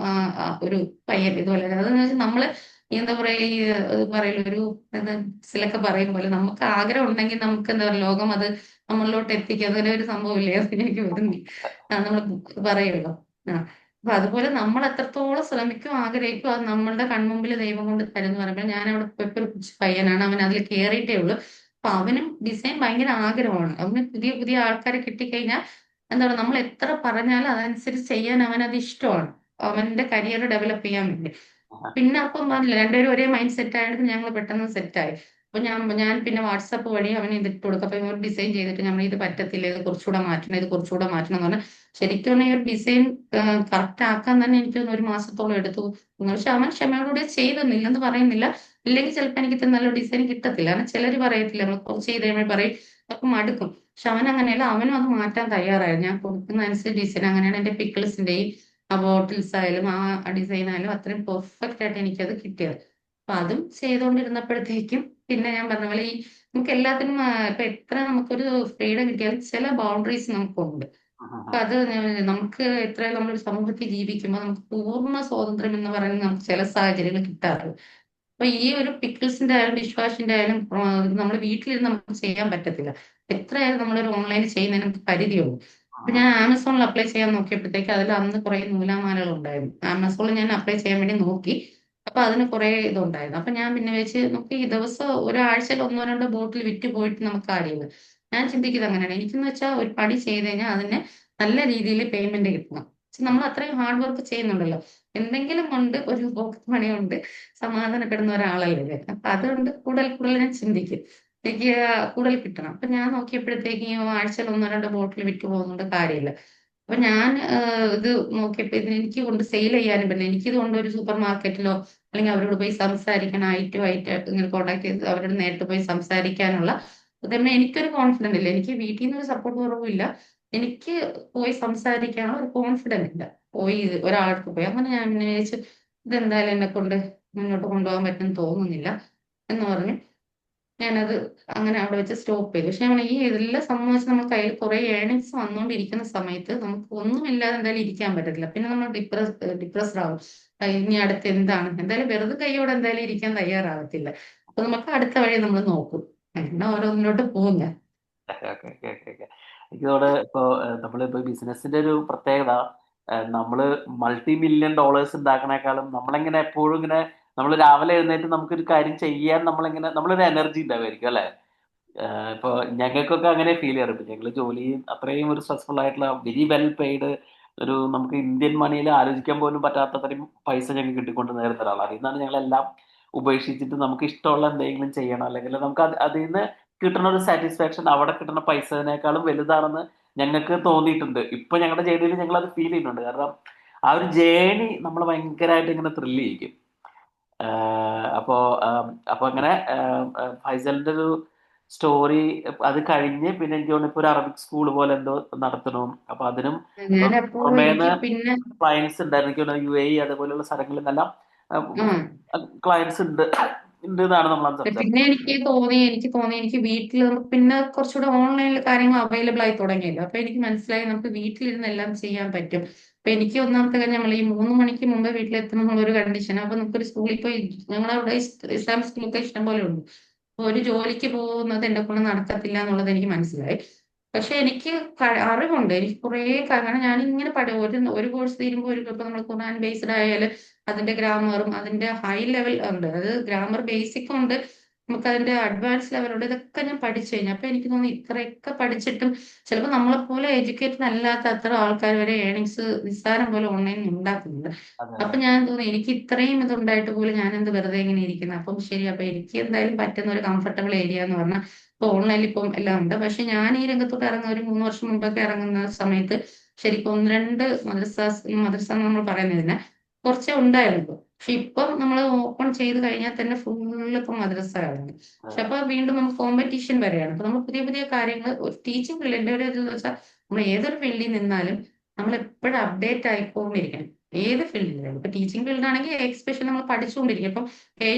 ഒരു പയ്യൻ ഇതുപോലെ അതെന്ന് വെച്ചാൽ നമ്മള് ഈ എന്താ പറയാ ഈ പറയല്ലോ ഒരു സിലൊക്കെ പറയും പോലെ നമുക്ക് ആഗ്രഹം ഉണ്ടെങ്കിൽ നമുക്ക് എന്താ പറയുക ലോകം അത് നമ്മളിലോട്ട് എത്തിക്കുക അങ്ങനെ ഒരു സംഭവമില്ലേ അതിലേക്ക് വരുന്നു നമ്മൾ പറയുമല്ലോ. ആ അപ്പൊ അതുപോലെ നമ്മൾ എത്രത്തോളം ശ്രമിക്കും ആഗ്രഹിക്കും അത് നമ്മളുടെ കൺമുമ്പിൽ ദൈവം കൊണ്ട് തരുന്ന പറയുമ്പോൾ ഞാൻ അവിടെ പോയപ്പോ ഒരു കൊച്ചു പയ്യനാണ് അവൻ അതിൽ കയറിയിട്ടേ ഉള്ളൂ. അപ്പൊ അവനും ഡിസൈൻ ഭയങ്കര ആഗ്രഹമാണ്. അവന് പുതിയ പുതിയ ആൾക്കാരെ കിട്ടിക്കഴിഞ്ഞാൽ എന്താ പറയുക നമ്മൾ എത്ര പറഞ്ഞാലും അതനുസരിച്ച് ചെയ്യാൻ അവൻ അത് ഇഷ്ടമാണ് അവന്റെ കരിയർ ഡെവലപ്പ് ചെയ്യാൻ വേണ്ടി. പിന്നെ അപ്പം പറഞ്ഞില്ല രണ്ടുപേരും ഒരേ മൈൻഡ് സെറ്റ് ആയിട്ട് ഞങ്ങൾ പെട്ടെന്ന് സെറ്റായി. അപ്പൊ ഞാൻ പിന്നെ വാട്സപ്പ് വഴി അവന് ഇതിട്ട് കൊടുക്കും. അപ്പൊ ഇവർ ഡിസൈൻ ചെയ്തിട്ട് നമ്മൾ ഇത് പറ്റത്തില്ല ഇത് കുറച്ചുകൂടെ മാറ്റണം ഇത് കുറച്ചുകൂടെ മാറ്റണം എന്ന് പറഞ്ഞാൽ ശരിക്കും പറഞ്ഞാൽ ഈ ഒരു ഡിസൈൻ കറക്റ്റ് ആക്കാൻ തന്നെ എനിക്ക് തോന്നുന്നു ഒരു മാസത്തോളം എടുത്തു. പക്ഷെ അവൻ ക്ഷമയോടുകൂടി ചെയ്തെന്നില്ലെന്ന് പറയുന്നില്ല. ഇല്ലെങ്കിൽ ചിലപ്പോൾ എനിക്ക് ഇത്ര നല്ല ഡിസൈൻ കിട്ടത്തില്ല. കാരണം ചിലർ പറയത്തില്ല നമ്മൾ കുറച്ച് ചെയ്ത് കഴിയുമ്പോൾ പറയും അപ്പൊ മടുക്കും. പക്ഷെ അവൻ അങ്ങനെയല്ല അവനും അത് മാറ്റാൻ തയ്യാറായിരുന്നു. ഞാൻ കൊടുക്കുന്ന അനുസരിച്ച് ഡിസൈൻ അങ്ങനെയാണ് എന്റെ പിക്കിൾസിന്റെയും ആ ബോട്ടിൽസ് ആയാലും ആ ഡിസൈൻ ആയാലും അത്രയും പെർഫെക്റ്റ് ആയിട്ട് എനിക്കത് കിട്ടിയത്. അപ്പൊ അതും ചെയ്തുകൊണ്ടിരുന്നപ്പോഴത്തേക്കും പിന്നെ ഞാൻ പറഞ്ഞ പോലെ ഈ നമുക്ക് എല്ലാത്തിനും ഇപ്പൊ എത്ര നമുക്കൊരു ഫ്രീഡം കിട്ടിയാലും ചില ബൗണ്ടറീസ് നമുക്കുണ്ട്. അപ്പൊ അത് നമുക്ക് എത്ര നമ്മളൊരു സമൂഹത്തിൽ ജീവിക്കുമ്പോൾ നമുക്ക് പൂർണ്ണ സ്വാതന്ത്ര്യം എന്ന് പറയുന്നത് നമുക്ക് ചില സാഹചര്യങ്ങൾ കിട്ടാറുണ്ട്. അപ്പൊ ഈ ഒരു പിക്കിൾസിന്റെ ആയാലും ഡിഷ് വാഷിന്റെ ആയാലും നമ്മൾ വീട്ടിലിരുന്ന് നമുക്ക് ചെയ്യാൻ പറ്റത്തില്ല. എത്രയായാലും നമ്മളൊരു ഓൺലൈനിൽ ചെയ്യുന്നതിന് നമുക്ക് പരിധിയുള്ളൂ. അപ്പൊ ഞാൻ ആമസോണിൽ അപ്ലൈ ചെയ്യാൻ നോക്കിയപ്പോഴത്തേക്ക് അതിൽ അന്ന് കുറെ നൂലാമാലകൾ ഉണ്ടായിരുന്നു. ആമസോണിൽ ഞാൻ അപ്ലൈ ചെയ്യാൻ വേണ്ടി നോക്കി. അപ്പൊ അതിന് കുറെ ഇതുണ്ടായിരുന്നു. അപ്പൊ ഞാൻ പിന്നെ വെച്ച് നമുക്ക് ഈ ദിവസം ഒരാഴ്ചയിൽ ഒന്നോ രണ്ടോ ബോട്ടിൽ വിറ്റ് പോയിട്ട് നമുക്ക് കാര്യമില്ല. ഞാൻ ചിന്തിക്കുന്നത് അങ്ങനെയാണ്. എനിക്കെന്ന് വെച്ചാൽ ഒരു പണി ചെയ്ത് കഴിഞ്ഞാൽ അതിന് നല്ല രീതിയിൽ പേയ്മെന്റ് കിട്ടണം. പക്ഷെ നമ്മൾ അത്രയും ഹാർഡ് വർക്ക് ചെയ്യുന്നുണ്ടല്ലോ എന്തെങ്കിലും കൊണ്ട് ഒരു പോക്കറ്റ് മണി കൊണ്ട് സമാധാനപ്പെടുന്ന ഒരാളല്ലേ ഞാൻ. അപ്പൊ അതുകൊണ്ട് കൂടുതൽ കൂടുതൽ ഞാൻ ചിന്തിക്കും എനിക്ക് കൂടുതൽ കിട്ടണം. അപ്പൊ ഞാൻ നോക്കിയപ്പോഴത്തേക്ക് ഈ ആഴ്ചയിൽ ഒന്നോ രണ്ടോ ബോട്ടിൽ വിറ്റ് പോകുന്നുണ്ട് കാര്യമില്ല. അപ്പൊ ഞാൻ ഇത് നോക്കിയപ്പോ ഇത് എനിക്ക് കൊണ്ട് സെയിൽ ചെയ്യാനും പറ്റില്ല. എനിക്കിത് കൊണ്ട് ഒരു സൂപ്പർ മാർക്കറ്റിലോ അല്ലെങ്കിൽ അവരോട് പോയി സംസാരിക്കണം ഐറ്റു ആയിട്ട് ഇങ്ങനെ കോൺടാക്ട് ചെയ്ത് അവരോട് നേരിട്ട് പോയി സംസാരിക്കാനുള്ള അതന്നെ എനിക്കൊരു കോൺഫിഡന്റ് ഇല്ല. എനിക്ക് വീട്ടിൽ നിന്ന് ഒരു സപ്പോർട്ട് കുറവില്ല. എനിക്ക് പോയി സംസാരിക്കാനുള്ള ഒരു കോൺഫിഡന്റ് ഇല്ല. പോയി ഒരാളടുത്ത് പോയി അങ്ങനെ ഞാൻ പിന്നെ വിചാരിച്ചു ഇതെന്തായാലും എന്നെ കൊണ്ട് മുന്നോട്ട് കൊണ്ടുപോകാൻ പറ്റും തോന്നുന്നില്ല എന്ന് പറഞ്ഞു ഞാനത് അങ്ങനെ അവിടെ വെച്ച് സ്റ്റോപ്പ് ചെയ്തു. പക്ഷെ നമ്മൾ ഈ ഇതെല്ലാം സംബന്ധിച്ച് നമ്മൾ കയ്യിൽ കുറെ ഏണിങ്സ് വന്നുകൊണ്ടിരിക്കുന്ന സമയത്ത് നമുക്ക് ഒന്നുമില്ലാതെ എന്തായാലും ഇരിക്കാൻ പറ്റത്തില്ല. പിന്നെ നമ്മൾ ഡിപ്രസ്ഡ് ആവും. ഇനി അടുത്ത് എന്താണ് എന്തായാലും വെറുതെ കൈയോടെ എന്തായാലും ഇരിക്കാൻ തയ്യാറാവത്തില്ല. അപ്പൊ നമുക്ക് അടുത്ത വഴി നമ്മൾ നോക്കും. അങ്ങനെ ഓരോന്നിലോട്ട് പോകും ഞാൻ. Okay okay okay okay okay. എനിക്ക് തോന്നുന്നു ഇപ്പോൾ നമ്മളിപ്പോൾ ബിസിനസിന്റെ ഒരു പ്രത്യേകത നമ്മള് $multi-million ഉണ്ടാക്കണേക്കാളും നമ്മളിങ്ങനെ എപ്പോഴും ഇങ്ങനെ നമ്മൾ രാവിലെ എഴുന്നേറ്റ് നമുക്കൊരു കാര്യം ചെയ്യാൻ നമ്മളിങ്ങനെ നമ്മളൊരു എനർജി ഉണ്ടാവുമായിരിക്കും അല്ലെ. ഇപ്പോൾ ഞങ്ങൾക്കൊക്കെ അങ്ങനെ ഫീൽ ചെയ്യാറുണ്ട്. ഞങ്ങൾ ജോലി അത്രയും ഒരു സ്ട്രെസ്ഫുൾ ആയിട്ടുള്ള വെരി വെൽ പെയ്ഡ് ഒരു നമുക്ക് ഇന്ത്യൻ മണിയിൽ ആലോചിക്കാൻ പോലും പറ്റാത്തത്രയും പൈസ ഞങ്ങൾക്ക് കിട്ടിക്കൊണ്ട് നേരുന്ന ഒരാളാണ്. അതിൽ നിന്നാണ് ഞങ്ങളെല്ലാം ഉപേക്ഷിച്ചിട്ട് നമുക്ക് ഇഷ്ടമുള്ള എന്തെങ്കിലും ചെയ്യണം, അല്ലെങ്കിൽ നമുക്ക് അതിൽ നിന്ന് കിട്ടുന്ന ഒരു സാറ്റിസ്ഫാക്ഷൻ അവിടെ കിട്ടുന്ന പൈസതിനേക്കാളും വലുതാണെന്ന് ഞങ്ങൾക്ക് തോന്നിയിട്ടുണ്ട്. ഇപ്പൊ ഞങ്ങളുടെ ജേണിയിൽ ഞങ്ങൾ അത് ഫീൽ ചെയ്യുന്നുണ്ട്. കാരണം ആ ഒരു ജേണി നമ്മൾ ഭയങ്കരമായിട്ട് ഇങ്ങനെ ത്രില്ല് ചെയ്യിക്കും. അപ്പോ അപ്പൊ അങ്ങനെ ഫൈസലിന്റെ ഒരു സ്റ്റോറി അത് കഴിഞ്ഞ് പിന്നെ എനിക്ക് തോന്നുന്നു ഇപ്പൊ ഒരു അറബിക് സ്കൂൾ പോലെ എന്തോ നടത്തണം. അപ്പൊ അതിനും ഞാനപ്പോ പുറമേന്ന് എനിക്ക് പിന്നെ ക്ലയൻസ് ഉണ്ടായിരുന്നു. എനിക്ക് തോന്നുന്നു UAE അതുപോലെയുള്ള സ്ഥലങ്ങളിൽ നിന്നെല്ലാം ആ ക്ലയൻസ് ഉണ്ട് എന്നാണ് നമ്മൾ പിന്നെ സംസാരിച്ചത്. എനിക്ക് തോന്നി എനിക്ക് വീട്ടിൽ നമുക്ക് പിന്നെ കുറച്ചുകൂടെ ഓൺലൈനിൽ കാര്യങ്ങൾ അവൈലബിൾ ആയി തുടങ്ങിയല്ലോ. അപ്പൊ എനിക്ക് മനസ്സിലായി നമുക്ക് വീട്ടിലിരുന്ന് എല്ലാം ചെയ്യാൻ പറ്റും. അപ്പൊ എനിക്ക് ഒന്നാമത്തെ കാര്യം നമ്മൾ ഈ 3 മണിക്ക് മുമ്പ് വീട്ടിലെത്തണം എന്നുള്ള ഒരു കണ്ടീഷൻ. അപ്പൊ നമുക്കൊരു സ്കൂളിൽ പോയി ഞങ്ങളവിടെ ഇസ്ലാം സ്കൂളൊക്കെ ഇഷ്ടം പോലെ ഉണ്ട്. അപ്പൊ ഒരു ജോലിക്ക് പോകുന്നത് എന്നെ കൊണ്ട് നടക്കത്തില്ല എന്നുള്ളത് എനിക്ക് മനസ്സിലായി. പക്ഷെ എനിക്ക് അറിവുണ്ട്. എനിക്ക് കുറേ കാരണം ഞാനിങ്ങനെ ഒരു കോഴ്സ് തീരുമ്പോൾ ഇപ്പൊ നമ്മൾ ഖുർആൻ ബേസ്ഡ് ആയാലും അതിന്റെ ഗ്രാമറും അതിന്റെ ഹൈ ലെവൽ ഉണ്ട്. അത് ഗ്രാമർ ബേസിക് ഉണ്ട്, നമുക്ക് അതിന്റെ അഡ്വാൻസ് ലെവൽ ഉണ്ട്. ഇതൊക്കെ ഞാൻ പഠിച്ചു കഴിഞ്ഞു. അപ്പൊ എനിക്ക് തോന്നുന്നു ഇത്രയൊക്കെ പഠിച്ചിട്ടും ചിലപ്പോൾ നമ്മളെ പോലെ എഡ്യൂക്കേറ്റഡ് അല്ലാത്ത അത്ര ആൾക്കാർ വരെ ഏണിങ്സ് നിസ്സാരം പോലെ ഓൺലൈനിൽ ഉണ്ടാക്കുന്നുണ്ട്. അതെ അപ്പൊ അതെ ഞാൻ തോന്നുന്നു എനിക്ക് ഇത്രയും ഇതുണ്ടായിട്ട് പോലും ഞാൻ എന്ത് വെറുതെ ഇങ്ങനെ ഇരിക്കുന്നത്. അപ്പം ശരി, അപ്പൊ എനിക്ക് എന്തായാലും പറ്റുന്ന ഒരു കംഫർട്ടബിൾ ഏരിയ എന്ന് പറഞ്ഞാൽ ഇപ്പൊ ഓൺലൈനിൽ ഇപ്പം എല്ലാം ഉണ്ട്. പക്ഷെ ഞാൻ ഈ രംഗത്തോട്ട് ഇറങ്ങുന്ന ഒരു 3 വർഷം മുമ്പൊക്കെ ഇറങ്ങുന്ന സമയത്ത് ശരിക്കും ഒന്ന് രണ്ട് മദ്രസ എന്ന് നമ്മൾ പറയുന്നതിന് കുറച്ചേ ഉണ്ടായിരുന്നു. പക്ഷെ ഇപ്പം നമ്മൾ ഓപ്പൺ ചെയ്ത് കഴിഞ്ഞാൽ തന്നെ ഫുള്ള് ഇപ്പം മദ്രസകളാണ്. പക്ഷെ അതെ അപ്പൊ വീണ്ടും നമുക്ക് കോമ്പറ്റീഷൻ വരെയാണ്. അപ്പൊ നമ്മൾ പുതിയ പുതിയ കാര്യങ്ങൾ ടീച്ചിങ് ഫീൽഡ് എന്റെ ഒരു ഇത് വെച്ചാൽ നമ്മൾ ഏതൊരു ഫീൽഡിൽ നിന്നാലും നമ്മൾ എപ്പോഴും അപ്ഡേറ്റ് ആയിക്കൊണ്ടിരിക്കണം. ഏത് ഫീൽഡിലായാലും ഇപ്പൊ ടീച്ചിങ് ഫീൽഡ് ആണെങ്കിൽ എക്സ്പെഷ്യൽ നമ്മൾ പഠിച്ചുകൊണ്ടിരിക്കും. ഇപ്പം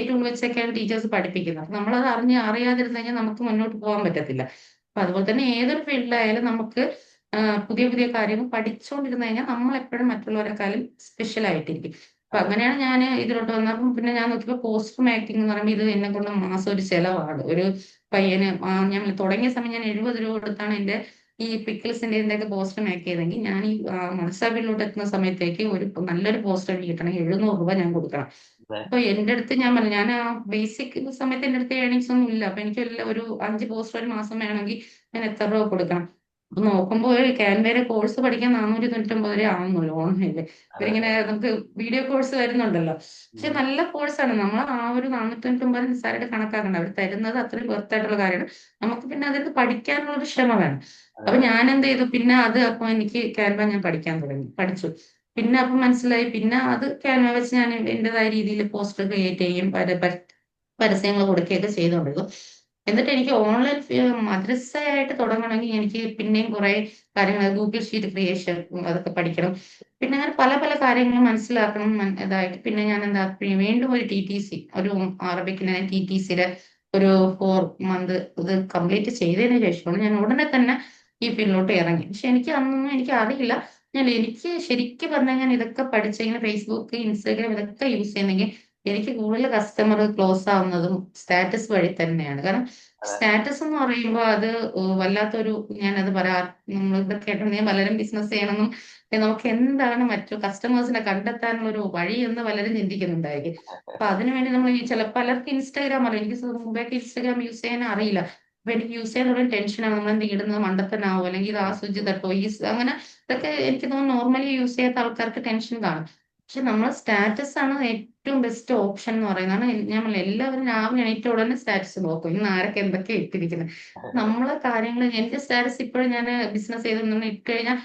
ടൂൾ വെച്ചൊക്കെയാണ് ടീച്ചേഴ്സ് പഠിപ്പിക്കുന്നത്. അപ്പൊ നമ്മളത് അറിയാതിരുന്നു കഴിഞ്ഞാൽ നമുക്ക് മുന്നോട്ട് പോകാൻ പറ്റത്തില്ല. അപ്പൊ അതുപോലെ തന്നെ ഏതൊരു ഫീൽഡിലായാലും നമുക്ക് പുതിയ പുതിയ കാര്യങ്ങൾ പഠിച്ചുകൊണ്ടിരുന്നു കഴിഞ്ഞാൽ നമ്മൾ എപ്പോഴും മറ്റുള്ളവരെക്കാളും സ്പെഷ്യൽ ആയിട്ടിരിക്കും. അപ്പൊ അതെ അങ്ങനെയാണ് ഞാൻ ഇതിലോട്ട് വന്നത്. അപ്പം പിന്നെ ഞാൻ നോക്കിയപ്പോൾ പോസ്റ്റർ മേക്കിംഗ് എന്ന് പറയുമ്പോൾ ഇത് എന്നെ കൊണ്ട് മാസം ഒരു ചെലവാണ്. ഒരു പയ്യന് ഞാൻ തുടങ്ങിയ സമയം ഞാൻ 70 രൂപ കൊടുത്താണ് എന്റെ ഈ പിക്കിൾസിന്റെ ഇതിന്റെയൊക്കെ പോസ്റ്റർ മേക്ക് ചെയ്തെങ്കിൽ ഞാൻ ഈ മത്സ്യബിലോട്ട് എത്തുന്ന സമയത്തേക്ക് ഒരു നല്ലൊരു പോസ്റ്റർ എനിക്ക് കിട്ടണമെങ്കിൽ 700 രൂപ ഞാൻ കൊടുക്കണം. അതെ അപ്പൊ എന്റെ അടുത്ത് ഞാൻ പറഞ്ഞു ഞാൻ ആ ബേസിക് സമയത്ത് എന്റെ അടുത്ത് ഏണിങ്സ് ഒന്നും ഇല്ല. അപ്പൊ എനിക്ക് ഒരു 5 പോസ്റ്റർ ഒരു മാസം വേണമെങ്കിൽ ഞാൻ എത്ര രൂപ കൊടുക്കണം. അപ്പൊ നോക്കുമ്പോൾ ഒരു ക്യാൻവയുടെ കോഴ്സ് പഠിക്കാൻ 499 രൂപ ആവുന്നുള്ളൂ ഓൺലൈനിൽ. അതെ ഇവരിങ്ങനെ നമുക്ക് വീഡിയോ കോഴ്സ് വരുന്നുണ്ടല്ലോ. പക്ഷെ ഉം. നല്ല കോഴ്സാണ്. നമ്മൾ ആ ഒരു 499 നിസ്സാരമായിട്ട് കണക്കാക്കണ്ട. അവർ തരുന്നത് അത്രയും വെർത്തായിട്ടുള്ള കാര്യമാണ്. നമുക്ക് പിന്നെ അതിൽ പഠിക്കാനുള്ള ഒരു ക്ഷമ വേണം. അതെ അപ്പൊ ഞാൻ എന്ത് ചെയ്തു, പിന്നെ അത് അപ്പൊ എനിക്ക് ക്യാൻവ ഞാൻ പഠിക്കാൻ തുടങ്ങി, പഠിച്ചു. പിന്നെ അപ്പൊ മനസ്സിലായി, പിന്നെ അത് ക്യാൻവ വെച്ച് ഞാൻ എന്റേതായ രീതിയിൽ പോസ്റ്റർ ക്രിയേറ്റ് ചെയ്യും, പരസ്യങ്ങൾ കൊടുക്കുകയൊക്കെ ചെയ്തുകൊണ്ടിരുന്നു. എന്നിട്ട് എനിക്ക് ഓൺലൈൻ മദ്രസയായിട്ട് തുടങ്ങണമെങ്കിൽ എനിക്ക് പിന്നെയും കുറെ കാര്യങ്ങൾ, ഗൂഗിൾ ഷീറ്റ് ക്രിയേഷൻ അതൊക്കെ പഠിക്കണം. പിന്നെ അങ്ങനെ പല പല കാര്യങ്ങൾ മനസ്സിലാക്കണം. ഇതായിട്ട് പിന്നെ ഞാൻ എന്താ വീണ്ടും ഒരു TTC, ഒരു അറബിക്കിന് TTCയുടെ ഒരു 4 മന്ത് ഇത് കംപ്ലീറ്റ് ചെയ്തതിന് ശേഷമാണ് ഞാൻ ഉടനെ തന്നെ ഈ ഫീൽഡിലോട്ട് ഇറങ്ങി. പക്ഷെ എനിക്ക് അന്നൊന്നും എനിക്ക് അറിയില്ല. എനിക്ക് ശരിക്കും പറഞ്ഞാൽ ഞാൻ ഇതൊക്കെ പഠിച്ച ഇങ്ങനെ ഫേസ്ബുക്ക്, ഇൻസ്റ്റാഗ്രാം ഇതൊക്കെ യൂസ് ചെയ്യുന്നെങ്കിൽ എനിക്ക് കൂടുതൽ കസ്റ്റമർ ക്ലോസ് ആവുന്നതും സ്റ്റാറ്റസ് വഴി തന്നെയാണ്. കാരണം അതെ സ്റ്റാറ്റസ് എന്ന് പറയുമ്പോൾ അത് വല്ലാത്തൊരു, ഞാനത് പറയാ, നമ്മൾ ഇതൊക്കെ കേട്ടിട്ടുണ്ടെങ്കിൽ പലരും ബിസിനസ് ചെയ്യണമെന്നും നമുക്ക് എന്താണ് മറ്റു കസ്റ്റമേഴ്സിനെ കണ്ടെത്താനുള്ള ഒരു വഴി എന്ന് പലരും ചിന്തിക്കുന്നുണ്ടായിരിക്കും. അപ്പൊ അതിനുവേണ്ടി നമ്മൾ ഈ പലർക്ക് ഇൻസ്റ്റാഗ്രാം അറിയാം. എനിക്ക് മുമ്പേക്ക് ഇൻസ്റ്റാഗ്രാം യൂസ് ചെയ്യാൻ അറിയില്ല. അപ്പൊ എനിക്ക് യൂസ് ചെയ്യാൻ ഒരു ടെൻഷനാണ്. നമ്മൾ എന്ത് ഇടുന്നത് മണ്ടത്തനാവോ, അല്ലെങ്കിൽ ഇത് ആ സ്വിച്ച് തട്ടോ, അങ്ങനെ ഇതൊക്കെ എനിക്ക് തോന്നുന്നു നോർമലി യൂസ് ചെയ്യാത്ത ആൾക്കാർക്ക് ടെൻഷൻ കാണും. പക്ഷെ നമ്മൾ സ്റ്റാറ്റസ് ആണ് ഏറ്റവും ബെസ്റ്റ് ഓപ്ഷൻ എന്ന് പറയുന്നത്. ഞാൻ പറഞ്ഞില്ലേ, എല്ലാവരും രാവിലെ എണീറ്റ ഉടനെ സ്റ്റാറ്റസ് നോക്കും, ഇന്ന് ആരൊക്കെ എന്തൊക്കെ ഇട്ടിരിക്കുന്നത്. നമ്മളെ കാര്യങ്ങൾ, എന്റെ സ്റ്റാറ്റസ് ഇപ്പോഴും ഞാൻ ബിസിനസ് ചെയ്തെന്ന് ഇട്ടുകഴിഞ്ഞാൽ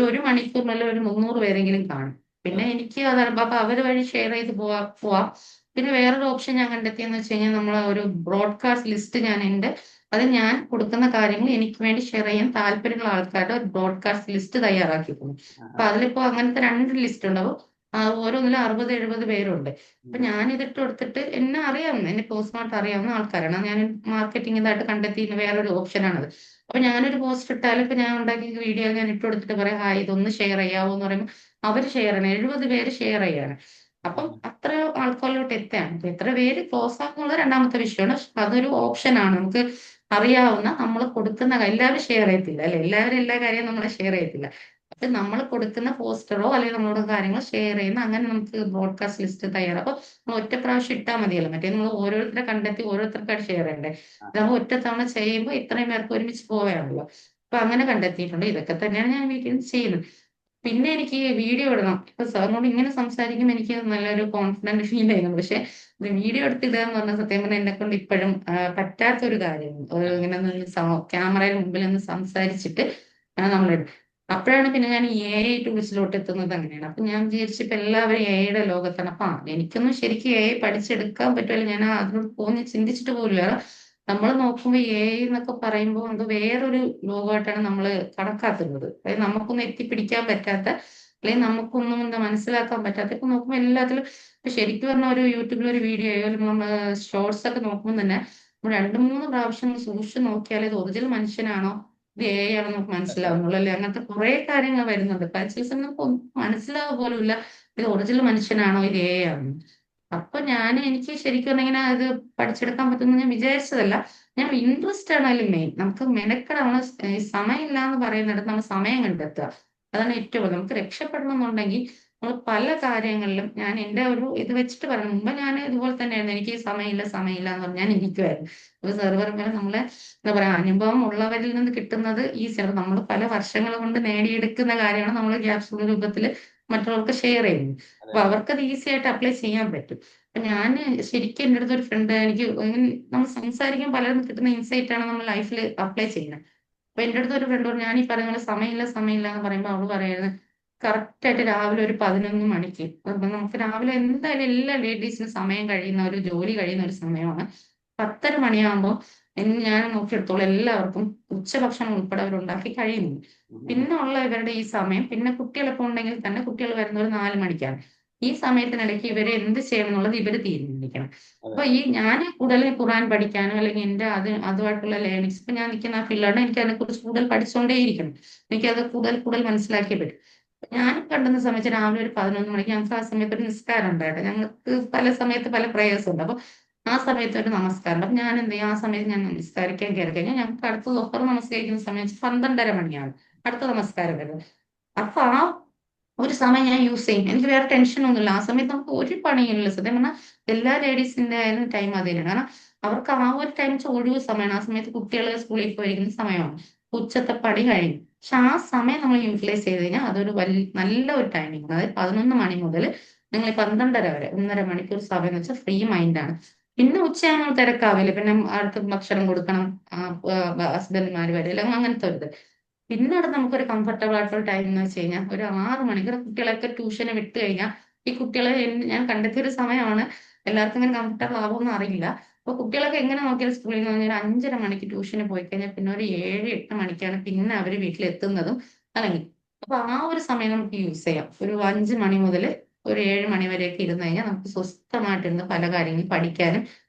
ഒരു മണിക്കൂറിനുള്ളിൽ ഒരു 300 പേരെങ്കിലും കാണും. പിന്നെ എനിക്ക് അത് അപ്പൊ അവര് വഴി ഷെയർ ചെയ്ത് പോവാം. പിന്നെ വേറൊരു ഓപ്ഷൻ ഞാൻ കണ്ടെത്തിയെന്ന് വെച്ച് കഴിഞ്ഞാൽ നമ്മൾ ഒരു ബ്രോഡ്കാസ്റ്റ് ലിസ്റ്റ് ഞാൻ ഉണ്ട്. അത് ഞാൻ കൊടുക്കുന്ന കാര്യങ്ങൾ എനിക്ക് വേണ്ടി ഷെയർ ചെയ്യാൻ താല്പര്യമുള്ള ആൾക്കാരുടെ ഒരു ബ്രോഡ്കാസ്റ്റ് ലിസ്റ്റ് തയ്യാറാക്കിയിട്ടുണ്ട്. അപ്പൊ അതിലിപ്പോ അങ്ങനത്തെ 2 ലിസ്റ്റ് ഉണ്ടാവും. ഓരോന്നിലും 60-70 പേരുണ്ട്. അപ്പൊ ഞാൻ ഇതിട്ട് കൊടുത്തിട്ട് എന്നെ അറിയാവുന്ന, എന്നെ പേഴ്സണലായിട്ട് അറിയാവുന്ന ആൾക്കാരാണ്. ഞാൻ മാർക്കറ്റിംഗ് ഇതായിട്ട് കണ്ടെത്തിയ വേറൊരു ഓപ്ഷനാണത്. അപ്പൊ ഞാനൊരു പോസ്റ്റ് ഇട്ടാലും ഇപ്പൊ ഞാൻ ഉണ്ടാക്കിയ വീഡിയോ ഞാൻ ഇട്ട് കൊടുത്തിട്ട് പറയാം, ഹായ് ഇതൊന്ന് ഷെയർ ചെയ്യാവോ എന്ന് പറയുമ്പോൾ അവർ ഷെയർ ചെയ്യണം. 70 പേര് ഷെയർ ചെയ്യാണ്. അപ്പം അത്ര ആൾക്കാരിലോട്ട് എത്താണ്. അപ്പൊ എത്ര പേര് ക്ലോസ് ആകുന്നുള്ളത് രണ്ടാമത്തെ വിഷയമാണ്. പക്ഷെ അതൊരു ഓപ്ഷനാണ്. നമുക്ക് അറിയാവുന്ന, നമ്മൾ കൊടുക്കുന്ന എല്ലാവരും ഷെയർ ചെയ്യത്തില്ല അല്ലെ, എല്ലാവരും എല്ലാ കാര്യവും നമ്മൾ ഷെയർ ചെയ്യത്തില്ല. അപ്പൊ നമ്മൾ കൊടുക്കുന്ന പോസ്റ്ററോ അല്ലെങ്കിൽ നമ്മളോട് കാര്യങ്ങൾ ഷെയർ ചെയ്യുന്ന അങ്ങനെ നമുക്ക് ബ്രോഡ്കാസ്റ്റ് ലിസ്റ്റ് തയ്യാറാണ്. അപ്പൊ നമ്മൾ ഒറ്റ പ്രാവശ്യം ഇട്ടാൽ മതിയല്ലോ, മറ്റേ നമ്മൾ ഓരോരുത്തരെ കണ്ടെത്തി ഓരോരുത്തർക്കായിട്ട് ഷെയർ ചെയ്യണ്ടേ. നമ്മൾ ഒറ്റ തവണ ചെയ്യുമ്പോൾ ഇത്രയും പേർക്ക് ഒരുമിച്ച് പോവുകയാണല്ലോ. അപ്പൊ അങ്ങനെ കണ്ടെത്തിയിട്ടുണ്ട്. ഇതൊക്കെ തന്നെയാണ് ഞാൻ വീട്ടിൽ നിന്ന് ചെയ്യുന്നത്. പിന്നെ എനിക്ക് വീഡിയോ ഇടണം. ഇപ്പൊ സാറിനോട് ഇങ്ങനെ സംസാരിക്കുമ്പോൾ എനിക്ക് നല്ലൊരു കോൺഫിഡന്റ് ഫീൽ ചെയ്യുന്നു. പക്ഷെ വീഡിയോ എടുത്തിടുക എന്ന് പറഞ്ഞ സത്യം പറഞ്ഞാൽ എന്നെ കൊണ്ട് ഇപ്പോഴും പറ്റാത്തൊരു കാര്യമാണ്. ഇങ്ങനെ ക്യാമറയുടെ മുമ്പിൽ നിന്ന് സംസാരിച്ചിട്ട് നമ്മൾ അപ്പോഴാണ് പിന്നെ ഞാൻ AI ടൂൾസിലോട്ട് എത്തുന്നത്. അങ്ങനെയാണ്. അപ്പൊ ഞാൻ വിചാരിച്ചു ഇപ്പൊ എല്ലാവരും AI ലോകത്താണ്. അപ്പൊ എനിക്കൊന്നും ശരിക്കും AI പഠിച്ചെടുക്കാൻ പറ്റുമല്ലോ, ഞാൻ അതിനോട് പോന്ന് ചിന്തിച്ചിട്ട് പോലില്ല. നമ്മൾ നോക്കുമ്പോൾ AI എന്നൊക്കെ പറയുമ്പോൾ എന്തോ വേറൊരു ലോകമായിട്ടാണ് നമ്മൾ കണക്കാക്കുന്നത്. അതായത് നമുക്കൊന്നും എത്തിപ്പിടിക്കാൻ പറ്റാത്ത, അല്ലെങ്കിൽ നമുക്കൊന്നും എന്താ മനസ്സിലാക്കാൻ പറ്റാത്ത. ഇപ്പൊ നോക്കുമ്പോൾ എല്ലാത്തിലും ഇപ്പൊ ശരിക്കും പറഞ്ഞ ഒരു യൂട്യൂബിൽ ഒരു വീഡിയോ ആയോ അല്ലെങ്കിൽ നമ്മൾ ഷോർട്സ് ഒക്കെ നോക്കുമ്പോൾ തന്നെ നമ്മൾ 2-3 പ്രാവശ്യം സൂക്ഷിച്ച് നോക്കിയാൽ ഇത് ഒറിജിനൽ മനുഷ്യനാണോ ഇത് AI ആണോ നമുക്ക് മനസ്സിലാവുന്നുള്ളൂ അല്ലെ. അങ്ങനത്തെ കുറെ കാര്യങ്ങൾ വരുന്നുണ്ട്. പല ദിവസം നമുക്ക് ഒന്നും മനസ്സിലാവുക പോലും ഇല്ല ഇത് ഒറിജിനൽ മനുഷ്യനാണോ ഇത് AI ആണോ. അപ്പൊ എനിക്ക് ശരിക്കും പറഞ്ഞാൽ അത് പഠിച്ചെടുക്കാൻ പറ്റുമെന്ന് ഞാൻ വിചാരിച്ചതല്ല. ഞാൻ ഇൻട്രസ്റ്റ് ആണ് അതിൽ മെയിൻ. നമുക്ക് മെനക്കെടാണ്. സമയമില്ല എന്ന് പറയുന്നിടത്ത് നമ്മൾ സമയം കണ്ടെത്തുക. അതാണ് ഏറ്റവും കൂടുതൽ. നമുക്ക് രക്ഷപ്പെടണം എന്നുണ്ടെങ്കിൽ നമ്മൾ പല കാര്യങ്ങളിലും ഞാൻ എന്റെ ഒരു ഇത് വെച്ചിട്ട് പറഞ്ഞു. മുമ്പ് ഞാൻ ഇതുപോലെ തന്നെയായിരുന്നു. എനിക്ക് സമയമില്ല സമയമില്ല എന്ന് പറഞ്ഞ് ഞാൻ ഇരിക്കുമായിരുന്നു. ഒരു സെർവർ മേലെ നമ്മളെ എന്താ പറയാ അനുഭവം ഉള്ളവരിൽ നിന്ന് കിട്ടുന്നത് ഈസിയാണ്. നമ്മൾ പല വർഷങ്ങൾ കൊണ്ട് നേടിയെടുക്കുന്ന കാര്യമാണ് നമ്മൾ ക്യാപ്സ്യൂൾ രൂപത്തിൽ മറ്റുള്ളവർക്ക് ഷെയർ ചെയ്യുന്നത്. അപ്പൊ അവർക്കത് ഈസി ആയിട്ട് അപ്ലൈ ചെയ്യാൻ പറ്റും. അപ്പൊ ഞാൻ ശരിക്കും എൻ്റെ അടുത്ത് ഒരു ഫ്രണ്ട് എനിക്ക് നമ്മൾ സംസാരിക്കാൻ പലരും കിട്ടുന്ന ഇൻസൈറ്റ് ആണ് നമ്മൾ ലൈഫിൽ അപ്ലൈ ചെയ്യുന്നത്. അപ്പൊ എൻ്റെ അടുത്ത് ഒരു ഫ്രണ്ട് പറഞ്ഞു, ഞാൻ ഈ പറയുന്ന പോലെ സമയമില്ല സമയമില്ല എന്ന് പറയുമ്പോൾ അവള് പറയുന്നത് കറക്റ്റ് ആയിട്ട് രാവിലെ ഒരു 11 മണിക്ക്. അപ്പൊ നമുക്ക് രാവിലെ എന്തായാലും എല്ലാ ലേഡീസിനും സമയം കഴിയുന്ന ഒരു ജോലി കഴിയുന്ന ഒരു സമയമാണ്. 10:30 മണിയാകുമ്പോൾ ഞാൻ നോക്കിയെടുത്തോളം എല്ലാവർക്കും ഉച്ചഭക്ഷണം ഉൾപ്പെടെ അവരുണ്ടാക്കി കഴിയുന്നു. പിന്നെ ഉള്ള ഇവരുടെ ഈ സമയം, പിന്നെ കുട്ടികളൊക്കെ ഉണ്ടെങ്കിൽ തന്നെ കുട്ടികൾ വരുന്ന ഒരു 4 മണിക്കാണ്. ഈ സമയത്തിനിടയ്ക്ക് ഇവരെ എന്ത് ചെയ്യണം എന്നുള്ളത് ഇവര് തീരുമാനിക്കണം. അപ്പൊ ഞാൻ കൂടുതൽ ഖുർആൻ പഠിക്കാനോ അല്ലെങ്കിൽ എന്റെ അതുമായിട്ടുള്ള ലേണിങ്സ്, ഇപ്പൊ ഞാൻ നിൽക്കുന്ന ആ ഫീൽഡാണ്, എനിക്ക് അതിനെ കുറിച്ച് കൂടുതൽ പഠിച്ചുകൊണ്ടേയിരിക്കണം. എനിക്കത് കൂടുതൽ കൂടുതൽ മനസ്സിലാക്കിയേ പറ്റും. ഞാൻ കണ്ടുന്ന സമയത്ത് രാവിലെ ഒരു 11 മണിക്ക് ഞങ്ങൾക്ക് ആ സമയത്ത് ഒരു നിസ്കാരം ഉണ്ടായിട്ട് ഞങ്ങൾക്ക് പല സമയത്ത് പല പ്രേയേഴ്സ് ഉണ്ട്. അപ്പൊ ആ സമയത്ത് ഒരു നമസ്കാരം. അപ്പൊ ഞാൻ എന്ത് ചെയ്യും, ആ സമയത്ത് ഞാൻ നിസ്കരിക്കാൻ കയറി കഴിഞ്ഞാൽ ഞങ്ങൾക്ക് അടുത്ത ദുഹർ നമസ്കരിക്കുന്ന സമയത്ത് 12:30 മണിയാണ് അടുത്ത നമസ്കാരം വരുന്നത്. അപ്പൊ ആ ഒരു സമയം ഞാൻ യൂസ് ചെയ്യും. എനിക്ക് വേറെ ടെൻഷൻ ഒന്നുമില്ല. ആ സമയത്ത് നമുക്ക് ഒരു പണിയില്ല. സത്യം പറഞ്ഞാൽ എല്ലാ ലേഡീസിന്റെ ആയാലും ടൈം അത് തന്നെയാണ്. കാരണം അവർക്ക് ആ ഒരു ടൈം ഒഴിവ് സമയമാണ്. ആ സമയത്ത് കുട്ടികൾ സ്കൂളിൽ പോയിരിക്കുന്ന സമയമാണ്. ഉച്ചത്തെ പണി കഴിഞ്ഞു. പക്ഷെ ആ സമയം നമ്മൾ യൂട്ടിലൈസ് ചെയ്ത് കഴിഞ്ഞാൽ അതൊരു നല്ല ഒരു ടൈമിംഗ്. അതായത് 11 മണി മുതൽ നിങ്ങൾ 12:30 വരെ 1.5 മണിക്കൂർ സമയം എന്ന് വെച്ചാൽ ഫ്രീ മൈൻഡാണ്. പിന്നെ ഉച്ചയാകുമ്പോൾ തിരക്കാവില്ല. പിന്നെ അടുത്ത് ഭക്ഷണം കൊടുക്കണം, ഹസ്ബൻഡ്മാർ വരെ അല്ലെങ്കിൽ അങ്ങനത്തെ ഒരു ഇത്. പിന്നെ അവിടെ നമുക്കൊരു കംഫർട്ടബിൾ ആയിട്ടുള്ള ടൈം എന്ന് വെച്ച് കഴിഞ്ഞാൽ ഒരു 6 മണിക്കൂർ കുട്ടികളൊക്കെ ട്യൂഷന് വിട്ട് കഴിഞ്ഞാൽ ഈ കുട്ടികളെ ഞാൻ കണ്ടെത്തിയ ഒരു സമയമാണ്. എല്ലാവർക്കും ഇങ്ങനെ കംഫർട്ടബിൾ ആവുമെന്ന് അറിയില്ല. അപ്പൊ കുട്ടികളൊക്കെ എങ്ങനെ നോക്കിയാൽ സ്കൂളിൽ നിന്ന് ഒരു 5:30 മണിക്ക് ട്യൂഷന് പോയി കഴിഞ്ഞാൽ പിന്നെ ഒരു 7-8 മണിക്കാണ് പിന്നെ അവർ വീട്ടിലെത്തുന്നതും. അല്ലെങ്കിൽ അപ്പൊ ആ ഒരു സമയം നമുക്ക് യൂസ് ചെയ്യാം. ഒരു 5 മണി മുതൽ ഒരു 7 മണി വരെയൊക്കെ ഇരുന്ന് കഴിഞ്ഞാൽ നമുക്ക് സ്വസ്ഥമായിട്ടിരുന്ന് പല കാര്യങ്ങളും പഠിക്കാനും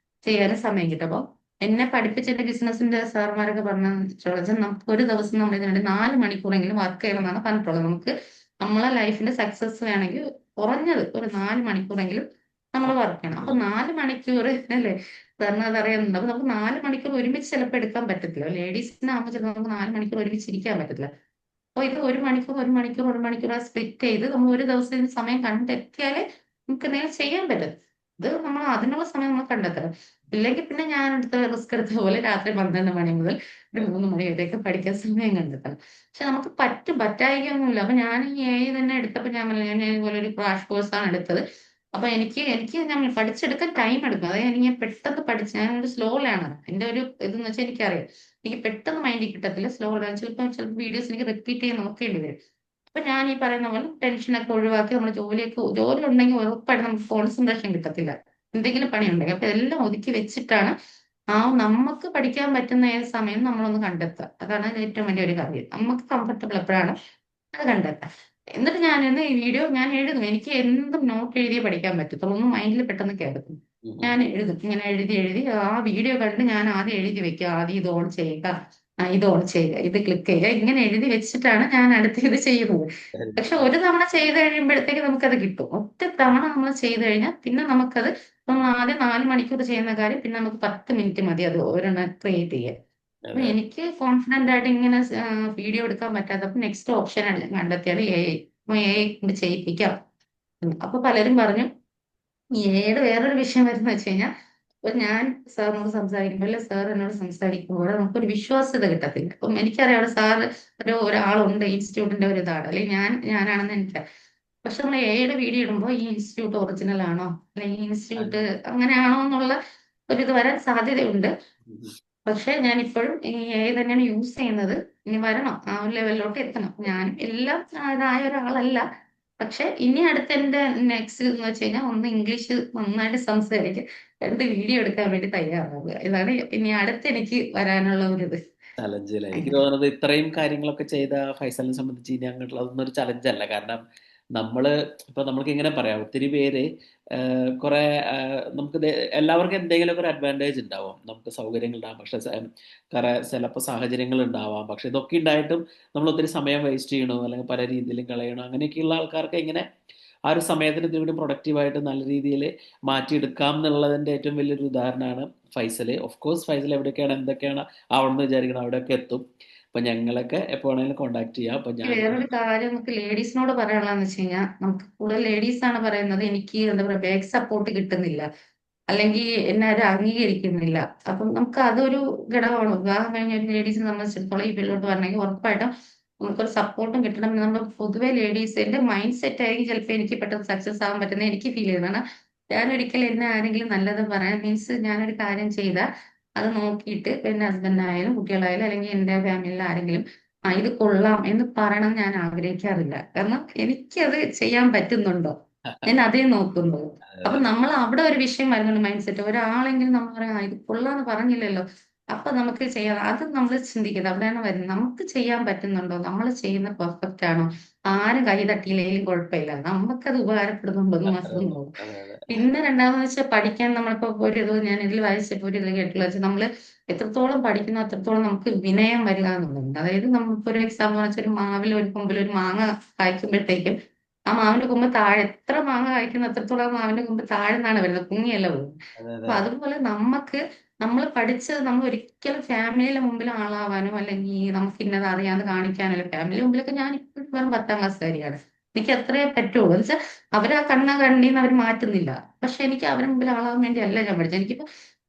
ചെയ്യാനും സമയം കിട്ടും. അപ്പൊ എന്നെ പഠിപ്പിച്ച എന്റെ ബിസിനസിന്റെ സാർമാരൊക്കെ പറഞ്ഞത് നമുക്ക് ഒരു ദിവസം നമ്മൾ ഇതിനുവേണ്ടി 4 മണിക്കൂറെങ്കിലും വർക്ക് ചെയ്യണം എന്നാണ് പറഞ്ഞിട്ടുള്ളത്. നമുക്ക് നമ്മളെ ലൈഫിന്റെ സക്സസ് വേണമെങ്കിൽ കുറഞ്ഞത് ഒരു 4 മണിക്കൂറെങ്കിലും നമ്മൾ വർക്ക് ചെയ്യണം. അപ്പൊ 4 മണിക്കൂർ അല്ലേ, സാറിന് അത് അറിയാനുണ്ട്. അപ്പൊ നമുക്ക് 4 മണിക്കൂർ ഒരുമിച്ച് ചിലപ്പോൾ എടുക്കാൻ പറ്റത്തില്ല. ലേഡീസിനാകുമ്പോൾ ചിലപ്പോൾ നമുക്ക് 4 മണിക്കൂർ ഒരുമിച്ച് ഇരിക്കാൻ പറ്റത്തില്ല. അപ്പൊ ഇത് 1 മണിക്കൂർ സ്പ്ലിറ്റ് ചെയ്ത് നമ്മൾ ഒരു ദിവസം ഇതിന് സമയം കണ്ടെത്തിയാലേ നമുക്ക് എന്തെങ്കിലും ചെയ്യാൻ പറ്റും. ഇത് നമ്മൾ അതിനുള്ള സമയം നമ്മൾ കണ്ടെത്തണം. ഇല്ലെങ്കിൽ പിന്നെ ഞാൻ എടുത്ത റിസ്ക് എടുത്ത പോലെ രാത്രി 12 മണി മുതൽ ഒരു 3 മണി വരെയൊക്കെ പഠിക്കാൻ സമയം കണ്ടെത്തണം. പക്ഷെ നമുക്ക് പറ്റായികയൊന്നുമില്ല. അപ്പൊ ഞാൻ ഈ AI തന്നെ എടുത്തപ്പോ ഞാൻ പറഞ്ഞില്ലേ, ഞാൻ ഇതുപോലെ ഒരു ക്രാഷ് കോഴ്സാണ് എടുത്തത്. അപ്പൊ എനിക്ക് ഞാൻ പഠിച്ചെടുക്കാൻ ടൈം എടുക്കും. അതായത് എനിക്ക് ഞാൻ പെട്ടെന്ന് ഞാനൊരു സ്ലോ ലേണർ. എന്റെ ഒരു ഇതെന്ന് വെച്ചാൽ എനിക്കറിയാം എനിക്ക് പെട്ടെന്ന് മൈൻഡിൽ കിട്ടത്തില്ല. സ്ലോ ലേണർ ചിലപ്പോൾ വീഡിയോസ് എനിക്ക് റിപ്പീറ്റ് ചെയ്ത് നോക്കേണ്ടി വരും. അപ്പൊ ഞാൻ ഈ പറയുന്ന പോലെ ടെൻഷനൊക്കെ ഒഴിവാക്കി നമ്മൾ ജോലി ഉണ്ടെങ്കിൽ ഉറപ്പായിട്ട് നമുക്ക് കോൺസെൻട്രേഷൻ കിട്ടത്തില്ല. എന്തെങ്കിലും പണി ഉണ്ടെങ്കിൽ അപ്പൊ എല്ലാം ഒതുക്കി വെച്ചിട്ടാണ് നമുക്ക് പഠിക്കാൻ പറ്റുന്ന ഏത് സമയം നമ്മളൊന്ന് കണ്ടെത്തുക. അതാണ് അതിൽ ഏറ്റവും വലിയൊരു കാര്യം. നമുക്ക് കംഫർട്ടബിൾ എപ്പോഴാണ് അത് കണ്ടെത്താം. എന്നിട്ട് ഞാനിന്ന് ഈ വീഡിയോ ഞാൻ എഴുതും. എനിക്ക് എന്തും നോട്ട് എഴുതിയേ പഠിക്കാൻ പറ്റത്തുള്ളൂ. ഒന്നും മൈൻഡിൽ പെട്ടെന്ന് കയറത്തില്ല. ഉം, ഉം. ഞാൻ എഴുതും. ഇങ്ങനെ എഴുതി എഴുതി ആ വീഡിയോ കണ്ട് ഞാൻ ആദ്യം എഴുതി വെക്കുക. ആദ്യം ഇത് ഓൺ ചെയ്യുക, ഇത് ഓൺ ചെയ്യുക, ഇത് ക്ലിക്ക് ചെയ്യുക. ഇങ്ങനെ എഴുതി വെച്ചിട്ടാണ് ഞാൻ അടുത്ത് ഇത് ചെയ്യുന്നത്. Very പക്ഷെ good. ഒരു തവണ ചെയ്ത് കഴിയുമ്പോഴത്തേക്ക് നമുക്കത് കിട്ടും. ഒറ്റ തവണ നമ്മൾ ചെയ്ത് കഴിഞ്ഞാൽ പിന്നെ നമുക്കത്, നമ്മൾ ആദ്യം 4 മണിക്കൂർ ചെയ്യുന്ന കാര്യം പിന്നെ നമുക്ക് 10 മിനിറ്റ് മതി അത് ഒരെണ്ണം ക്രിയേറ്റ് ചെയ്യാൻ. അപ്പൊ അതെ. എനിക്ക് കോൺഫിഡന്റ് ആയിട്ട് ഇങ്ങനെ വീഡിയോ എടുക്കാൻ പറ്റാത്തപ്പോ നെക്സ്റ്റ് ഓപ്ഷൻ കണ്ടെത്തിയത് AI. AI കൊണ്ട് ചെയ്യിപ്പിക്കാം. അപ്പൊ പലരും പറഞ്ഞു എയുടെ വേറൊരു വിഷയം വരുന്ന വെച്ച് കഴിഞ്ഞാൽ, ഇപ്പൊ ഞാൻ സാറിനോട് സംസാരിക്കുമ്പോൾ അല്ലെ സാർ എന്നോട് സംസാരിക്കുമ്പോൾ നമുക്കൊരു വിശ്വാസ്യത കിട്ടത്തില്ല. അപ്പം എനിക്കറിയാം അവിടെ സാറ് ഒരാളുണ്ട്, ഇൻസ്റ്റിറ്റ്യൂട്ടിന്റെ ഒരു ഇതാണ്, അല്ലെങ്കിൽ ഞാനാണെന്ന് എനിക്കറിയാം. പക്ഷെ നമ്മൾ എയുടെ വീഡിയോ ഇടുമ്പോൾ ഈ ഇൻസ്റ്റിറ്റ്യൂട്ട് ഒറിജിനൽ ആണോ, അല്ലെങ്കിൽ ഈ അതെ. ഇൻസ്റ്റിറ്റ്യൂട്ട് അങ്ങനെയാണോ എന്നുള്ള ഒരു ഇത് വരാൻ സാധ്യതയുണ്ട്. ഉം, ഉം. പക്ഷെ ഞാൻ ഇപ്പോഴും ഈ AI തന്നെയാണ് യൂസ് ചെയ്യുന്നത്. ഇനി വരണം, ആ ഒരു ലെവലിലോട്ട് എത്തണം. ഞാനും എല്ലാം ഇതായ ഒരാളല്ല. പക്ഷെ ഇനി അടുത്ത എന്റെ നെക്സ്റ്റ് എന്ന് വെച്ച് കഴിഞ്ഞാൽ ഒന്ന് ഇംഗ്ലീഷ് നന്നായിട്ട് സംസാരിക്കുക, 2 വീഡിയോ എടുക്കാൻ വേണ്ടി തയ്യാറാവുക. ഇതാണ് ഇനി അടുത്ത് എനിക്ക് വരാനുള്ള ഒരു ഇത്. ചലഞ്ച് അല്ലേ? എനിക്ക് അങ്ങനെ തോന്നുന്നത് ഇത്രയും കാര്യങ്ങളൊക്കെ ചെയ്ത ഫൈസലിനെ സംബന്ധിച്ച് ഇനി അങ്ങോട്ടുള്ള അതൊന്നും ഒരു ചലഞ്ചല്ല. കാരണം നമ്മള് ഇപ്പൊ നമ്മൾക്ക് ഇങ്ങനെ പറയാം, ഒത്തിരി പേര് കുറെ നമുക്ക് എല്ലാവർക്കും എന്തെങ്കിലുമൊക്കെ ഒരു അഡ്വാൻറ്റേജ് ഉണ്ടാവും, നമുക്ക് സൗകര്യങ്ങൾ ഉണ്ടാവും, പക്ഷെ കുറെ ചിലപ്പോൾ സാഹചര്യങ്ങൾ ഉണ്ടാവാം. പക്ഷെ ഇതൊക്കെ ഉണ്ടായിട്ടും നമ്മൾ ഒത്തിരി സമയം വേസ്റ്റ് ചെയ്യണോ, അല്ലെങ്കിൽ പല രീതിയിലും കളയണോ, അങ്ങനെയൊക്കെയുള്ള ആൾക്കാർക്ക് എങ്ങനെ ആ ഒരു സമയത്തിന് ഇതിലൂടെ പ്രൊഡക്റ്റീവായിട്ട് നല്ല രീതിയിൽ മാറ്റിയെടുക്കാം എന്നുള്ളതിൻ്റെ ഏറ്റവും വലിയൊരു ഉദാഹരണമാണ് ഫൈസൽ. ഓഫ് കോഴ്സ് ഫൈസൽ എവിടെയൊക്കെയാണ് എന്തൊക്കെയാണ് ആവണമെന്ന് വിചാരിക്കണം അവിടെയൊക്കെ എത്തും. അപ്പം ഞങ്ങളൊക്കെ എപ്പോൾ വേണമെങ്കിലും കോൺടാക്ട് ചെയ്യാം. അപ്പം ഞാൻ വേറൊരു കാര്യം നമുക്ക് ലേഡീസിനോട് പറയാനുള്ളതെന്ന് വെച്ച് കഴിഞ്ഞാൽ, നമുക്ക് കൂടുതൽ ലേഡീസ് ആണ് പറയുന്നത് എനിക്ക് എന്താ പറയുക ബാക്ക് സപ്പോർട്ട് കിട്ടുന്നില്ല, അല്ലെങ്കിൽ എന്നെ ആരും അംഗീകരിക്കുന്നില്ല. അപ്പം നമുക്ക് അതൊരു ഘടകമാണ്. വിവാഹം കഴിഞ്ഞ ഒരു ലേഡീസിനെ സംബന്ധിച്ചിടത്തോളം ഈ ഫീൽഡിലോട്ട് വരണമെങ്കിൽ ഉറപ്പായിട്ടും നമുക്കൊരു സപ്പോർട്ടും കിട്ടണം. നമ്മൾ പൊതുവെ ലേഡീസിന്റെ മൈൻഡ് സെറ്റ് ആയിരിക്കും ചിലപ്പോൾ എനിക്ക് പെട്ടെന്ന് സക്സസ് ആവാൻ പറ്റുന്നത് എനിക്ക് ഫീൽ ചെയ്യുന്നതാണ്. ഞാൻ ഒരിക്കലും എന്നെ ആരെങ്കിലും നല്ലത് പറയാൻ മീൻസ് ഞാനൊരു കാര്യം ചെയ്താൽ അത് നോക്കിയിട്ട് എന്റെ ഹസ്ബൻഡ് ആയാലും കുട്ടികളായാലും അല്ലെങ്കിൽ എന്റെ ഫാമിലിയിൽ ആരെങ്കിലും ഇത് കൊള്ളാം എന്ന് പറയണം ഞാൻ ആഗ്രഹിക്കാറില്ല. കാരണം എനിക്കത് ചെയ്യാൻ പറ്റുന്നുണ്ടോ, ഞാൻ അതേ നോക്കുന്നത്. അപ്പൊ നമ്മൾ അവിടെ ഒരു വിഷയം വരുന്നുണ്ട് മൈൻഡ് സെറ്റ്. ഒരാളെങ്കിലും നമ്മൾ പറയാം ഇത് കൊള്ളാന്ന് പറഞ്ഞില്ലല്ലോ, അപ്പൊ നമുക്ക് ചെയ്യാം. അത് നമ്മൾ ചിന്തിക്കുന്നത് അവിടെയാണ് വരുന്നത്. നമുക്ക് ചെയ്യാൻ പറ്റുന്നുണ്ടോ, നമ്മൾ ചെയ്യുന്ന പെർഫെക്റ്റ് ആണോ, ആരും കൈ തട്ടിയില്ലെങ്കിലും കുഴപ്പമില്ല, നമുക്കത് ഉപകാരപ്പെടുന്നുണ്ടോ എന്ന് മാത്രം നോക്കും. അതെ അതെ പിന്നെ രണ്ടാമെന്ന് വെച്ചാൽ പഠിക്കാൻ നമ്മളിപ്പോ ഒരു ഇത് ഞാൻ ഇതിൽ വായിച്ചപ്പോ ഒരു ഇത് കേട്ടുള്ള വെച്ചാൽ നമ്മള് എത്രത്തോളം പഠിക്കുന്നു അത്രത്തോളം നമുക്ക് വിനയം വരിക എന്നുള്ളത്. അതായത് നമ്മളിപ്പോ ഒരു എക്സാമ്പിൾ വെച്ചാൽ ഒരു മാവിൽ ഒരു കൊമ്പിൽ ഒരു മാങ്ങ കായ്ക്കുമ്പോഴത്തേക്കും ആ മാവിന്റെ കൊമ്പ് താഴെ എത്ര മാങ്ങ കായ്ക്കുന്നു അത്രത്തോളം ആ മാവിന്റെ കൊമ്പ് താഴെ നിന്നാണ് വരുന്നത്, കുങ്ങിയല്ല പോകുന്നത്. അതെ അപ്പൊ അതെ അതുപോലെ നമ്മൾ പഠിച്ചത് നമ്മൾ ഒരിക്കലും ഫാമിലിയുടെ മുമ്പിൽ ആളാവാനോ അല്ലെങ്കിൽ നമുക്ക് ഇന്നത് അറിയാതെ കാണിക്കാനോ അല്ല. ഫാമിലി മുമ്പിലൊക്കെ ഞാൻ ഇപ്പോഴും വെറും 10ാം ക്ലാസ്സുകാരിയാണ്. എനിക്ക് അത്രേ പറ്റുള്ളൂ എന്ന് വെച്ചാൽ അവരാ കണ്ണീന്ന് അവർ മാറ്റുന്നില്ല. പക്ഷെ എനിക്ക് അവരുടെ മുമ്പിൽ ആളാവാൻ വേണ്ടി അല്ല ഞാൻ പഠിച്ചത്. എനിക്കിപ്പോ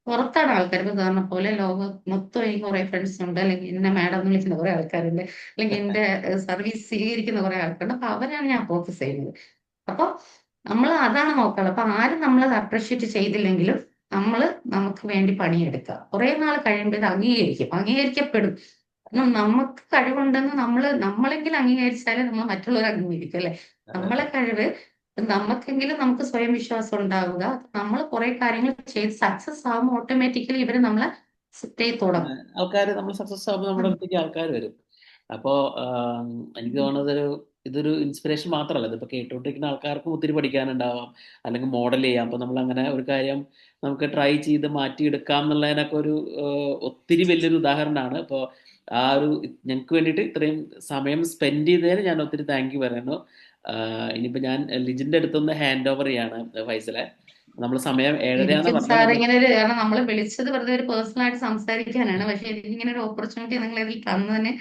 പുറത്താണ് ആൾക്കാർ ഇപ്പൊ സാറിനെ പോലെ ലോകം മൊത്തം എനിക്ക് കുറെ ഫ്രണ്ട്സ് ഉണ്ട്, അല്ലെങ്കിൽ എന്നെ മാഡം എന്ന് വിളിക്കുന്ന കുറെ ആൾക്കാരുണ്ട്, അല്ലെങ്കിൽ എന്റെ സർവീസ് സ്വീകരിക്കുന്ന കുറെ ആൾക്കാരുണ്ട്. അപ്പൊ അവരാണ് ഞാൻ ഫോക്കസ് ചെയ്യുന്നത്. അപ്പൊ നമ്മൾ അതാണ് നോക്കാറ്. അപ്പൊ ആരും നമ്മളത് അപ്രിഷ്യേറ്റ് ചെയ്തില്ലെങ്കിലും നമ്മള് നമുക്ക് വേണ്ടി പണിയെടുക്കുക. കുറെ നാൾ കഴിയുമ്പോൾ ഇത് അംഗീകരിക്കപ്പെടും. കാരണം നമുക്ക് കഴിവുണ്ടെന്ന് നമ്മളെങ്കിലും അംഗീകരിച്ചാലേ നമ്മൾ മറ്റുള്ളവർ അംഗീകരിക്കും അല്ലെ. അതെ നമ്മളെ കഴിവ് നമുക്കെങ്കിലും നമുക്ക് സ്വയം വിശ്വാസം ഉണ്ടാവുക. നമ്മൾ കുറെ കാര്യങ്ങൾ ചെയ്ത് സക്സസ് ആകുമ്പോൾ ഓട്ടോമാറ്റിക്കലി ഇവര് നമ്മളെ സെറ്റ് ചെയ്ത് തുടങ്ങും. ആൾക്കാർ നമ്മൾ സക്സസ് ആകുമ്പോൾ നമ്മുടെ അടുത്തേക്ക് ആൾക്കാർ വരും. അപ്പോൾ എനിക്ക് തോന്നുന്നത് ഇതൊരു ഇൻസ്പിറേഷൻ മാത്രമല്ല, ഇതിപ്പോൾ കേട്ടുകൊണ്ടിരിക്കുന്ന ആൾക്കാർക്കും ഒത്തിരി പഠിക്കാനുണ്ടാവാം, അല്ലെങ്കിൽ മോഡൽ ചെയ്യാം. അപ്പോൾ നമ്മൾ അങ്ങനെ ഒരു കാര്യം നമുക്ക് ട്രൈ ചെയ്ത് മാറ്റിയെടുക്കാം എന്നുള്ളതിനൊക്കെ ഒരു ഒത്തിരി വലിയൊരു ഉദാഹരണമാണ്. അപ്പോൾ ആ ഒരു ഞങ്ങൾക്ക് വേണ്ടിയിട്ട് ഇത്രയും സമയം സ്പെൻഡ് ചെയ്തതിന് ഞാൻ ഒത്തിരി താങ്ക് യു പറയുന്നു. ഇനിയിപ്പോൾ ഞാൻ ലിജിൻ്റെ അടുത്തൊന്ന് ഹാൻഡ് ഓവർ ചെയ്യാണ് ഫൈസലെ. നമ്മൾ സമയം 7:30 എനിക്കും സാർ പറഞ്ഞത്. ഇങ്ങനെ ഒരു, കാരണം നമ്മൾ വിളിച്ചത് വെറുതെ ഒരു പേഴ്സണൽ ആയിട്ട് സംസാരിക്കാനാണ്. പക്ഷെ എനിക്ക് ഇങ്ങനെ ഒരു ഓപ്പർച്യൂണിറ്റി നിങ്ങൾ ഇതിൽ തന്നതിന്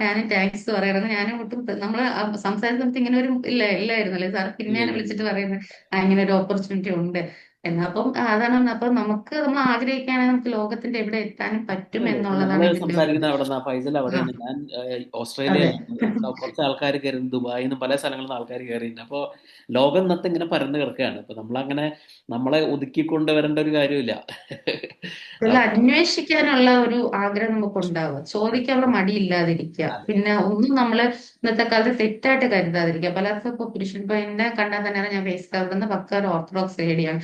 ഞാൻ താങ്ക്സ് പറയണം. ഞാനും ഒട്ടും നമ്മൾ സംസാരിച്ച സമയത്ത് ഇങ്ങനെ ഒരു ഇല്ലായിരുന്നല്ലേ സാർ, ഇല്ല പിന്നെയാണ് ഇല്ല ഇല്ല വിളിച്ചിട്ട് പറയുന്നത് ഇങ്ങനെ ഒരു ഓപ്പർച്യൂണിറ്റി ഉണ്ട് എന്ന്. അപ്പം അതാണ്. അപ്പൊ നമ്മൾ ആഗ്രഹിക്കുകയാണെങ്കിൽ നമുക്ക് ലോകത്തിന്റെ എവിടെ എത്താനും പറ്റും നമ്മൾ എന്നുള്ളതാണ് ഇതിന്റെ ഒരു സംസാരിക്കുന്ന അവിടെ നിന്ന് ഫൈസൽ ആ, അവിടെയാണ്, ഞാൻ അതെ. ഓസ്ട്രേലിയയിലാണ്. കുറച്ച് ആൾക്കാർ കയറുന്നു, ദുബായിൽ നിന്ന് പല സ്ഥലങ്ങളിൽ നിന്ന് ആൾക്കാർ കയറിയിട്ടുണ്ട്. അപ്പോൾ ലോകം ഇന്നത്തെ ഇങ്ങനെ പരന്ന് കിടക്കുകയാണ്. അപ്പോൾ നമ്മളങ്ങനെ നമ്മളെ ഒതുക്കിക്കൊണ്ട് വരേണ്ട ഒരു കാര്യമില്ല. ഇതെല്ലാം അപ്പൊ അന്വേഷിക്കാനുള്ള ഒരു ആഗ്രഹം നമുക്ക് ഉണ്ടാവുക, ചോദിക്കാനുള്ള മടിയില്ലാതിരിക്കുക, അതെ പിന്നെ ഒന്നും നമ്മള് ഇന്നത്തെ കാലത്ത് തെറ്റായിട്ട് കരുതാതിരിക്കുക. പലർക്കും ഇപ്പൊ പുരുഷൻ, ഇപ്പൊ എന്നെ കണ്ടാൽ തന്നെ അറിയാം, ഞാൻ ഫേസ് കരുതുന്ന പക്ക ഒരു ഓർത്തഡോക്സ് ലേഡിയാണ്.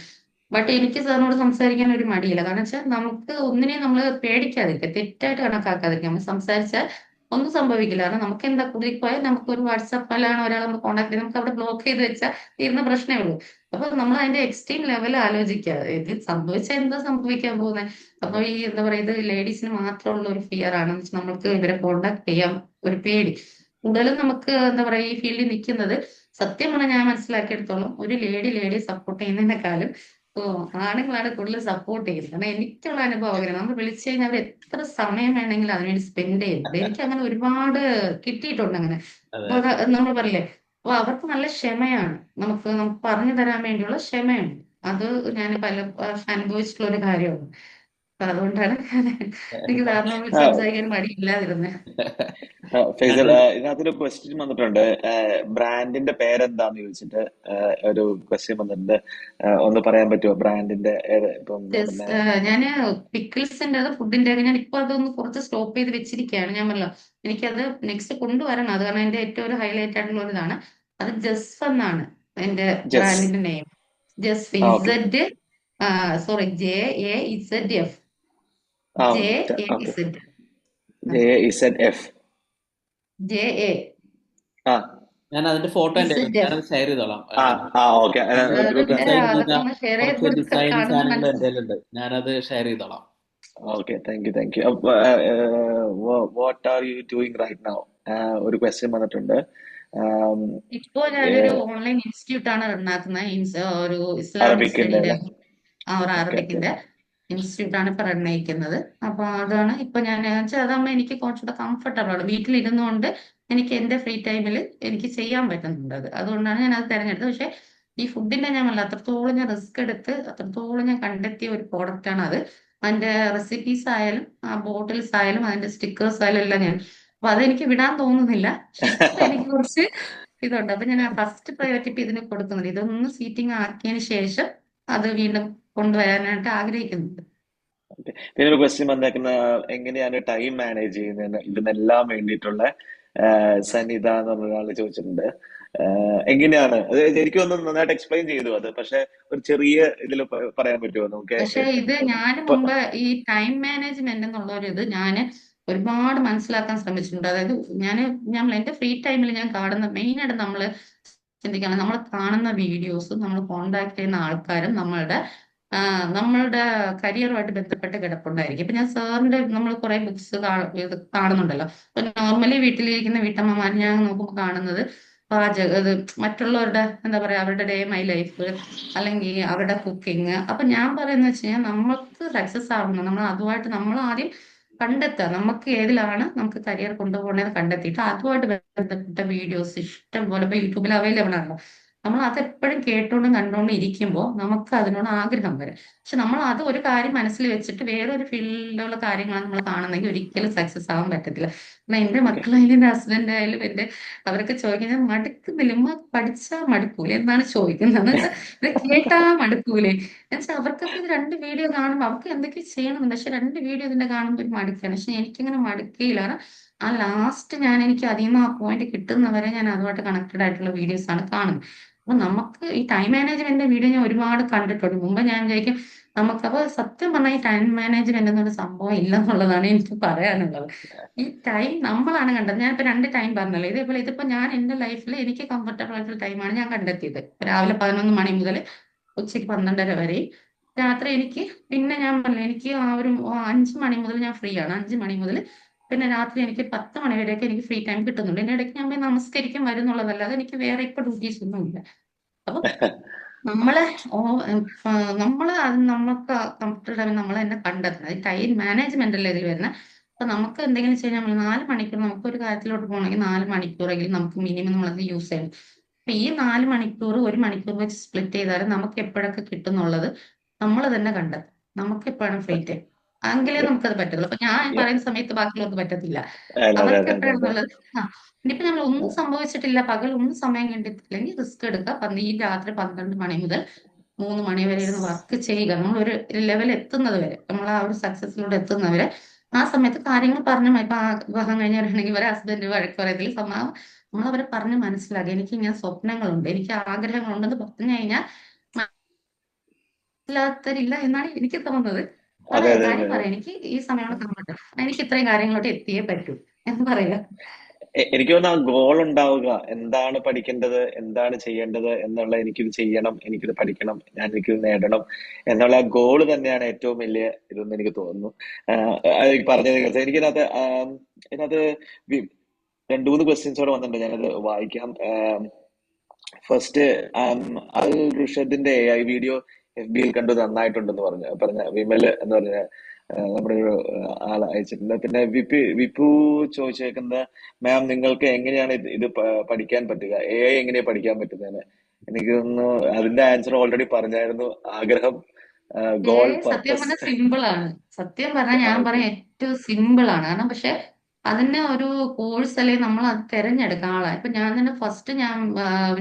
ബട്ട് എനിക്ക് സാറിനോട് സംസാരിക്കാൻ ഒരു മടിയില്ല. കാരണം വെച്ചാൽ നമുക്ക് ഒന്നിനെയും നമ്മൾ പേടിക്കാതിരിക്കുക, തെറ്റായിട്ട് കണക്കാക്കാതിരിക്കുക. നമ്മൾ സംസാരിച്ചാൽ ഒന്നും സംഭവിക്കില്ല. കാരണം നമുക്ക് എന്താ കൂടിപ്പോയാൽ നമുക്ക് ഒരു വാട്സാപ്പിലാണ് ഒരാൾ നമ്മൾ കോൺടാക്ട് ചെയ്ത് നമുക്ക് അവിടെ ബ്ലോക്ക് ചെയ്ത് വെച്ചാൽ തീരുന്ന പ്രശ്നമേ ഉള്ളൂ. അപ്പൊ നമ്മൾ അതിന്റെ എക്സ്ട്രീം ലെവൽ ആലോചിക്കുക, ഇത് സംഭവിച്ചാൽ എന്താ സംഭവിക്കാൻ പോകുന്നത്. അപ്പൊ ഈ എന്താ പറയാ, ഇത് ലേഡീസിന് മാത്രമുള്ള ഒരു ഫിയർ ആണ്. എന്ന് വെച്ചാൽ നമുക്ക് ഇവരെ കോൺടാക്ട് ചെയ്യാൻ ഒരു പേടി. കൂടുതലും നമുക്ക് എന്താ പറയാ ഈ ഫീൽഡിൽ നിൽക്കുന്നത്, സത്യമാണ് ഞാൻ മനസ്സിലാക്കിയെടുത്തോളം, ഒരു ലേഡി സപ്പോർട്ട് ചെയ്യുന്നതിനെക്കാളും ഓ ആണുങ്ങളാണ് കൂടുതൽ സപ്പോർട്ട് ചെയ്യുന്നത്. കാരണം എനിക്കുള്ള അനുഭവം അങ്ങനെ, നമ്മൾ വിളിച്ചു കഴിഞ്ഞാൽ അവർ എത്ര സമയം വേണമെങ്കിലും അതിനുവേണ്ടി സ്പെൻഡ് ചെയ്യുന്നുണ്ട്. എനിക്ക് അങ്ങനെ ഒരുപാട് കിട്ടിയിട്ടുണ്ട് അങ്ങനെ. അതെ. അപ്പൊ നമ്മൾ പറയില്ലേ, അപ്പൊ അവർക്ക് നല്ല ക്ഷമയാണ്, നമുക്ക് പറഞ്ഞു തരാൻ വേണ്ടിയുള്ള ക്ഷമയുണ്ട്. അത് ഞാൻ പല അനുഭവിച്ചിട്ടുള്ള ഒരു കാര്യമാണ്. അപ്പൊ അതുകൊണ്ടാണ് എനിക്ക് സാറിനോട് ആ, സംസാരിക്കാൻ മടിയില്ലാതിരുന്നത്. ഫൈസൽ, ഞാനൊരു ഇതിനകത്തൊരു ക്വസ്റ്റ്യൻ വന്നിട്ടുണ്ട്. ബ്രാൻഡിന്റെ പേരെന്താന്ന് ചോദിച്ചിട്ട് ഒരു ക്വസ്റ്റ്യൻ വന്നിട്ടുണ്ട്. ഒന്ന് പറയാൻ പറ്റുമോ ബ്രാൻഡിന്റെ ഇപ്പം നമ്മുടെ ഞാന് പിക്കിൾസിന്റെ ഫുഡിന്റെ ഞാൻ ഇപ്പൊ അതൊന്ന് കുറച്ച് സ്റ്റോപ്പ് ചെയ്ത് വെച്ചിരിക്കുകയാണ്. ഞാൻ പറഞ്ഞല്ലോ, എനിക്കത് നെക്സ്റ്റ് കൊണ്ടുവരണം. അത് കാരണം എന്റെ ഏറ്റവും ഒരു ഹൈലൈറ്റ് ആയിട്ടുള്ള ഒരു ഇതാണ്. അത് ജസ്ഫ് എന്നാണ് എന്റെ ജസ്? ബ്രാൻഡിന്റെ നെയിം. ജസ്ഫ്, ആ, ഓക്കെ. ഇസഡ്, സോറി, JAZF, ആ, ഓക്കെ. JAZ, JZF. JA ആ, ഞാൻ അതിന്റെ ഫോട്ടോ എന്റെ ഇസഡ്. ഞാനത് ഷെയർ ചെയ്തോളാം. ആ, ആ, ഓക്കെ. ഗ്രൂപ്പിൽ അതിന്റെ ഡിസൈൻ അതൊക്കെ ചെയ്ത ഒന്ന് ഷെയർ ചെയ്ത് കുറച്ച് കൊടുത്ത ഡിസൈനും കാണുമ്പോൾ സാധനങ്ങളും എൻ്റെ മനസ്സിലാവും. കയ്യിലുണ്ട്. ഞാനത് ഷെയർ ചെയ്തോളാം. Okay, thank you, thank you. What are you doing right now? ഒരു ക്വസ്റ്റ്യൻ വന്നിട്ടുണ്ട്. ആം, ഇപ്പോ ഞാനൊരു ഏ, ഓൺലൈൻ ഇൻസ്റ്റിറ്റ്യൂട്ട് ആണ് റണ്ണാക്കുന്നത്. ഒരു ഇസ്ലാമിക് അറബിക്കിന്റെ സ്റ്റഡിയുടെ അല്ലേ? ഒരു ഓക്കെ, ഓക്കെ. അറബിക്കിന്റെ ഇൻസ്റ്റിറ്റ്യൂട്ട് ആണ് ഇപ്പൊ റണ്ണയിക്കുന്നത്. അപ്പൊ അതാണ് ഇപ്പൊ ഞാൻ വെച്ചാൽ അതാകുമ്പോൾ എനിക്ക് കുറച്ചുകൂടെ കംഫർട്ടബിൾ ആണ്. വീട്ടിലിരുന്നുകൊണ്ട് എനിക്ക് എന്റെ ഫ്രീ ടൈമിൽ എനിക്ക് ചെയ്യാൻ പറ്റുന്നുണ്ട്. അതുകൊണ്ടാണ് ഞാൻ അത് തിരഞ്ഞെടുത്തത്. പക്ഷെ ഈ ഫുഡിന്റെ ഞാൻ പറഞ്ഞില്ല, അത്രത്തോളം ഞാൻ റിസ്ക് എടുത്ത് അത്രത്തോളം ഞാൻ കണ്ടെത്തിയ ഒരു പ്രോഡക്റ്റ് ആണ് അത്. അതിന്റെ റെസിപ്പീസ് ആയാലും ആ ബോട്ടിൽസ് ആയാലും അതിന്റെ സ്റ്റിക്കേഴ്സ് ആയാലും എല്ലാം ഞാൻ, അപ്പൊ അതെനിക്ക് വിടാൻ തോന്നുന്നില്ല. പക്ഷെ ഇപ്പൊ എനിക്ക് കുറച്ച് ഇതുണ്ട്. അപ്പൊ ഞാൻ ഫസ്റ്റ് പ്രയോറിറ്റി ഇപ്പൊ ഇതിന് കൊടുക്കുന്നുണ്ട്. ഇതൊന്ന് സീറ്റിംഗ് ആക്കിയതിന് ശേഷം അത് വീണ്ടും കൊണ്ടുവരാനായിട്ട് ആഗ്രഹിക്കുന്നുണ്ട്. പിന്നെ ഒരു ക്വസ്റ്റ്യൻ വന്നേക്കുന്ന, എങ്ങനെയാണ് ടൈം മാനേജ് ചെയ്യുന്നതെന്ന് ഇതിനെല്ലാം വേണ്ടിയിട്ടുള്ള സനിത എന്ന് പറഞ്ഞ ഒരാൾ ചോദിച്ചിട്ടുണ്ട്. എങ്ങനെയാണ് അത്? എനിക്ക് ഒന്ന് നന്നായിട്ട് എക്സ്പ്ലെയിൻ ചെയ്തു അത്, പക്ഷെ ഒരു ചെറിയ ഇതിൽ പറയാൻ പറ്റുമോ നമുക്ക്? പക്ഷെ ഇത് ഞാൻ ഇപ്പൊ മുമ്പ് ഈ ടൈം മാനേജ്മെന്റ് എന്നുള്ള ഒരു ഇത് ഞാൻ ഒരുപാട് മനസ്സിലാക്കാൻ ശ്രമിച്ചിട്ടുണ്ട്. അതായത് ഞാൻ ഞാൻ എന്റെ ഫ്രീ ടൈമിൽ ഞാൻ കാണുന്ന മെയിൻ ആയിട്ട് നമ്മൾ ചിന്തിക്കണം, നമ്മൾ കാണുന്ന വീഡിയോസ്, നമ്മൾ കോണ്ടാക്ട് ചെയ്യുന്ന ആൾക്കാരും നമ്മളുടെ കരിയറുമായിട്ട് ബന്ധപ്പെട്ട് കിടപ്പുണ്ടായിരിക്കും. ഇപ്പൊ ഞാൻ സാറിന്റെ നമ്മൾ കുറെ ബുക്സ് ഇത് കാണുന്നുണ്ടല്ലോ. ഇപ്പൊ നോർമലി വീട്ടിലിരിക്കുന്ന വീട്ടമ്മമാർ ഞാൻ നോക്കുമ്പോൾ കാണുന്നത് പാചകം, ഇത് മറ്റുള്ളവരുടെ എന്താ പറയാ അവരുടെ ഡേ മൈ ലൈഫ്, അല്ലെങ്കിൽ അവരുടെ കുക്കിംഗ്. അപ്പൊ ഞാൻ പറയുന്നത് വെച്ച് കഴിഞ്ഞാൽ നമുക്ക് സക്സസ് ആവണം, നമ്മൾ അതുമായിട്ട് നമ്മൾ ആദ്യം കണ്ടെത്തുക, നമുക്ക് ഏതിലാണ് നമുക്ക് കരിയർ കൊണ്ടുപോകേണ്ടത് കണ്ടെത്തിയിട്ട് അതുമായിട്ട് ബന്ധപ്പെട്ട വീഡിയോസ് ഇഷ്ടം പോലെ ഇപ്പൊ യൂട്യൂബിൽ അവൈലബിൾ ആണല്ലോ. നമ്മൾ അതെപ്പോഴും കേട്ടോണ്ടും കണ്ടോണ്ടും ഇരിക്കുമ്പോൾ നമുക്ക് അതിനോട് ആഗ്രഹം വരും. പക്ഷെ നമ്മൾ അത് ഒരു കാര്യം മനസ്സിൽ വെച്ചിട്ട് വേറൊരു ഫീൽഡിലുള്ള കാര്യങ്ങളാണ് നമ്മൾ കാണുന്നെങ്കിൽ ഒരിക്കലും സക്സസ് ആവാൻ പറ്റത്തില്ല. കാരണം എന്റെ ഓക്കെ. മക്കളായാലും എന്റെ ഹസ്ബൻഡ് ആയാലും അവരൊക്കെ ചോദിക്കുന്നത് മടുക്കുന്നില്ല, ഉമ്മ പഠിച്ചാ മടുക്കൂലേ എന്നാണ് ചോദിക്കുന്നത്. എന്ന് വെച്ചാൽ ഇത് കേട്ടാ മടുക്കൂലേ എന്നുവെച്ചാൽ അവർക്കൊക്കെ ഇത് രണ്ട് വീഡിയോ കാണുമ്പോൾ അവർക്ക് എന്തൊക്കെയോ ചെയ്യണമെന്നുണ്ട്. പക്ഷെ രണ്ട് വീഡിയോ ഇതിന്റെ കാണുമ്പോൾ ഒരു മടുക്കാണ്. പക്ഷെ എനിക്കങ്ങനെ മടുക്കയില്ല. കാരണം ആ ലാസ്റ്റ് എനിക്ക് അതിൽ നിന്ന് ആ പോയിന്റ് കിട്ടുന്നവരെ ഞാൻ അതുമായിട്ട് കണക്റ്റഡ് ആയിട്ടുള്ള വീഡിയോസ് ആണ് കാണുന്നത്. അപ്പൊ നമുക്ക് ഈ ടൈം മാനേജ്മെന്റിന്റെ വീഡിയോ ഞാൻ ഒരുപാട് കണ്ടിട്ടുണ്ട്. മുമ്പ് ഞാൻ വിചാരിക്കും നമുക്കപ്പോ സത്യം പറഞ്ഞാൽ ഈ ടൈം മാനേജ്മെന്റ് എന്നൊരു സംഭവം ഇല്ലെന്നുള്ളതാണ് എനിക്ക് പറയാനുള്ളത്. ഈ ടൈം നമ്മളാണ് കണ്ടത്. ഞാനിപ്പോ രണ്ട് ടൈം പറഞ്ഞല്ലോ. ഇതേപോലെ ഇതിപ്പോ ഞാൻ എന്റെ ലൈഫിൽ എനിക്ക് കംഫർട്ടബിൾ ആയിട്ടുള്ള ടൈമാണ് ഞാൻ കണ്ടെത്തിയത്. രാവിലെ 11 മണി മുതൽ ഉച്ചയ്ക്ക് 12:30 വരെയും, രാത്രി എനിക്ക് പിന്നെ ഞാൻ പറഞ്ഞു എനിക്ക് ആ ഒരു 5 മണി മുതൽ ഞാൻ ഫ്രീ ആണ്. 5 മണി മുതൽ പിന്നെ രാത്രി എനിക്ക് 10 മണി വരെയൊക്കെ എനിക്ക് ഫ്രീ ടൈം കിട്ടുന്നുണ്ട്. ഇതിന്റെ ഇടയ്ക്ക് ഞാൻ പോയി നമസ്കരിക്കാൻ വരുന്നുള്ളതല്ലാതെ എനിക്ക് വേറെ ഇപ്പൊ ഡ്യൂട്ടീസ് ഒന്നും ഇല്ല. അപ്പൊ നമ്മളെ ഓ നമ്മള് അത് നമുക്ക് കംഫർട്ടബിൾ ആയി നമ്മൾ തന്നെ കണ്ടെത്തണം. ഈ ടൈം മാനേജ്മെന്റ് അല്ലേ ഇതിൽ വരുന്നത്. അപ്പൊ നമുക്ക് എന്തെങ്കിലും ചെയ്യാൻ നമ്മൾ 4 മണിക്കൂർ, നമുക്ക് ഒരു കാര്യത്തിലോട്ട് പോകണമെങ്കിൽ 4 മണിക്കൂറെങ്കിലും നമുക്ക് മിനിമം നമ്മളത് യൂസ് ചെയ്യണം. അപ്പൊ ഈ 4 മണിക്കൂർ 1 മണിക്കൂർ വെച്ച് സ്പ്ലിറ്റ് ചെയ്താലും നമുക്ക് എപ്പോഴൊക്കെ കിട്ടുന്നുള്ളത് നമ്മൾ തന്നെ കണ്ടെത്തും. നമുക്ക് എപ്പോഴാണ് ഫ്രീ ടൈം, എങ്കിലേ നമുക്കത് പറ്റുള്ളൂ. അപ്പൊ ഞാൻ പറയുന്ന സമയത്ത് ബാക്കിയുള്ളവർക്ക് പറ്റത്തില്ല. അതെ, അതെ, അവർക്ക് അതെ, അതെ, അതെ. എപ്പോഴാണുള്ളത്, ഇനിയിപ്പോ നമ്മൾ ഒന്നും സംഭവിച്ചിട്ടില്ല, പകൽ ഒന്നും സമയം കണ്ടെത്തിയില്ലെങ്കിൽ റിസ്ക് എടുക്കുക. ഈ രാത്രി 12 മണി മുതൽ 3 മണി വരെ ഇരുന്ന് വർക്ക് ചെയ്യുക. നമ്മൾ ഒരു ലെവൽ എത്തുന്നത് വരെ, നമ്മൾ ആ ഒരു സക്സസിലൂടെ എത്തുന്നവരെ ആ സമയത്ത് കാര്യങ്ങൾ പറഞ്ഞു ഇപ്പൊ ആ വിവാഹം കഴിഞ്ഞവരാണെങ്കിൽ വരെ ഹസ്ബൻഡ് വഴക്ക് പറയത്തില്ല. നമ്മൾ അവരെ പറഞ്ഞ് മനസ്സിലാക്കി എനിക്ക് ഇങ്ങനെ സ്വപ്നങ്ങളുണ്ട്, എനിക്ക് ആഗ്രഹങ്ങളുണ്ടെന്ന് പറഞ്ഞു കഴിഞ്ഞാൽ ഇല്ലാത്തവരില്ല എന്നാണ് എനിക്ക് തോന്നുന്നത്. അതെ പറയാം, അതെ കാര്യം അതെ. പറയാം, എനിക്ക് ഈ സമയമാണ് കംഫർട്ട്, എനിക്ക് ഇത്രയും കാര്യങ്ങളോട്ട് എത്തിയേ പറ്റൂ എന്ന് പറയാം. എനിക്ക് തോന്നുന്നു ആ ഗോൾ ഉണ്ടാവുക, എന്താണ് പഠിക്കേണ്ടത്, എന്താണ് ചെയ്യേണ്ടത് എന്നുള്ള, എനിക്കിത് ചെയ്യണം, എനിക്കിത് പഠിക്കണം, ഞാൻ എനിക്കിത് നേടണം എന്നുള്ള ആ ഗോള് തന്നെയാണ് ഏറ്റവും വലിയ ഇതെന്ന് എനിക്ക് തോന്നുന്നു. അത് എനിക്ക് പറഞ്ഞത് കേട്ടോ. എനിക്കിതിനകത്ത് ഇതിനകത്ത് വി- രണ്ട് മൂന്ന് ക്വസ്റ്റ്യൻസോടെ വന്നിട്ടുണ്ട്, ഞാനത് വായിക്കാം. ഫസ്റ്റ്, അൽ റുഷദിന്റെ AI വീഡിയോ FB യിൽ കണ്ടു, നന്നായിട്ടുണ്ടെന്ന് പറഞ്ഞ വിമൽ എന്ന് പറഞ്ഞ നമ്മുടെ ഒരു ആൾ അയച്ചിട്ടുണ്ട്. പിന്നെ വിപു ചോദിച്ചേക്കുന്നത്, മാം നിങ്ങൾക്ക് എങ്ങനെയാണ് ഇത് പഠിക്കാൻ പറ്റുക, AI എങ്ങനെയാ പഠിക്കാൻ പറ്റുന്നതെന്ന്. എനിക്ക് തോന്നുന്നു അതിന്റെ ആൻസർ ഓൾറെഡി പറഞ്ഞായിരുന്നു. ആഗ്രഹം, ഗോൾ, സത്യം പർപ്പസ്. പറഞ്ഞാൽ സിമ്പിൾ ആണ്. സത്യം പറഞ്ഞാൽ ഞാൻ ഓക്കെ. പറയാം ഏറ്റവും സിമ്പിൾ ആണ്. കാരണം പക്ഷെ അതിന് ഒരു കോഴ്സ് അല്ലെങ്കിൽ നമ്മൾ അത് തിരഞ്ഞെടുക്കാം ആളെ. ഇപ്പൊ ഞാൻ തന്നെ ഫസ്റ്റ്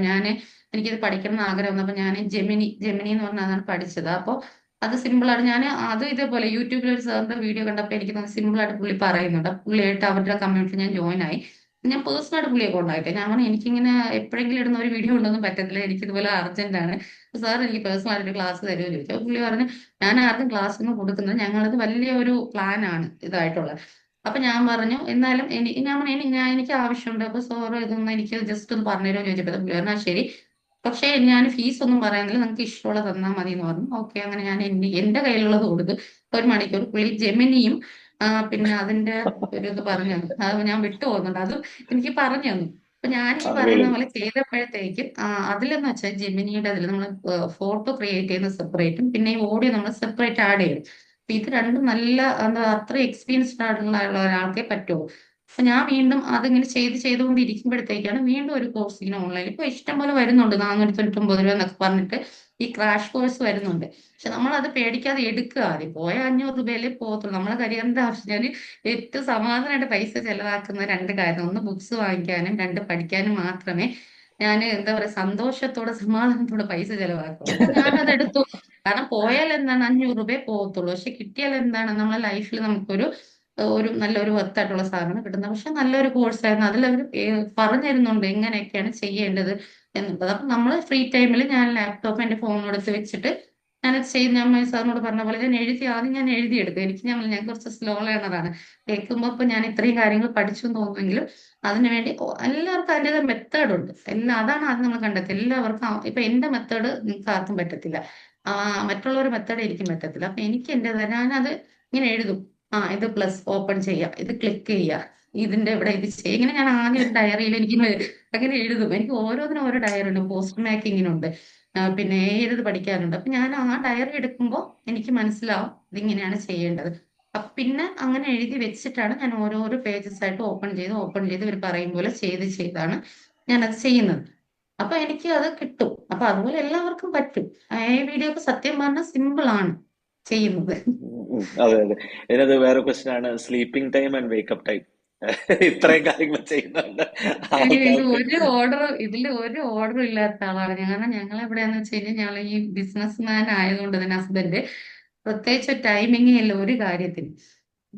ഞാന് എനിക്കിത് പഠിക്കണം എന്ന് ആഗ്രഹം വന്നപ്പോ ഞാൻ ജെമിനി എന്ന് പറഞ്ഞ അതാണ് പഠിച്ചത്. അപ്പൊ അത് സിമ്പിൾ ആണ്. ഞാൻ അത് ഇതേപോലെ യൂട്യൂബിൽ ഒരു സാറിന്റെ വീഡിയോ കണ്ടപ്പോൾ എനിക്ക് സിമ്പിൾ ആയിട്ട് പുള്ളി പറയുന്നുണ്ട്. അപ്പൊ പുള്ളിയായിട്ട് അവരുടെ കമ്മ്യൂണിറ്റി ഞാൻ ജോയിൻ ആയി. ഞാൻ പേഴ്സണലായിട്ട് പുള്ളിയെ കോണ്ടാക്ട് ഞാൻ പറഞ്ഞു എനിക്കിങ്ങനെ എപ്പോഴെങ്കിലും ഇടുന്ന ഒരു വീഡിയോ ഉണ്ടൊന്നും പറ്റത്തില്ല, എനിക്ക് ഇതുപോലെ അർജന്റ് ആണ് സാർ, എനിക്ക് പേഴ്സണൽ ആയിട്ട് ക്ലാസ് തരുമോ ചോദിച്ചു. അപ്പൊ പുള്ളി പറഞ്ഞു ഞാൻ ആർക്കും ക്ലാസ് ഒന്നും കൊടുക്കുന്നത്, ഞങ്ങളത് വലിയ ഒരു പ്ലാൻ ആണ് ഇതായിട്ടുള്ളത്. അപ്പൊ ഞാൻ പറഞ്ഞു എന്നാലും ഞാൻ പറഞ്ഞു എനിക്ക് ആവശ്യമുണ്ട്, അപ്പൊ സാറ് ഇതൊന്ന് എനിക്ക് ജസ്റ്റ് ഒന്ന് പറഞ്ഞുതരുമോ ചോദിച്ചപ്പോൾ പുള്ളി പറഞ്ഞു "ആ, ശരി, പക്ഷേ ഞാൻ ഫീസ് ഒന്നും പറയാനില്ല, നിങ്ങൾക്ക് ഇഷ്ടമുള്ളത് തന്നാൽ മതി" എന്ന് പറഞ്ഞു. ഓക്കെ, അങ്ങനെ ഞാൻ എന്റെ കയ്യിലുള്ളത് കൊടുത്തു. ഒരു മണിക്കൂർ പുള്ളി ജെമിനിയും പിന്നെ അതിന്റെ ഒരു ഇത് പറഞ്ഞു തന്നു. അത് ഞാൻ വിട്ടു പോകുന്നുണ്ട്, അതും എനിക്ക് പറഞ്ഞു തന്നു. അപ്പൊ ഞാൻ ഈ പറയുന്ന അടിപൊളി. പോലെ ചെയ്തപ്പോഴത്തേക്കും അതിലെന്ന് വെച്ചാൽ ജെമിനിയുടെ അതിൽ നമ്മൾ ഫോട്ടോ ക്രിയേറ്റ് ചെയ്യുന്ന സെപ്പറേറ്റും പിന്നെ ഈ ഓഡിയോ നമ്മൾ സെപ്പറേറ്റ് ആഡ് ചെയ്യും. അപ്പൊ ഇത് രണ്ടും നല്ല എന്താ അത്ര എക്സ്പീരിയൻസ്ഡ് ആയിട്ടുള്ള ഒരാൾക്കേ പറ്റുള്ളൂ. അപ്പൊ ഞാൻ വീണ്ടും അതിങ്ങനെ ചെയ്തുകൊണ്ടിരിക്കുമ്പോഴത്തേക്കാണ് വീണ്ടും ഒരു കോഴ്സ് ഇങ്ങനെ ഓൺലൈൻ ഇപ്പൊ ഇഷ്ടം പോലെ വരുന്നുണ്ട്, 499 രൂപ എന്നൊക്കെ പറഞ്ഞിട്ട് ഈ ക്രാഷ് കോഴ്സ് വരുന്നുണ്ട്. പക്ഷെ നമ്മൾ അത് പേടിക്കാതെ എടുക്കുക, ആദ്യം പോയ 500 രൂപയിലേ പോകത്തുള്ളൂ. നമ്മളെ കരിയറിന്റെ ആവശ്യം ഞാൻ ഏറ്റവും സമാധാനമായിട്ട് പൈസ ചെലവാക്കുന്ന രണ്ട് കാര്യം, ഒന്ന് ബുക്സ് വാങ്ങിക്കാനും രണ്ട് പഠിക്കാനും മാത്രമേ ഞാൻ എന്താ പറയാ സന്തോഷത്തോടെ സമാധാനത്തോടെ പൈസ ചെലവാക്കുള്ളൂ. അപ്പൊ ഞാനത് എടുത്തു. കാരണം പോയാൽ എന്താണ് 500 രൂപയെ പോകത്തുള്ളൂ, പക്ഷെ കിട്ടിയാൽ എന്താണ് നമ്മളെ ലൈഫിൽ നമുക്കൊരു ഒരു നല്ലൊരു വർത്തായിട്ടുള്ള സാധനം കിട്ടുന്നത്. പക്ഷെ നല്ലൊരു കോഴ്സ് ആയിരുന്നു, അതിലവർ പറഞ്ഞു തരുന്നുണ്ട് എങ്ങനെയൊക്കെയാണ് ചെയ്യേണ്ടത് എന്നുള്ളത്. അപ്പൊ നമ്മൾ ഫ്രീ ടൈമിൽ ഞാൻ ലാപ്ടോപ്പ് എന്റെ ഫോണിനടുത്ത് വെച്ചിട്ട് ഞാനത് ചെയ്ത് ഞാൻ സാറിനോട് പറഞ്ഞ പോലെ ഞാൻ ആദ്യം ഞാൻ എഴുതിയെടുക്കും. ഞാൻ കുറച്ച് സ്ലോ ലേണറാണ്. കേൾക്കുമ്പോൾ ഇപ്പൊ ഞാൻ ഇത്രയും കാര്യങ്ങൾ പഠിച്ചു എന്ന് തോന്നുമെങ്കിലും അതിനുവേണ്ടി എല്ലാവർക്കും അതിൻ്റെതായ മെത്തേഡ് ഉണ്ട്. അതാണ് ആദ്യം നമ്മൾ കണ്ടെത്തുക. എല്ലാവർക്കും ഇപ്പൊ എന്റെ മെത്തേഡ് നിങ്ങൾക്ക് ആർക്കും പറ്റത്തില്ല, ആ മറ്റുള്ളവരുടെ മെത്തേഡ് എനിക്കും പറ്റത്തില്ല. അപ്പൊ എനിക്ക് എന്റേതായ ഞാനത് ഇങ്ങനെ എഴുതും. ഇത് പ്ലസ് ഓപ്പൺ ചെയ്യാം, ഇത് ക്ലിക്ക് ചെയ്യുക, ഇതിന്റെ ഇവിടെ ഇത് ചെയ്യുക. ഇങ്ങനെ ഞാൻ ആദ്യം ഒരു ഡയറിയിൽ എനിക്ക് അങ്ങനെ എഴുതും. എനിക്ക് ഓരോന്നിനും ഓരോ ഡയറി ഉണ്ട്, പോസ്റ്റ് മേക്കിങ്ങിനുണ്ട്, പിന്നെ ഏത് പഠിക്കാനുണ്ട്. അപ്പൊ ഞാൻ ആ ഡയറി എടുക്കുമ്പോൾ എനിക്ക് മനസ്സിലാവും ഇതിങ്ങനെയാണ് ചെയ്യേണ്ടത്. അപ്പൊ പിന്നെ അങ്ങനെ എഴുതി വെച്ചിട്ടാണ് ഞാൻ ഓരോരോ പേജസ് ആയിട്ട് ഓപ്പൺ ചെയ്ത് ഇവർ പറയും പോലെ ചെയ്താണ് ഞാനത് ചെയ്യുന്നത്. അപ്പൊ എനിക്ക് അത് കിട്ടും. അപ്പൊ അതുപോലെ എല്ലാവർക്കും പറ്റും. ഈ വീഡിയോ ഒക്കെ സത്യം പറഞ്ഞാൽ സിമ്പിൾ ആണ് ചെയ്യുന്നത്. അതെ അതെ. ഇതിനകത്ത് വേറെ ക്വസ്റ്റ്യൻ ആണ്, sleeping time and wake up time. ഇത്രയും കാര്യങ്ങൾ ചെയ്യുന്നുണ്ട് എടി ആൾക്കാർക്ക്. ഇതില് ഒരു ഓർഡറും ഇല്ലാത്ത ആളാണ് ഞാൻ. കാരണം ഞങ്ങൾ എവിടെയാന്ന് വെച്ച് കഴിഞ്ഞാൽ ഞങ്ങൾ ഈ ബിസിനസ് മാൻ ആയതുകൊണ്ട് തന്നെ ഹസ്ബൻഡ് പ്രത്യേകിച്ച് ടൈമിംഗ് ഇല്ല ഒരു കാര്യത്തിന്.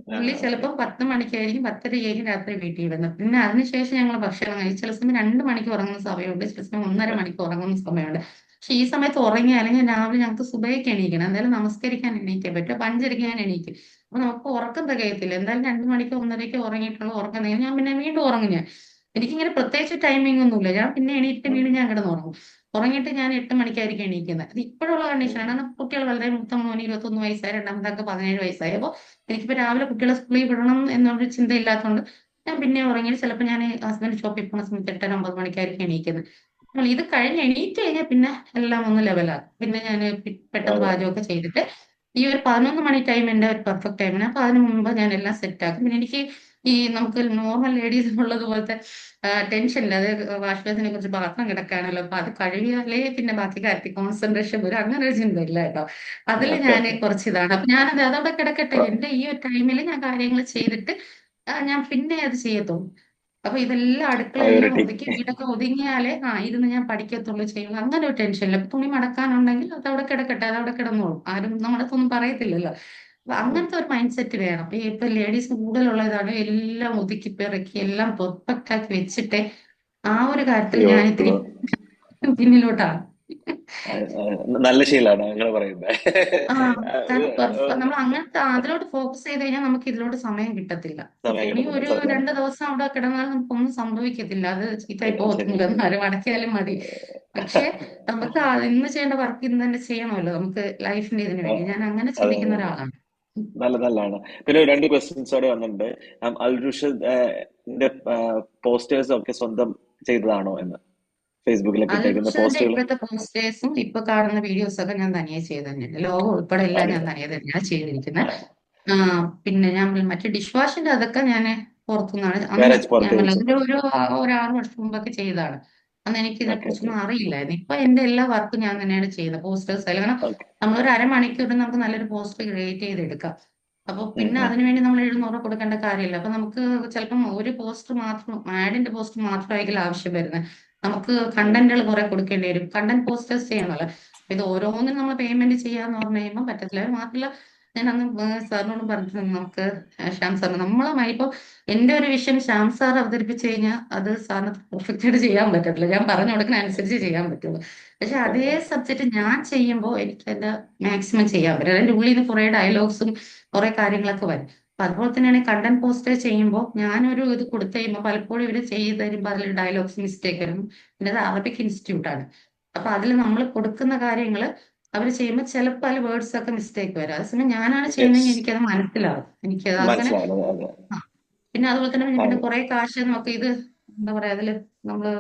പുള്ളി ഓക്കെ. ചിലപ്പം 10 മണിക്കായിരിക്കും 10:30 രാത്രി വീട്ടിൽ വരുന്നത്. പിന്നെ അതിനുശേഷം ഞങ്ങൾ ഭക്ഷണം കഴിച്ച് ചില സമയം 2 മണിക്ക് ഉറങ്ങുന്ന സമയമുണ്ട്, ചില സമയം 1:30 മണിക്ക് ഉറങ്ങുന്ന സമയമുണ്ട്. പക്ഷെ ഈ സമയത്ത് ഉറങ്ങി അല്ലെങ്കിൽ രാവിലെ ഞങ്ങൾക്ക് സുബഹിക്ക് എണീക്കണം, എന്തായാലും നമസ്കരിക്കാൻ എണീക്കാൻ പറ്റും. അപ്പൊ 5:30 ഞാൻ എണീക്കും. അപ്പൊ നമുക്ക് ഉറക്കം തികയത്തില്ല. എന്തായാലും 2 മണിക്ക് 1:30 ഉറങ്ങിയിട്ടുള്ള ഉറക്കം തികയും. ഞാൻ പിന്നെ വീണ്ടും ഉറങ്ങും. എനിക്കിങ്ങനെ പ്രത്യേകിച്ച് ടൈമിംഗ് ഒന്നുമില്ല. ഞാൻ പിന്നെ എണീറ്റ് വീണ്ടും ഞാൻ കിടന്നുറങ്ങും. ഉറങ്ങിയിട്ട് ഞാൻ 8 മണിക്കായിരിക്കും എണീക്കുന്നത്. അത് ഇപ്പോഴുള്ള കണ്ടീഷനാണ്. കാരണം കുട്ടികൾ വളരെ മൂത്ത മോന് 21 വയസ്സായി, രണ്ടാമത്തെ 17 വയസ്സായി. അപ്പോൾ എനിക്കിപ്പോ രാവിലെ കുട്ടികളെ സ്കൂളിൽ വിടണം എന്നൊരു ചിന്ത ഇല്ലാത്തതുകൊണ്ട് ഞാൻ പിന്നെ ഉറങ്ങിയിട്ട് ചിലപ്പോൾ ഞാൻ ഹസ്ബൻഡ് ഷോപ്പിൽ പോകുന്ന സമയത്ത് 8:30 9 മണിക്കായിരിക്കും എണീക്കുന്നത്. അപ്പോൾ ഇത് കഴിഞ്ഞ് എണീറ്റ് കഴിഞ്ഞാൽ പിന്നെ എല്ലാം ഒന്ന് ലെവലാകും. പിന്നെ ഞാൻ പെട്ടെന്ന് അതെ. പാചകമൊക്കെ ചെയ്തിട്ട് ഈ ഒരു 11 മണി ടൈം എൻ്റെ ഒരു പെർഫെക്റ്റ് ടൈമാണ്. അപ്പൊ അതിന് മുമ്പ് ഞാൻ എല്ലാം സെറ്റ് ആക്കും. പിന്നെ എനിക്ക് ഈ നമുക്ക് നോർമൽ ലേഡീസ് ഉള്ളത് പോലത്തെ ടെൻഷൻ ഇല്ല. അത് വാഷ് ബേസിനെ കുറിച്ച് പാത്രം കിടക്കാണല്ലോ, അപ്പൊ അത് കഴുകിയാലേ പിന്നെ ബാക്കി കാര്യത്തിൽ കോൺസെൻട്രേഷൻ വരും, അങ്ങനെ ഒരു ചിന്ത ഇല്ല കേട്ടോ. അതിൽ ഞാൻ കുറച്ച് ഇതാണ്. അപ്പൊ ഞാനത് അതവിടെ കിടക്കട്ടെ, എന്റെ ഈ ഒരു ടൈമിൽ ഞാൻ കാര്യങ്ങൾ ചെയ്തിട്ട് ഞാൻ പിന്നെ അത് ചെയ്യത്തുള്ളൂ. അപ്പൊ ഇതെല്ലാം അടുക്കളയെല്ലാം പ്രയോറിറ്റി. ഒതുക്കി വീടൊക്കെ ഒതുങ്ങിയാലേ ഇരുന്ന് ഞാൻ പഠിക്കത്തുള്ളൂ ചെയ്യുള്ളൂ. അങ്ങനെ ഒരു ടെൻഷനില്ല. ഇപ്പൊ തുണി മടക്കാനുണ്ടെങ്കിൽ അത് അവിടെ കിടക്കട്ടെ, അത് അവിടെ കിടന്നോളും, ആരും നമ്മുടെ അടുത്തൊന്നും പറയത്തില്ലല്ലോ. അപ്പൊ അങ്ങനത്തെ ഒരു മൈൻഡ് സെറ്റ് വേണം. ഈ ഇപ്പൊ ലേഡീസ് കൂടുതലുള്ളതാണ് എല്ലാം ഒതുക്കി പെറുക്കി എല്ലാം പെർഫെക്റ്റ് ആക്കി വെച്ചിട്ട് ആ ഒരു കാര്യത്തിൽ ഞാൻ ഇത്തിരി അയ്യോ. പിന്നിലോട്ടാണ്. നല്ല ശീലാണ് അങ്ങനെ പറയുന്നത്. ആ കാരണം നമ്മൾ അങ്ങനത്തെ അതിലോട്ട് ഫോക്കസ് ചെയ്ത് കഴിഞ്ഞാൽ നമുക്ക് ഇതിലോട്ട് സമയം കിട്ടത്തില്ല. ഇപ്പൊ സമയം തുണി കിട്ടുന്നില്ല, ഒരു സത്യമാണ്. 2 ദിവസം അവിടെ കിടന്നാലും നമുക്കൊന്നും സംഭവിക്കത്തില്ല. അത് ചീത്തയായി ശരി. പോകത്തില്ല, എന്നാലും മടക്കിയാലും മതി. പക്ഷെ നമുക്ക് ഇന്ന് ചെയ്യേണ്ട വർക്ക് ഇന്ന് തന്നെ ചെയ്യണമല്ലോ, നമുക്ക് ലൈഫിന്റെ ഇതിനു ആ, വേണ്ടി. ഞാൻ അങ്ങനെ അത് ചിന്തിക്കുന്ന ഒരാളാണ്. നല്ലതാണ്. പിന്നെ രണ്ട് ക്വസ്റ്റ്യൻസ് അവിടെ വന്നിട്ടുണ്ട്. അൽറുഷിന്റെ പോസ്റ്റേഴ്സ് ഒക്കെ സ്വന്തം ചെയ്തതാണോ എന്ന്, ഫേസ്ബുക്കിലൊക്കെ ഇട്ടേക്കുന്ന അൽഷന്റെ പോസ്റ്റുകൾ. ഇപ്പോഴത്തെ പോസ്റ്റേഴ്സും ഇപ്പൊ കാണുന്ന വീഡിയോസ് ഒക്കെ ഞാൻ തനിയെ ചെയ്ത് തന്നെയാണ്. ലോഗോ ഉൾപ്പെടെ എല്ലാം ഞാൻ തനിയെ തന്നെയാണ് ചെയ്തിരിക്കുന്നത്. ആ പിന്നെ ഞാൻ മറ്റേ ഡിഷ് വാഷിന്റെ അതൊക്കെ ഞാൻ പുറത്തുനിന്നാണ് അന്ന് വേറെ ഞാൻ പുറത്ത് പറഞ്ഞത് വെച്ചു. ഒരു 6 വർഷം മുമ്പൊക്കെ ചെയ്തതാണ്. അന്ന് എനിക്ക് ഇതിനെ ഓക്കെ, ഓക്കെ, കുറിച്ചൊന്നും അറിയില്ലായിരുന്നു. ഇപ്പൊ എന്റെ എല്ലാ വർക്കും ഞാൻ തന്നെയാണ് ചെയ്യുന്നത്. പോസ്റ്റേഴ്സ് ആയാലും കാരണം ഓക്കെ. നമ്മളൊരു അരമണിക്കൂർ നമുക്ക് നല്ലൊരു പോസ്റ്റർ ക്രിയേറ്റ് ചെയ്തെടുക്കാം. അപ്പൊ പിന്നെ അതിനുവേണ്ടി നമ്മൾ 700 കൊടുക്കേണ്ട കാര്യമില്ല. അപ്പൊ നമുക്ക് ചിലപ്പം ഒരു പോസ്റ്റർ മാത്രം, ആഡിന്റെ പോസ്റ്റർ മാത്രമായിരിക്കും ആവശ്യം വരുന്നത്. നമുക്ക് കണ്ടന്റുകൾ കുറെ കൊടുക്കേണ്ടി വരും. കണ്ടന്റ് പോസ്റ്റേഴ്സ് ചെയ്യണമല്ലോ. അപ്പൊ ഇത് ഓരോന്നിനും നമ്മൾ പേയ്മെന്റ് ചെയ്യാന്ന് പറഞ്ഞു കഴിയുമ്പോൾ പറ്റത്തില്ല. അത് മാത്രമല്ല, ഞാൻ അന്ന് സാറിനോട് പറഞ്ഞിട്ടുണ്ട്, നമുക്ക് ശ്യാം സാറിന് നമ്മളെ ഇപ്പൊ എന്റെ ഒരു വിഷയം ശ്യാം സാർ അവതരിപ്പിച്ചു കഴിഞ്ഞാൽ അത് സാറിന് പെർഫെക്റ്റ് ആയിട്ട് ചെയ്യാൻ പറ്റത്തില്ല. ഞാൻ പറഞ്ഞു കൊടുക്കുന്ന അനുസരിച്ച് ചെയ്യാൻ പറ്റുള്ളൂ. പക്ഷെ അതേ സബ്ജക്റ്റ് ഞാൻ ചെയ്യുമ്പോൾ എനിക്ക് അതിന്റെ മാക്സിമം ചെയ്യാൻ പറ്റും. അതിന്റെ ഉള്ളിൽ നിന്ന് കുറെ ഡയലോഗ്സും കുറെ കാര്യങ്ങളൊക്കെ വരും. അപ്പൊ അതുപോലെ തന്നെയാണ് കണ്ടന്റ് പോസ്റ്റർ ചെയ്യുമ്പോൾ ഞാനൊരു ഇത് കൊടുത്തു കഴിയുമ്പോൾ പലപ്പോഴും ഇവര് ചെയ്ത് തരുമ്പോൾ അതിൽ ഡയലോഗ്സ് മിസ്റ്റേക്ക് വരും. പിന്നെ അത് അറബിക് ഇൻസ്റ്റിറ്റ്യൂട്ട് ആണ്. അപ്പൊ അതിൽ നമ്മൾ കൊടുക്കുന്ന കാര്യങ്ങള് അവർ ചെയ്യുമ്പോൾ ചിലപ്പോൾ അതിൽ വേർഡ്സ് ഒക്കെ മിസ്റ്റേക്ക് വരും. അതേസമയം ഞാനാണ് യെസ്, ചെയ്യുന്നതെങ്കിൽ എനിക്കത് മനസ്സിലാവും. എനിക്കത് അങ്ങനെ മനസ്സിലാവുന്നത്. അതെ. ആ. പിന്നെ അതുപോലെ തന്നെ പിന്നെ ആണ്. കുറെ കാശ് നമുക്ക് ഇത് എന്താ പറയാ, അതില് നമ്മള്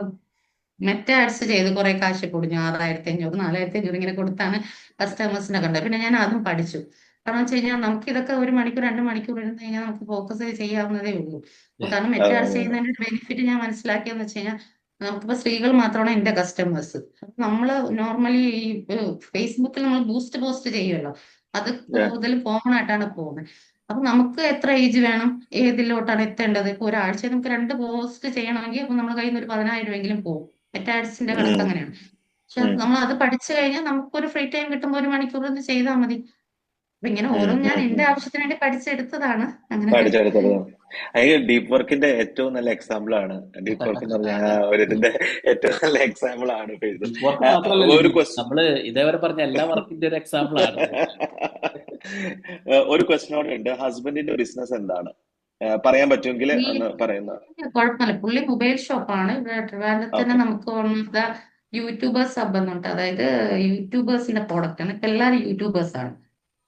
മെറ്റ ആഡ്സ് ചെയ്ത് കുറെ കാശ് പൊടിഞ്ഞു. 6500, 4500 ഇങ്ങനെ കൊടുത്താണ് കസ്റ്റമേഴ്സിനെ കണ്ടത്. പിന്നെ ഞാൻ അതും പഠിച്ചു. കാരണം വെച്ച് കഴിഞ്ഞാൽ നമുക്ക് ഇതൊക്കെ 1 മണിക്കൂർ 2 മണിക്കൂർ ഇരുന്ന് കഴിഞ്ഞാൽ നമുക്ക് ഫോക്കസ് ചെയ്യാവുന്നതേ ഉള്ളൂ. അപ്പൊ കാരണം മെറ്റ അതെ, ആഡ്സ് അതെ, ചെയ്യുന്നതിന്റെ ഒരു ബെനിഫിറ്റ് ഞാൻ മനസ്സിലാക്കിയെന്ന് വെച്ച് കഴിഞ്ഞാൽ നമുക്കിപ്പോ സ്ത്രീകൾ മാത്രമാണ് എന്റെ കസ്റ്റമേഴ്സ്. നമ്മള് നോർമലി ഈ ഫേസ്ബുക്കിൽ നമ്മൾ ബൂസ്റ്റ് പോസ്റ്റ് ചെയ്യുമല്ലോ, അത് അതെ. കൂടുതൽ കോമൺ ആയിട്ടാണ് പോകുന്നത്. അപ്പൊ നമുക്ക് എത്ര ഏജ് വേണം, ഏതിലോട്ടാണ് എത്തേണ്ടത്? ഇപ്പൊ ഒരാഴ്ച നമുക്ക് 2 പോസ്റ്റ് ചെയ്യണമെങ്കിൽ അപ്പൊ നമ്മുടെ കയ്യിൽ നിന്ന് ഒരു 10,000 എങ്കിലും പോകും. മെറ്റാഡ്സിന്റെ കണക്ക് ഉം, അങ്ങനെയാണ്. പക്ഷെ ഉം, നമ്മൾ അത് പഠിച്ചു കഴിഞ്ഞാൽ നമുക്കൊരു ഫ്രീ ടൈം കിട്ടുമ്പോൾ 1 മണിക്കൂർ ഒന്ന് ചെയ്താൽ മതി. അപ്പൊ ഇങ്ങനെ ഉം, ഓരോന്ന് ഞാൻ ഉം, എന്റെ ഉം. ആവശ്യത്തിന് വേണ്ടി പഠിച്ചെടുത്തതാണ് അങ്ങനെ. പഠിച്ചെടുത്തത്. അത് ഡീപ്പ് വർക്കിന്റെ ഏറ്റവും നല്ല എക്സാമ്പിൾ ആണ്. ഡീപ്പ് വർക്ക് എന്ന് പറഞ്ഞ ആ അതെ. ഒരു ഇതിന്റെ ഏറ്റവും നല്ല എക്സാമ്പിൾ ആണ് ഇത്. ഡീപ് വർക്ക് മാത്രമല്ലല്ലോ ഒരു ഇത്. ക്വസ്റ്റ്യൻ. നമ്മള് ഇതേവരെ പറഞ്ഞ എല്ലാ വർക്കിന്റെ ഒരു എക്സാമ്പിൾ ആണിത്. ഒരു ക്വസ്റ്റ്യൻ കൂടെ ഉണ്ട്. ഹസ്ബൻഡിന്റെ ബിസിനസ് എന്താണ്? പറയാൻ പറ്റുമെങ്കിൽ പുള്ളി ഒന്ന് പറയുന്ന. കുഴപ്പമില്ല, പുള്ളി മൊബൈൽ ഷോപ്പാണ്. ഇവിടെ ട്രിവാൻഡ്രത്ത് തന്നെ ഓക്കെ. നമുക്ക് വന്ന യൂട്യൂബേഴ്സ് ഹബ് എന്നുണ്ട്. അതായത് യൂട്യൂബേഴ്സിന്റെ പ്രോഡക്റ്റ് ആണ്. ഇപ്പൊ എല്ലാവരും യൂട്യൂബേഴ്സ് ആണ്.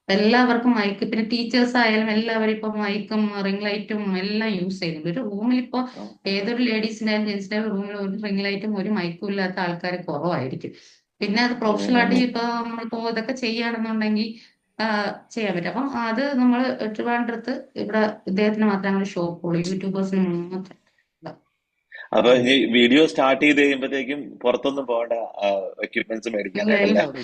എല്ലാവർക്കും മൈക്ക്, പിന്നെ ടീച്ചേഴ്സ് ആയാലും എല്ലാവരും ഇപ്പൊ മൈക്കും റിംഗ് ലൈറ്റും എല്ലാം യൂസ് ചെയ്യുന്നുണ്ട്. ഒരു റൂമിൽ ഇപ്പൊ ഏതൊരു ലേഡീസിന്റെ ജെന്റ്സിന്റെ റൂമിൽ ഒരു റിംഗ് ലൈറ്റും ഒരു മൈക്കും ഇല്ലാത്ത ആൾക്കാർ കുറവായിരിക്കും. പിന്നെ അത് പ്രൊഫഷണൽ ആയിട്ട് ഇപ്പൊ നമ്മളിപ്പോ ഇതൊക്കെ ചെയ്യുകയാണെന്നുണ്ടെങ്കിൽ ആ, ചെയ്യാൻ പറ്റും. അപ്പം അത് നമ്മൾ ട്രിവാൻഡ്രത്ത് ഇവിടെ ഇദ്ദേഹത്തിന് മാത്രമേ അങ്ങനെ ഷോപ്പുള്ളൂ, യൂട്യൂബേഴ്സിന് മാത്രം. അപ്പൊ ഇനി വീഡിയോ സ്റ്റാർട്ട് ചെയ്ത് കഴിയുമ്പോഴത്തേക്കും പുറത്തൊന്നും പോകേണ്ട, എക്യുപ്മെന്റ്സ് ഇല്ല ഇല്ല. മേടിക്കാനായിട്ടല്ലേ? അവിടെ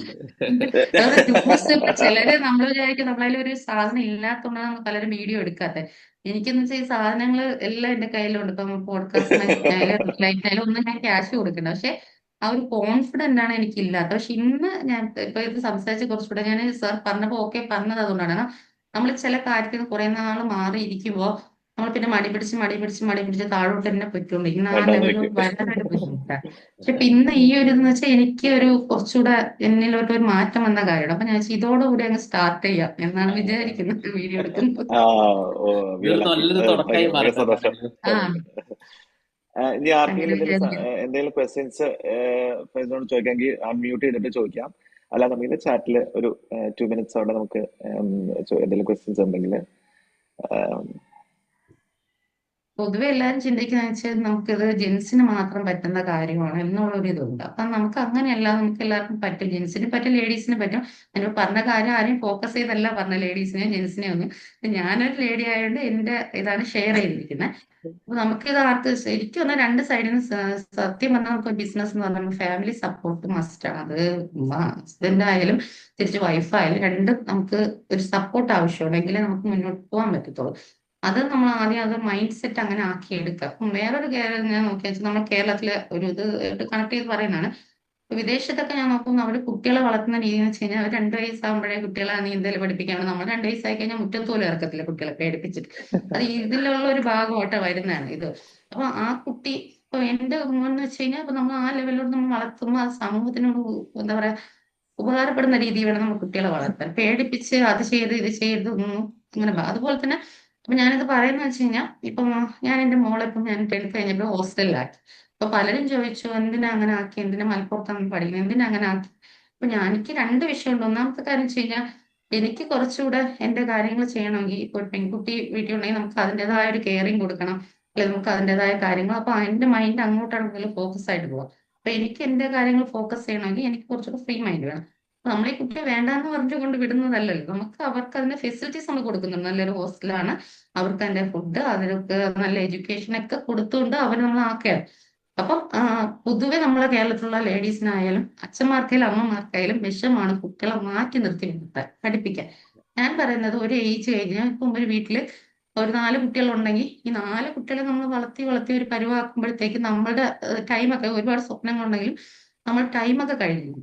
ഉണ്ട്. അതായത് ടൂൾസ് ഇപ്പൊ ചിലര് നമ്മൾ വിചാരിക്കും നമ്മളതിൽ ഒരു സാധനം ഇല്ലാത്തതുകൊണ്ടാണ് നമ്മൾ പലരും വീഡിയോ എടുക്കാത്തത്. എനിക്കെന്ന് വെച്ചാൽ ഈ സാധനങ്ങൾ എല്ലാം എന്റെ കയ്യിലുണ്ട്. ഇപ്പം പോഡ്കാസ്റ്റിനായാലും ലൈറ്റിനായാലും ഒന്നും ഞാൻ ക്യാഷ് കൊടുക്കണ്ട. പക്ഷെ ആ ഒരു കോൺഫിഡന്റ് ആണ് എനിക്കില്ലാത്തത്. പക്ഷെ ഇന്ന് ഞാൻ ഇപ്പൊ ഇത് സംസാരിച്ച് കുറച്ചുകൂടെ ഞാൻ സാർ പറഞ്ഞപ്പോ ഓക്കെ പറഞ്ഞത് അതുകൊണ്ടാണ്. നമ്മൾ ചില കാര്യത്തിൽ കുറെ നാൾ മാറിയിരിക്കുമ്പോൾ നമ്മൾ പിന്നെ മടി പിടിച്ച് താഴോട്ട് തന്നെ പൊയ്ക്കൊണ്ടിരിക്കും. ആ വേണ്ടോന്നിരിക്കും. ലെവലിലോട്ട് വരാൻ ഒരു ബുദ്ധിമുട്ടാണ്. പക്ഷെ പിന്നെ ഈ ഒരു ഇതെന്ന് വെച്ചാൽ എനിക്ക് ഒരു കുറച്ചുകൂടെ എന്നിലോട്ട് ഒരു മാറ്റം വന്ന കാര്യമാണ്. അപ്പൊ ഞാൻ വിചാരിച്ചു ഇതോടുകൂടി അങ്ങ് സ്റ്റാർട്ട് ചെയ്യാം എന്നാണ് വിചാരിക്കുന്നത്, വീഡിയോ എടുക്കുന്നത്. ആ, ഓ, വി ആർ ഇതൊരു ലക്കി. നല്ലൊരു തുടക്കമായി ഭയങ്കര മാറട്ടെ സന്തോഷം. എന്താണെങ്കിലും. ആ ഇനി ആർക്കെങ്കിലും അങ്ങനെ വിചാരിക്കുന്നു. എന്തെങ്കിലും ക്വസ്റ്റ്യൻസ് ഫൈസലിനോട് ചോദിക്കാമെങ്കിൽ അൺമ്യൂട്ട് ചെയ്തിട്ട് ചോദിക്കാം. അല്ലാന്നുണ്ടെങ്കിൽ ചാറ്റിൽ ഒരു 2 minutes അവിടെ നമുക്ക് എന്തെങ്കിലും ക്വസ്റ്റ്യൻസ് ഉണ്ടെങ്കിൽ. പൊതുവെ എല്ലാവരും ചിന്തിക്കുന്ന വെച്ചാൽ നമുക്കിത് ജെൻസിന് മാത്രം പറ്റുന്ന കാര്യമാണ് എന്നുള്ളൊരു ഇതുണ്ട്. അപ്പൊ നമുക്ക് അങ്ങനെയല്ല, നമുക്ക് എല്ലാവർക്കും പറ്റും. ജെൻസിന് പറ്റും, ലേഡീസിന് പറ്റും. അതിന് പറഞ്ഞ കാര്യം ആരെയും ഫോക്കസ് ചെയ്തല്ല പറഞ്ഞ, ലേഡീസിനെയും ജെൻസിനെയും ഒന്നും. ഇപ്പൊ ഞാനൊരു ലേഡി ആയതുകൊണ്ട് എന്റെ ഇതാണ് ഷെയർ ചെയ്തിരിക്കുന്നത്. അപ്പൊ നമുക്കിത് ആർക്ക് ശരിക്കും പറഞ്ഞാൽ രണ്ട് സൈഡിൽ നിന്ന് സത്യം പറഞ്ഞാൽ നമുക്ക് ബിസിനസ് എന്ന് പറഞ്ഞാൽ ഫാമിലി സപ്പോർട്ട് മസ്റ്റ് ആണ്. അത് ഹസ്ബൻഡ് ആയാലും തിരിച്ച് വൈഫായാലും രണ്ടും നമുക്ക് ഒരു സപ്പോർട്ട് ആവശ്യമാണ്, എങ്കിലേ നമുക്ക് മുന്നോട്ട് പോകാൻ പറ്റത്തുള്ളൂ. അത് നമ്മൾ ആദ്യം അത് മൈൻഡ് സെറ്റ് അങ്ങനെ ആക്കി എടുക്കുക. അപ്പം വേറൊരു ഞാൻ നോക്കിയാൽ നമ്മൾ കേരളത്തിലെ ഒരു ഇത് കണക്ട് ചെയ്ത് പറയുന്നതാണ്. ഇപ്പൊ വിദേശത്തൊക്കെ ഞാൻ നോക്കുമ്പോൾ അവിടെ കുട്ടികളെ വളർത്തുന്ന രീതി എന്ന് വെച്ച് കഴിഞ്ഞാൽ അവർ 2 വയസ്സാകുമ്പോഴേ കുട്ടികളെ നീന്തൽ പഠിപ്പിക്കുകയാണ്. നമ്മൾ 2 വയസ്സായി കഴിഞ്ഞാൽ മുറ്റത്ത് പോലും ഇറക്കത്തില്ല കുട്ടികളെ പേടിപ്പിച്ചിട്ട്. അത് ഇതിലുള്ള ഒരു ഭാഗമായിട്ട് വരുന്നതാണ് ഇത്. അപ്പൊ ആ കുട്ടി ഇപ്പൊ എന്റെ എന്ന് വെച്ച് കഴിഞ്ഞാൽ ഇപ്പൊ നമ്മൾ ആ ലെവലിലോട്ട് നമ്മൾ വളർത്തുമ്പോൾ അത് സമൂഹത്തിനോട് എന്താ പറയാ ഉപകാരപ്പെടുന്ന രീതിയിൽ വേണം നമ്മൾ കുട്ടികളെ വളർത്താൻ. പേടിപ്പിച്ച് അത് ചെയ്ത് ഇത് ചെയ്ത് ഒന്നും അങ്ങനെ അതുപോലെ തന്നെ അപ്പൊ ഞാനിത് പറയുന്ന വെച്ച് കഴിഞ്ഞാൽ ഇപ്പം ഞാൻ എന്റെ മോളെ ഇപ്പം ഞാൻ 10th കഴിഞ്ഞപ്പോൾ ഹോസ്റ്റലിലാക്കി. അപ്പൊ പലരും ചോദിച്ചു എന്തിനാ അങ്ങനെ ആക്കി, എന്തിനാ മലപ്പുറത്താണ് പഠിക്കുന്നത്, എന്തിനാ അങ്ങനെ ആക്കി. അപ്പൊ എനിക്ക് രണ്ട് വിഷയമുണ്ട്. ഒന്നാമത്തെ കാര്യം വെച്ച് കഴിഞ്ഞാൽ എനിക്ക് കുറച്ചുകൂടെ എന്റെ കാര്യങ്ങൾ ചെയ്യണമെങ്കിൽ ഇപ്പൊ ഒരു പെൺകുട്ടി വീട്ടിലുണ്ടെങ്കിൽ നമുക്ക് അതിൻ്റെതായ ഒരു കെയറിങ് കൊടുക്കണം, അല്ലെങ്കിൽ നമുക്ക് അതിൻ്റെതായ കാര്യങ്ങൾ. അപ്പൊ എന്റെ മൈൻഡ് അങ്ങോട്ടാണ് കൂടുതൽ ഫോക്കസ് ആയിട്ട് പോവാം. അപ്പൊ എനിക്ക് എന്റെ കാര്യങ്ങൾ ഫോക്കസ് ചെയ്യണമെങ്കിൽ എനിക്ക് കുറച്ചുകൂടെ ഫ്രീ മൈൻഡ് വേണം. അപ്പൊ നമ്മൾ ഈ കുട്ടിയെ വേണ്ടാന്ന് പറഞ്ഞു കൊണ്ട് വിടുന്നതല്ലല്ലോ. നമുക്ക് അവർക്ക് അതിന്റെ ഫെസിലിറ്റീസ് നമ്മൾ കൊടുക്കുന്നുണ്ട്. നല്ലൊരു ഹോസ്റ്റലാണ്, അവർക്ക് അതിന്റെ ഫുഡ്, അതിനൊക്കെ നല്ല എഡ്യൂക്കേഷൻ ഒക്കെ കൊടുത്തുകൊണ്ട് അവർ നമ്മൾ ആക്കുകയാണ്. അപ്പം പൊതുവെ നമ്മളെ കേരളത്തിലുള്ള ലേഡീസിനായാലും അച്ഛന്മാർക്കായാലും അമ്മമാർക്കായാലും വിഷമാണ് കുട്ടികളെ മാറ്റി നിർത്തി നിർത്താൻ പഠിപ്പിക്കാൻ. ഞാൻ പറയുന്നത് ഒരു ഏജ് കഴിഞ്ഞാൽ ഇപ്പം ഒരു വീട്ടില് ഒരു 4 കുട്ടികൾ ഉണ്ടെങ്കിൽ ഈ 4 കുട്ടികളെ നമ്മൾ വളർത്തി വളർത്തി ഒരു പരുവാക്കുമ്പോഴത്തേക്ക് നമ്മളുടെ ടൈമൊക്കെ ഒരുപാട് സ്വപ്നങ്ങളുണ്ടെങ്കിലും നമ്മൾ ടൈമൊക്കെ കഴിഞ്ഞു.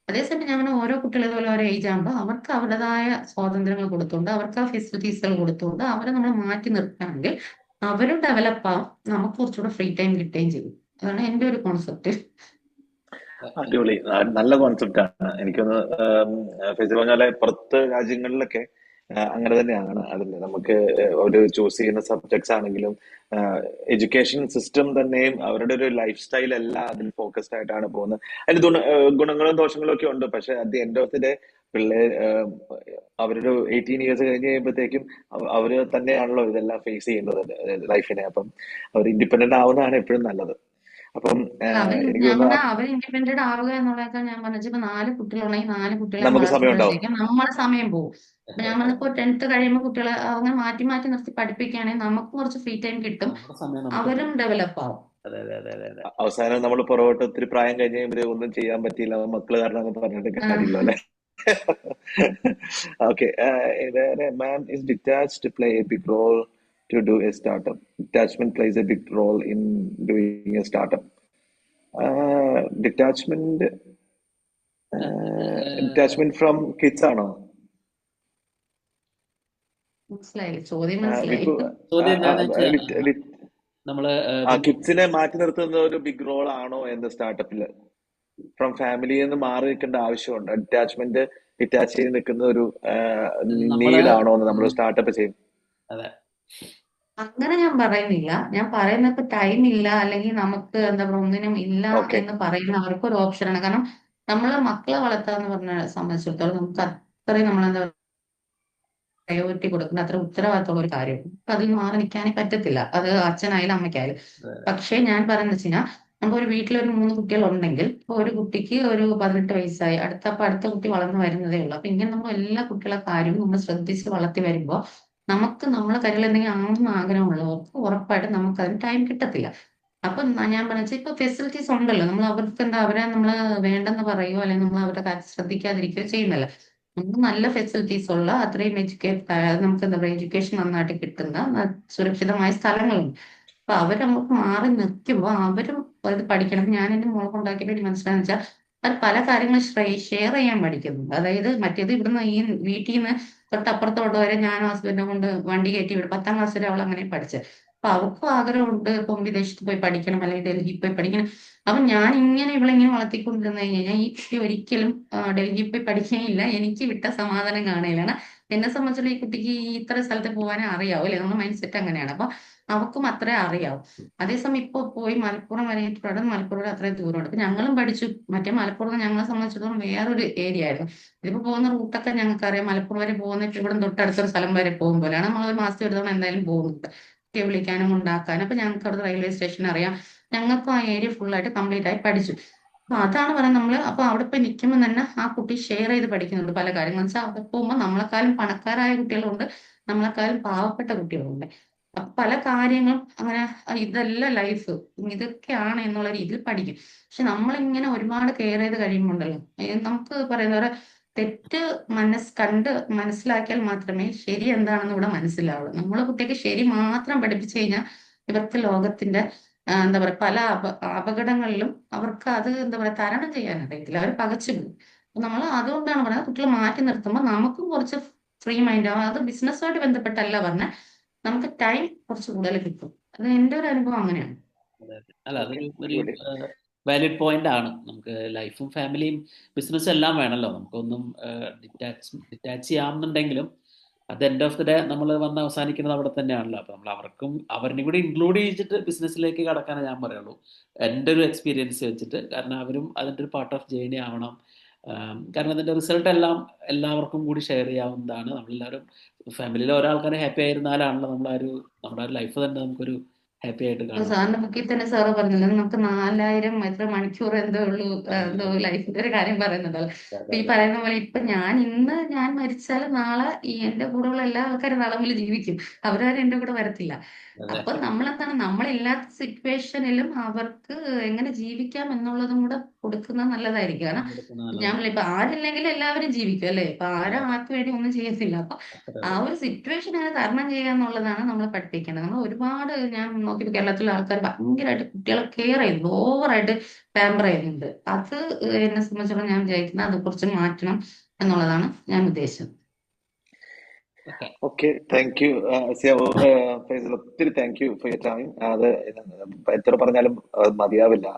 അതേസമയം ഞാൻ പറഞ്ഞ ഓരോ കുട്ടികളും ഇതുപോലെ ഓരോ ഏജ് ആകുമ്പോൾ അവർക്ക് അവരുടേതായ സ്വാതന്ത്ര്യങ്ങൾ കൊടുത്തുകൊണ്ട് അവർക്ക് ആ ഫെസിലിറ്റീസുകൾ കൊടുത്തുകൊണ്ട് അവരെ നമ്മൾ മാറ്റി നിർത്തുകയാണെങ്കിൽ അവരും ഡെവലപ്പ് ആവും, നമുക്ക് കുറച്ചുകൂടെ ഫ്രീ ടൈം കിട്ടുകയും ചെയ്യും. അതാണ് എന്റെ ഒരു കോൺസെപ്റ്റ്. അടിപൊളി. നല്ല കോൺസെപ്റ്റ് ആണ്. എനിക്കൊന്ന് ഫേസ് പറഞ്ഞാല് പുറത്ത് രാജ്യങ്ങളിലൊക്കെ അങ്ങനെ തന്നെയാണ്. അതിൽ നമുക്ക് ഒരു ചൂസ് ചെയ്യുന്ന സബ്ജക്ട്സ് ആണെങ്കിലും എഡ്യൂക്കേഷൻ സിസ്റ്റം തന്നെയും അവരുടെ ഒരു ലൈഫ് സ്റ്റൈൽ എല്ലാം അതിൽ ഫോക്കസ്ഡ് ആയിട്ടാണ് പോകുന്നത്. അതിന് ഗുണങ്ങളും ദോഷങ്ങളും ഒക്കെ ഉണ്ട്. പക്ഷെ at the end of the day പിള്ളേർ അവരൊരു 18 years കഴിഞ്ഞ് കഴിയുമ്പോഴത്തേക്കും അവര് തന്നെയാണല്ലോ ഇതെല്ലാം ഫേസ് ചെയ്യുന്നത് ലൈഫിനെ. അപ്പം അവർ ഇൻഡിപെൻഡന്റ് ആവുന്നതാണ് എപ്പോഴും നല്ലത്. അപ്പം എനിക്ക് ഞാൻ തോന്നുന്നു പറഞ്ഞ അവർ ഇൻഡിപെൻഡന്റ് ആവുക എന്നുള്ളതൊക്കെ ഞാൻ പറഞ്ഞ ഇപ്പൊ 4 കുട്ടികളുണ്ടെങ്കിൽ 4 കുട്ടികളെ നമുക്ക് സമയം ഉണ്ടാവും. വളർത്തുമ്പോഴത്തേക്കും നമ്മുടെ സമയം പോകും. അപ്പൊ ഞാൻ പറഞ്ഞപ്പോ 10th കഴിയുമ്പോൾ കുട്ടികളെ അങ്ങനെ മാറ്റി മാറ്റി നിർത്തി പഠിപ്പിക്കുകയാണെങ്കിൽ നമുക്ക് കുറച്ച് ഫ്രീ ടൈം കിട്ടും, നമ്മുടെ സമയം നമുക്ക് അവരും ഡെവലപ്പ് ആവും. അതെ അതെ അതെ അതെ അതെ. അവസാനം നമ്മൾ പുറകോട്ട് ഒത്തിരി പ്രായം കഴിഞ്ഞ് കഴിയുമ്പോൾ ഒന്നും ചെയ്യാൻ പറ്റിയില്ല, മക്കള് കാരണം എന്ന് പറഞ്ഞിട്ട് കാര്യമില്ല അല്ലെ? Okay. Ma'am, is detached play a big role to do a startup? Detachment plays a big role in doing a startup. Detachment detachment from kids ആണോ? മനസ്സിലായില്ല, ചോദ്യം മനസ്സിലായി. വിപ്പു, ചോദ്യം എന്താണെന്ന് വെച്ചാൽ നമ്മള് കിഡ്സിനെ മാറ്റി നിർത്തുന്ന ഒരു ബിഗ് റോൾ ആണോ എന്ന് സ്റ്റാർട്ടപ്പില്? ഫ്രം ഫാമിലിയിൽ നിന്ന് മാറി നിൽക്കേണ്ട ആവശ്യമുണ്ട്? ഡിറ്റാച്ച് ചെയ്ത് നിൽക്കുന്ന ഒരു നീഡ് ആണോ എന്ന് നമ്മൾ സ്റ്റാർട്ടപ്പ് ചെയ്യും? അതെ, അങ്ങനെ ഞാൻ പറയുന്നില്ല. ഞാൻ പറയുന്നത് ഇപ്പൊ ടൈം ഇല്ല അല്ലെങ്കിൽ നമുക്ക് എന്താ പറയുക ഒന്നിനും ഇല്ല ഓക്കെ. എന്ന് പറയുന്നവർക്ക് ഒരു ഓപ്ഷനാണ്. കാരണം നമ്മളെ മക്കളെ വളർത്താന്ന് പറഞ്ഞ സംബന്ധിച്ചിടത്തോളം നമുക്ക് അത്രയും നമ്മളെന്താ പ്രയോറിറ്റി കൊടുക്കുന്ന അത്ര ഉത്തരവാദിത്തമുള്ള ഒരു കാര്യം. അപ്പൊ അതിൽ മാറി നിൽക്കാനേ പറ്റത്തില്ല, അത് അച്ഛനായാലും അമ്മയ്ക്കായാലും. പക്ഷേ ഞാൻ പറയുന്നത് വെച്ച് കഴിഞ്ഞാൽ നമുക്ക് ഒരു വീട്ടിലൊരു 3 കുട്ടികൾ ഉണ്ടെങ്കിൽ ഇപ്പൊ ഒരു കുട്ടിക്ക് ഒരു 18 വയസ്സായി, അടുത്ത കുട്ടി വളർന്നു വരുന്നതേ ഉള്ളൂ. അപ്പൊ ഇങ്ങനെ നമ്മൾ എല്ലാ കുട്ടികളെ കാര്യവും നമ്മൾ ശ്രദ്ധിച്ച് വളർത്തി വരുമ്പോൾ നമുക്ക് നമ്മളെ കയ്യിൽ എന്തെങ്കിലും ആണെന്ന് ആഗ്രഹമുള്ളവർക്ക് ഉറപ്പായിട്ടും നമുക്ക് അതിന് ടൈം കിട്ടത്തില്ല. അപ്പൊ ഞാൻ പറഞ്ഞ ഇപ്പൊ ഫെസിലിറ്റീസ് ഉണ്ടല്ലോ, നമ്മൾ അവർക്ക് എന്താ അവരെ നമ്മൾ വേണ്ടെന്ന് പറയുകയോ അല്ലെങ്കിൽ നമ്മൾ അവരുടെ കാര്യം ശ്രദ്ധിക്കാതിരിക്കുകയോ ചെയ്യുന്നില്ല. നമുക്ക് നല്ല ഫെസിലിറ്റീസ് ഉള്ള അത്രയും നമുക്ക് എന്താ പറയുക എഡ്യൂക്കേഷൻ നന്നായിട്ട് കിട്ടുന്ന സുരക്ഷിതമായ സ്ഥലങ്ങളുണ്ട്. അപ്പൊ അവർ നമുക്ക് മാറി നിൽക്കുമ്പോൾ അവരും അത് പഠിക്കണം. ഞാൻ എന്റെ മോളെ കൊണ്ടാക്കിയ വേണ്ടി മനസ്സിലാന്ന് വെച്ചാൽ അത് പല കാര്യങ്ങളും ഷെയർ ചെയ്യാൻ പഠിക്കുന്നുണ്ട്. അതായത് മറ്റേത് ഇവിടുന്ന് ഈ വീട്ടിൽ നിന്ന് തൊട്ടപ്പുറത്തോട്ട് വരെ ഞാനും ഹസ്ബൻഡും കൊണ്ട് വണ്ടി കയറ്റി വിടും. 10ാം ക്ലാസ് വരെ അവൾ അങ്ങനെ പഠിച്ചത്. അപ്പൊ അവൾക്കും ആഗ്രഹമുണ്ട് ഇപ്പം വിദേശത്ത് പോയി പഠിക്കണം അല്ലെങ്കിൽ ഡൽഹിയിൽ പോയി പഠിക്കണം. അപ്പൊ ഞാൻ ഇങ്ങനെ ഇവളിങ്ങനെ വളർത്തിക്കൊണ്ടിരുന്നു കഴിഞ്ഞാൽ ഈ കുട്ടി ഒരിക്കലും ഡൽഹിയിൽ പോയി പഠിക്കുകയില്ല, എനിക്ക് വിട്ട സമാധാനം കാണുകയില്ല. കാരണം എന്നെ സംബന്ധിച്ചുള്ള ഈ കുട്ടിക്ക് ഈ ഇത്ര സ്ഥലത്ത് പോകാനേ അറിയാവും അല്ലെ, നമ്മുടെ മൈൻഡ് സെറ്റ് അങ്ങനെയാണ്. അപ്പൊ അവക്കും അത്രേ അറിയാവും. അതേസമയം ഇപ്പൊ പോയി മലപ്പുറം വരെ ഇവിടെ മലപ്പുറം അത്രയും ദൂരമുണ്ട്. അപ്പൊ ഞങ്ങളും പഠിച്ചു. മറ്റേ മലപ്പുറം ഞങ്ങളെ സംബന്ധിച്ചിടത്തോളം വേറൊരു ഏരിയ ആയിരുന്നു. ഇതിപ്പോ പോകുന്ന റൂട്ടൊക്കെ ഞങ്ങൾക്ക് അറിയാം. മലപ്പുറം വരെ പോകുന്നിട്ട് ഇവിടെ തൊട്ടടുത്തൊരു സ്ഥലം വരെ പോകും പോലെയാണ്. നമ്മൾ ഒരു മാസത്തിൽ ഒരു തവണ എന്തായാലും പോകുന്നുണ്ട് കുട്ടിയെ വിളിക്കാനും ഉണ്ടാക്കാനും. അപ്പൊ ഞങ്ങൾക്ക് അവിടെ റെയിൽവേ സ്റ്റേഷൻ അറിയാം. ഞങ്ങൾക്കും ആ ഏരിയ ഫുള്ളായിട്ട് കംപ്ലീറ്റ് ആയി പഠിച്ചു. അപ്പൊ അതാണ് പറയുന്നത് നമ്മള്. അപ്പൊ അവിടെ പോയി നിൽക്കുമ്പോൾ തന്നെ ആ കുട്ടി ഷെയർ ചെയ്ത് പഠിക്കുന്നുണ്ട് പല കാര്യങ്ങൾ. വെച്ചാൽ അവിടെ പോകുമ്പോൾ നമ്മളെക്കാളും പണക്കാരായ കുട്ടികളുണ്ട്, നമ്മളെക്കാളും പാവപ്പെട്ട കുട്ടികളുണ്ട്. അപ്പൊ പല കാര്യങ്ങളും അങ്ങനെ ഇതല്ല ലൈഫ്, ഇതൊക്കെയാണ് എന്നുള്ള രീതിയിൽ പഠിക്കും. പക്ഷെ നമ്മളിങ്ങനെ ഒരുപാട് കെയർ ചെയ്ത് കഴിയുമ്പോണ്ടല്ലോ നമുക്ക് പറയുന്ന തെറ്റ് കണ്ട് മനസ്സിലാക്കിയാൽ മാത്രമേ ശരി എന്താണെന്ന് ഇവിടെ മനസ്സിലാവുള്ളൂ. നമ്മളെ കുട്ടിക്ക് ശരി മാത്രം പഠിപ്പിച്ചു കഴിഞ്ഞാൽ ഇവർക്ക് ലോകത്തിന്റെ എന്താ പറയാ പല അപകടങ്ങളിലും അവർക്ക് അത് എന്താ പറയാ തരണം ചെയ്യാൻ അറിയത്തില്ല, അവർ പകച്ചു പോകും. അപ്പൊ നമ്മൾ അതുകൊണ്ടാണ് പറയുന്നത് കുട്ടികളെ മാറ്റി നിർത്തുമ്പോൾ നമുക്കും കുറച്ച് ഫ്രീ മൈൻഡ് ആവും. അത് ബിസിനസ്സുമായിട്ട് ബന്ധപ്പെട്ടല്ല പറഞ്ഞ നമുക്ക് ടൈം കുറച്ച് കൂടുതൽ കിട്ടും. അത് എന്റെ ഒരു അനുഭവം അങ്ങനെയാണ്. അതെ, അതെ. അല്ല ഓക്കെ, ഒരു അടിപൊളി. വാലിഡ് പോയിന്റ് ആണ്. നമുക്ക് ലൈഫും ഫാമിലിയും ബിസിനസ്സും എല്ലാം വേണമല്ലോ. നമുക്കൊന്നും ഡിറ്റാച്ച് ചെയ്യാമെന്നുണ്ടെങ്കിലും at end of the day നമ്മൾ വന്ന് അവസാനിക്കുന്നത് അവിടെ തന്നെയാണല്ലോ. അപ്പോൾ നമ്മൾ അവർക്കും അവരിനെ കൂടി ഇൻക്ലൂഡ് ചെയ്തിട്ട് ബിസിനസ്സിലേക്ക് കടക്കാനേ ഞാൻ പറയുള്ളൂ, എൻ്റെ ഒരു എക്സ്പീരിയൻസ് വെച്ചിട്ട്. കാരണം അവരും അതിൻ്റെ ഒരു പാർട്ട് ഓഫ് ജേണി ആവണം. കാരണം അതിൻ്റെ റിസൾട്ട് എല്ലാം എല്ലാവർക്കും കൂടി ഷെയർ ചെയ്യാവുന്നതാണ്. നമ്മളെല്ലാവരും ഫാമിലിയിലെ ഒരാൾക്കാരെ ഹാപ്പി ആയിരുന്നാലാണല്ലോ നമ്മുടെ ആ ഒരു ലൈഫ് തന്നെ നമുക്കൊരു ഹാപ്പി ആയിട്ട് ഇപ്പൊ കാണും. സാറിന്റെ ബുക്കിൽ തന്നെ സാറ് പറഞ്ഞില്ല, നമുക്ക് 4000 എത്ര മണിക്കൂർ എന്തോ ഉള്ളൂ, എന്തോ ലൈഫിന്റെ ഒരു കാര്യം പറയുന്നുണ്ടല്ലോ. അതെ, അപ്പൊ ഈ അതെ. പറയുന്ന പോലെ ഇപ്പൊ ഞാൻ മരിച്ചാൽ നാളെ ഈ എന്റെ കൂടെയുള്ള എല്ലാ ആൾക്കാരും നാളെ മുതൽ ജീവിക്കും. അവരാരും എന്റെ കൂടെ വരത്തില്ല. അതെ, അപ്പൊ നമ്മളെന്താണ്, നമ്മളില്ലാത്ത സിറ്റുവേഷനിലും അവർക്ക് എങ്ങനെ ജീവിക്കാം എന്നുള്ളതും കൂടെ കൊടുക്കുന്നത് നല്ലതായിരിക്കും. കാരണം പങ്കെടുക്കുന്നത് ഞാൻ നല്ലതാണ്. ഇപ്പൊ ആരില്ലെങ്കിലും എല്ലാവരും ജീവിക്കും അല്ലേ. ഇപ്പൊ അതെ, ആരും അതെ. ആർക്ക് വേണ്ടി ഒന്നും ചെയ്യത്തില്ല. അപ്പൊ അത്രേ ആ ഉള്ളൂ. ഒരു സിറ്റുവേഷൻ എങ്ങനെ തരണം ചെയ്യുക എന്നുള്ളതാണ് നമ്മൾ പഠിപ്പിക്കേണ്ടത്. നമ്മൾ ഒരുപാട്, ഞാൻ നോക്കിയപ്പോൾ കേരളത്തിലെ ആൾക്കാർ ഭയങ്കരമായിട്ട് കുട്ടികളെ കെയർ ചെയ്യുന്നു, ഓവറായിട്ട് പാമ്പർ ചെയ്യുന്നുണ്ട്. അത് എന്നെ സംബന്ധിച്ചിടത്തോളം ഞാൻ വിചാരിക്കുന്നത് അത് കുറച്ച് മാറ്റണം എന്നുള്ളതാണ് ഞാൻ ഉദ്ദേശിച്ചത്. Okay. Okay, thank you Faisal, ഒത്തിരി thank you for your time. അത് എത്ര പറഞ്ഞാലും അത് മതിയാവില്ല.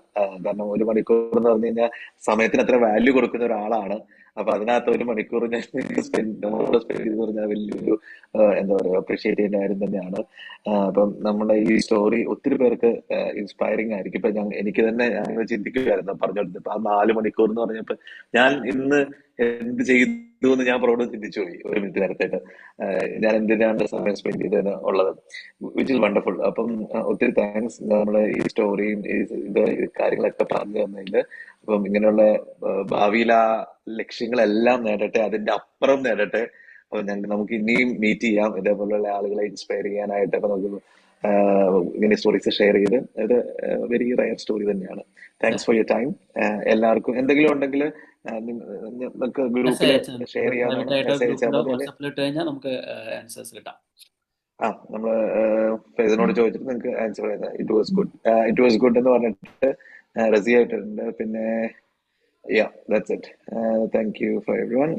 കാരണം 1 മണിക്കൂർ എന്ന് പറഞ്ഞു കഴിഞ്ഞാൽ സമയത്തിന് അത്ര വാല്യൂ കൊടുക്കുന്ന ഒരാളാണ്. അപ്പൊ അതിനകത്ത് 1 മണിക്കൂർ ഞാൻ സ്പെൻഡ് ചെയ്ത് പറഞ്ഞാൽ വലിയൊരു എന്താ പറയുക, അപ്രീഷിയേറ്റ് ചെയ്യുന്ന കാര്യം തന്നെയാണ്. അപ്പം നമ്മുടെ ഈ സ്റ്റോറി ഒത്തിരി പേർക്ക് ഇൻസ്പയറിംഗ് ആയിരിക്കും. ഇപ്പൊ എനിക്ക് തന്നെ ഞാൻ ചിന്തിക്കുകയായിരുന്നു പറഞ്ഞോണ്ട്, ഇപ്പൊ ആ 4 മണിക്കൂർ എന്ന് പറഞ്ഞപ്പോ ഞാൻ ഇന്ന് എന്ത് ചെയ്തു എന്ന് ഞാൻ പ്രോബ്ലം ചിന്തിച്ചു പോയി 1 മിനിറ്റ് നേരത്തേക്ക്. ഞാൻ എന്തിനാണ് സമയം സ്പെൻഡ് ചെയ്തത് ഉള്ളത്, വിച്ച് ഇസ് വണ്ടർഫുൾ. അപ്പം ഒത്തിരി താങ്ക്സ് നമ്മളെ ഈ സ്റ്റോറിയും ഈ കാര്യങ്ങളൊക്കെ പറഞ്ഞു തന്നതില്. അപ്പം ഇങ്ങനെയുള്ള ഭാവിയിൽ ആ ലക്ഷ്യങ്ങളെല്ലാം നേടട്ടെ, അതിന്റെ അപ്പുറം നേടട്ടെ. അപ്പൊ നമുക്ക് ഇനിയും മീറ്റ് ചെയ്യാം ഇതേപോലുള്ള ആളുകളെ ഇൻസ്പയർ ചെയ്യാനായിട്ട്. അപ്പൊ നമുക്ക് ഇങ്ങനെ സ്റ്റോറീസ് ഷെയർ ചെയ്ത്, അത് വെരി റയർ സ്റ്റോറി തന്നെയാണ്. Thanks for your time. എല്ലാവർക്കും എന്തെങ്കിലും ഉണ്ടെങ്കിൽ നിങ്ങൾക്ക് മെസ്സേജ് ഗ്രൂപ്പിൽ അയച്ചാൽ മതി. ഷെയർ ചെയ്യാവുന്നതാണ്. പ്രൈവറ്റ് ആയിട്ടോ മെസ്സേജ് അയച്ചാൽ ഗ്രൂപ്പിലോ മതി. വാട്സാപ്പിൽ ഇട്ട് കഴിഞ്ഞാൽ നമുക്ക് ആൻസേഴ്സ് കിട്ടാം. നമ്മള് ഫൈസലിനോട് ചോദിച്ചിട്ട് നിങ്ങൾക്ക് ആൻസർ പറയുന്നത്. It was good, it was good എന്ന് പറഞ്ഞിട്ട് റസി ആയിട്ടുണ്ട്. പിന്നെ yeah, that's it. Thank you for everyone.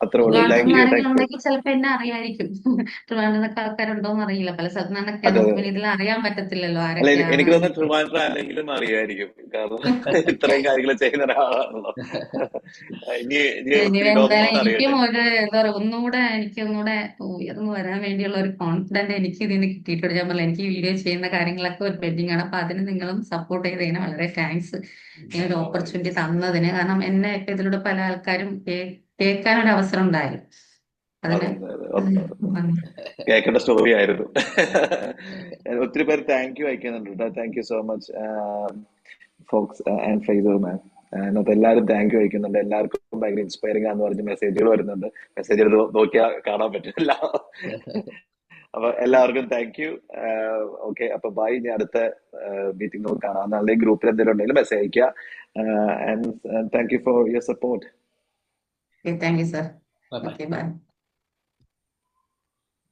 അത്രേ ഉള്ളൂ. ട്രിവാൻഡ്രത്ത് താങ്ക് നിന്ന് യു, ആരെങ്കിലും താങ്ക് യു. ഉണ്ടെങ്കിൽ ചിലപ്പോ എന്നെ അറിയായിരിക്കും. ട്രിവാൻഡ്രത്തൊക്കെ ആൾക്കാരുണ്ടോന്ന് അറിയില്ല, പല സ്ഥലത്തു നിന്നൊക്കെ അതെ, നമുക്ക് അതെ. പിന്നെ ഇതിൽ അറിയാൻ പറ്റത്തില്ലല്ലോ അല്ല, ആരൊക്കെയാണ്. എനിക്ക് തോന്നുന്നു ട്രിവാൻഡ്രം അല്ലെങ്കിലും അറിയായിരിക്കും. കാരണം ഇത്രയും കാര്യങ്ങൾ ചെയ്യുന്ന ഒരാളാണല്ലോ. ഇനി ഇനി ഒത്തിരി എന്തായാലും ലോകമൊക്കെ എനിക്കും അറിയട്ടെ. ഒരു എന്താ പറയുക, എനിക്ക് ഒന്നുകൂടെ ഉയർന്നു വരാൻ വേണ്ടിയുള്ള ഒരു കോൺഫിഡന്റ് എനിക്ക് ഇതിൽ നിന്ന് കിട്ടിയിട്ടുണ്ട്. ഞാൻ പറഞ്ഞില്ല, എനിക്ക് ഈ വീഡിയോ ചെയ്യുന്ന കാര്യങ്ങളൊക്കെ ഒരു പെൻഡിങ് ആണ്. അപ്പൊ അതിന് നിങ്ങളും സപ്പോർട്ട് ചെയ്തതിന് വളരെ താങ്ക്സ്. ഇങ്ങനെ ഒരു No worries. ഓപ്പർച്യൂണിറ്റി തന്നതിന്. കാരണം എന്നെ ഇപ്പൊ ഇതിലൂടെ പല ആൾക്കാരും കേൾക്കാനൊരു അവസരം ഉണ്ടായാലും അതെ, അതിന് അതെ, അതെ. കേൾക്കേണ്ട സ്റ്റോറി ആയിരുന്നു. ഒത്തിരി പേര് താങ്ക് യു അയക്കുന്നുണ്ട് കേട്ടോ. Thank you so much Fox and Faisal man. അതിനകത്ത് എല്ലാവരും താങ്ക് യു അയക്കുന്നുണ്ട്. എല്ലാവർക്കും ഭയങ്കര ഇൻസ്പയറിംഗ് ആന്ന് പറഞ്ഞ് മെസ്സേജുകൾ വരുന്നുണ്ട്. മെസ്സേജ് എടുത്ത് നോക്കിയാൽ കാണാൻ പറ്റില്ല. അപ്പൊ എല്ലാവർക്കും താങ്ക് യു. ഓക്കെ, അപ്പൊ ബൈ. ഇനി അടുത്ത മീറ്റിംഗ് നമുക്ക് കാണാം. നാളെ ഗ്രൂപ്പിൽ എന്തെങ്കിലും ഉണ്ടെങ്കിലും മെസ്സേജ് അയക്കുക. And thank you for your support. Thank you sir. Bye bye. Okay bye.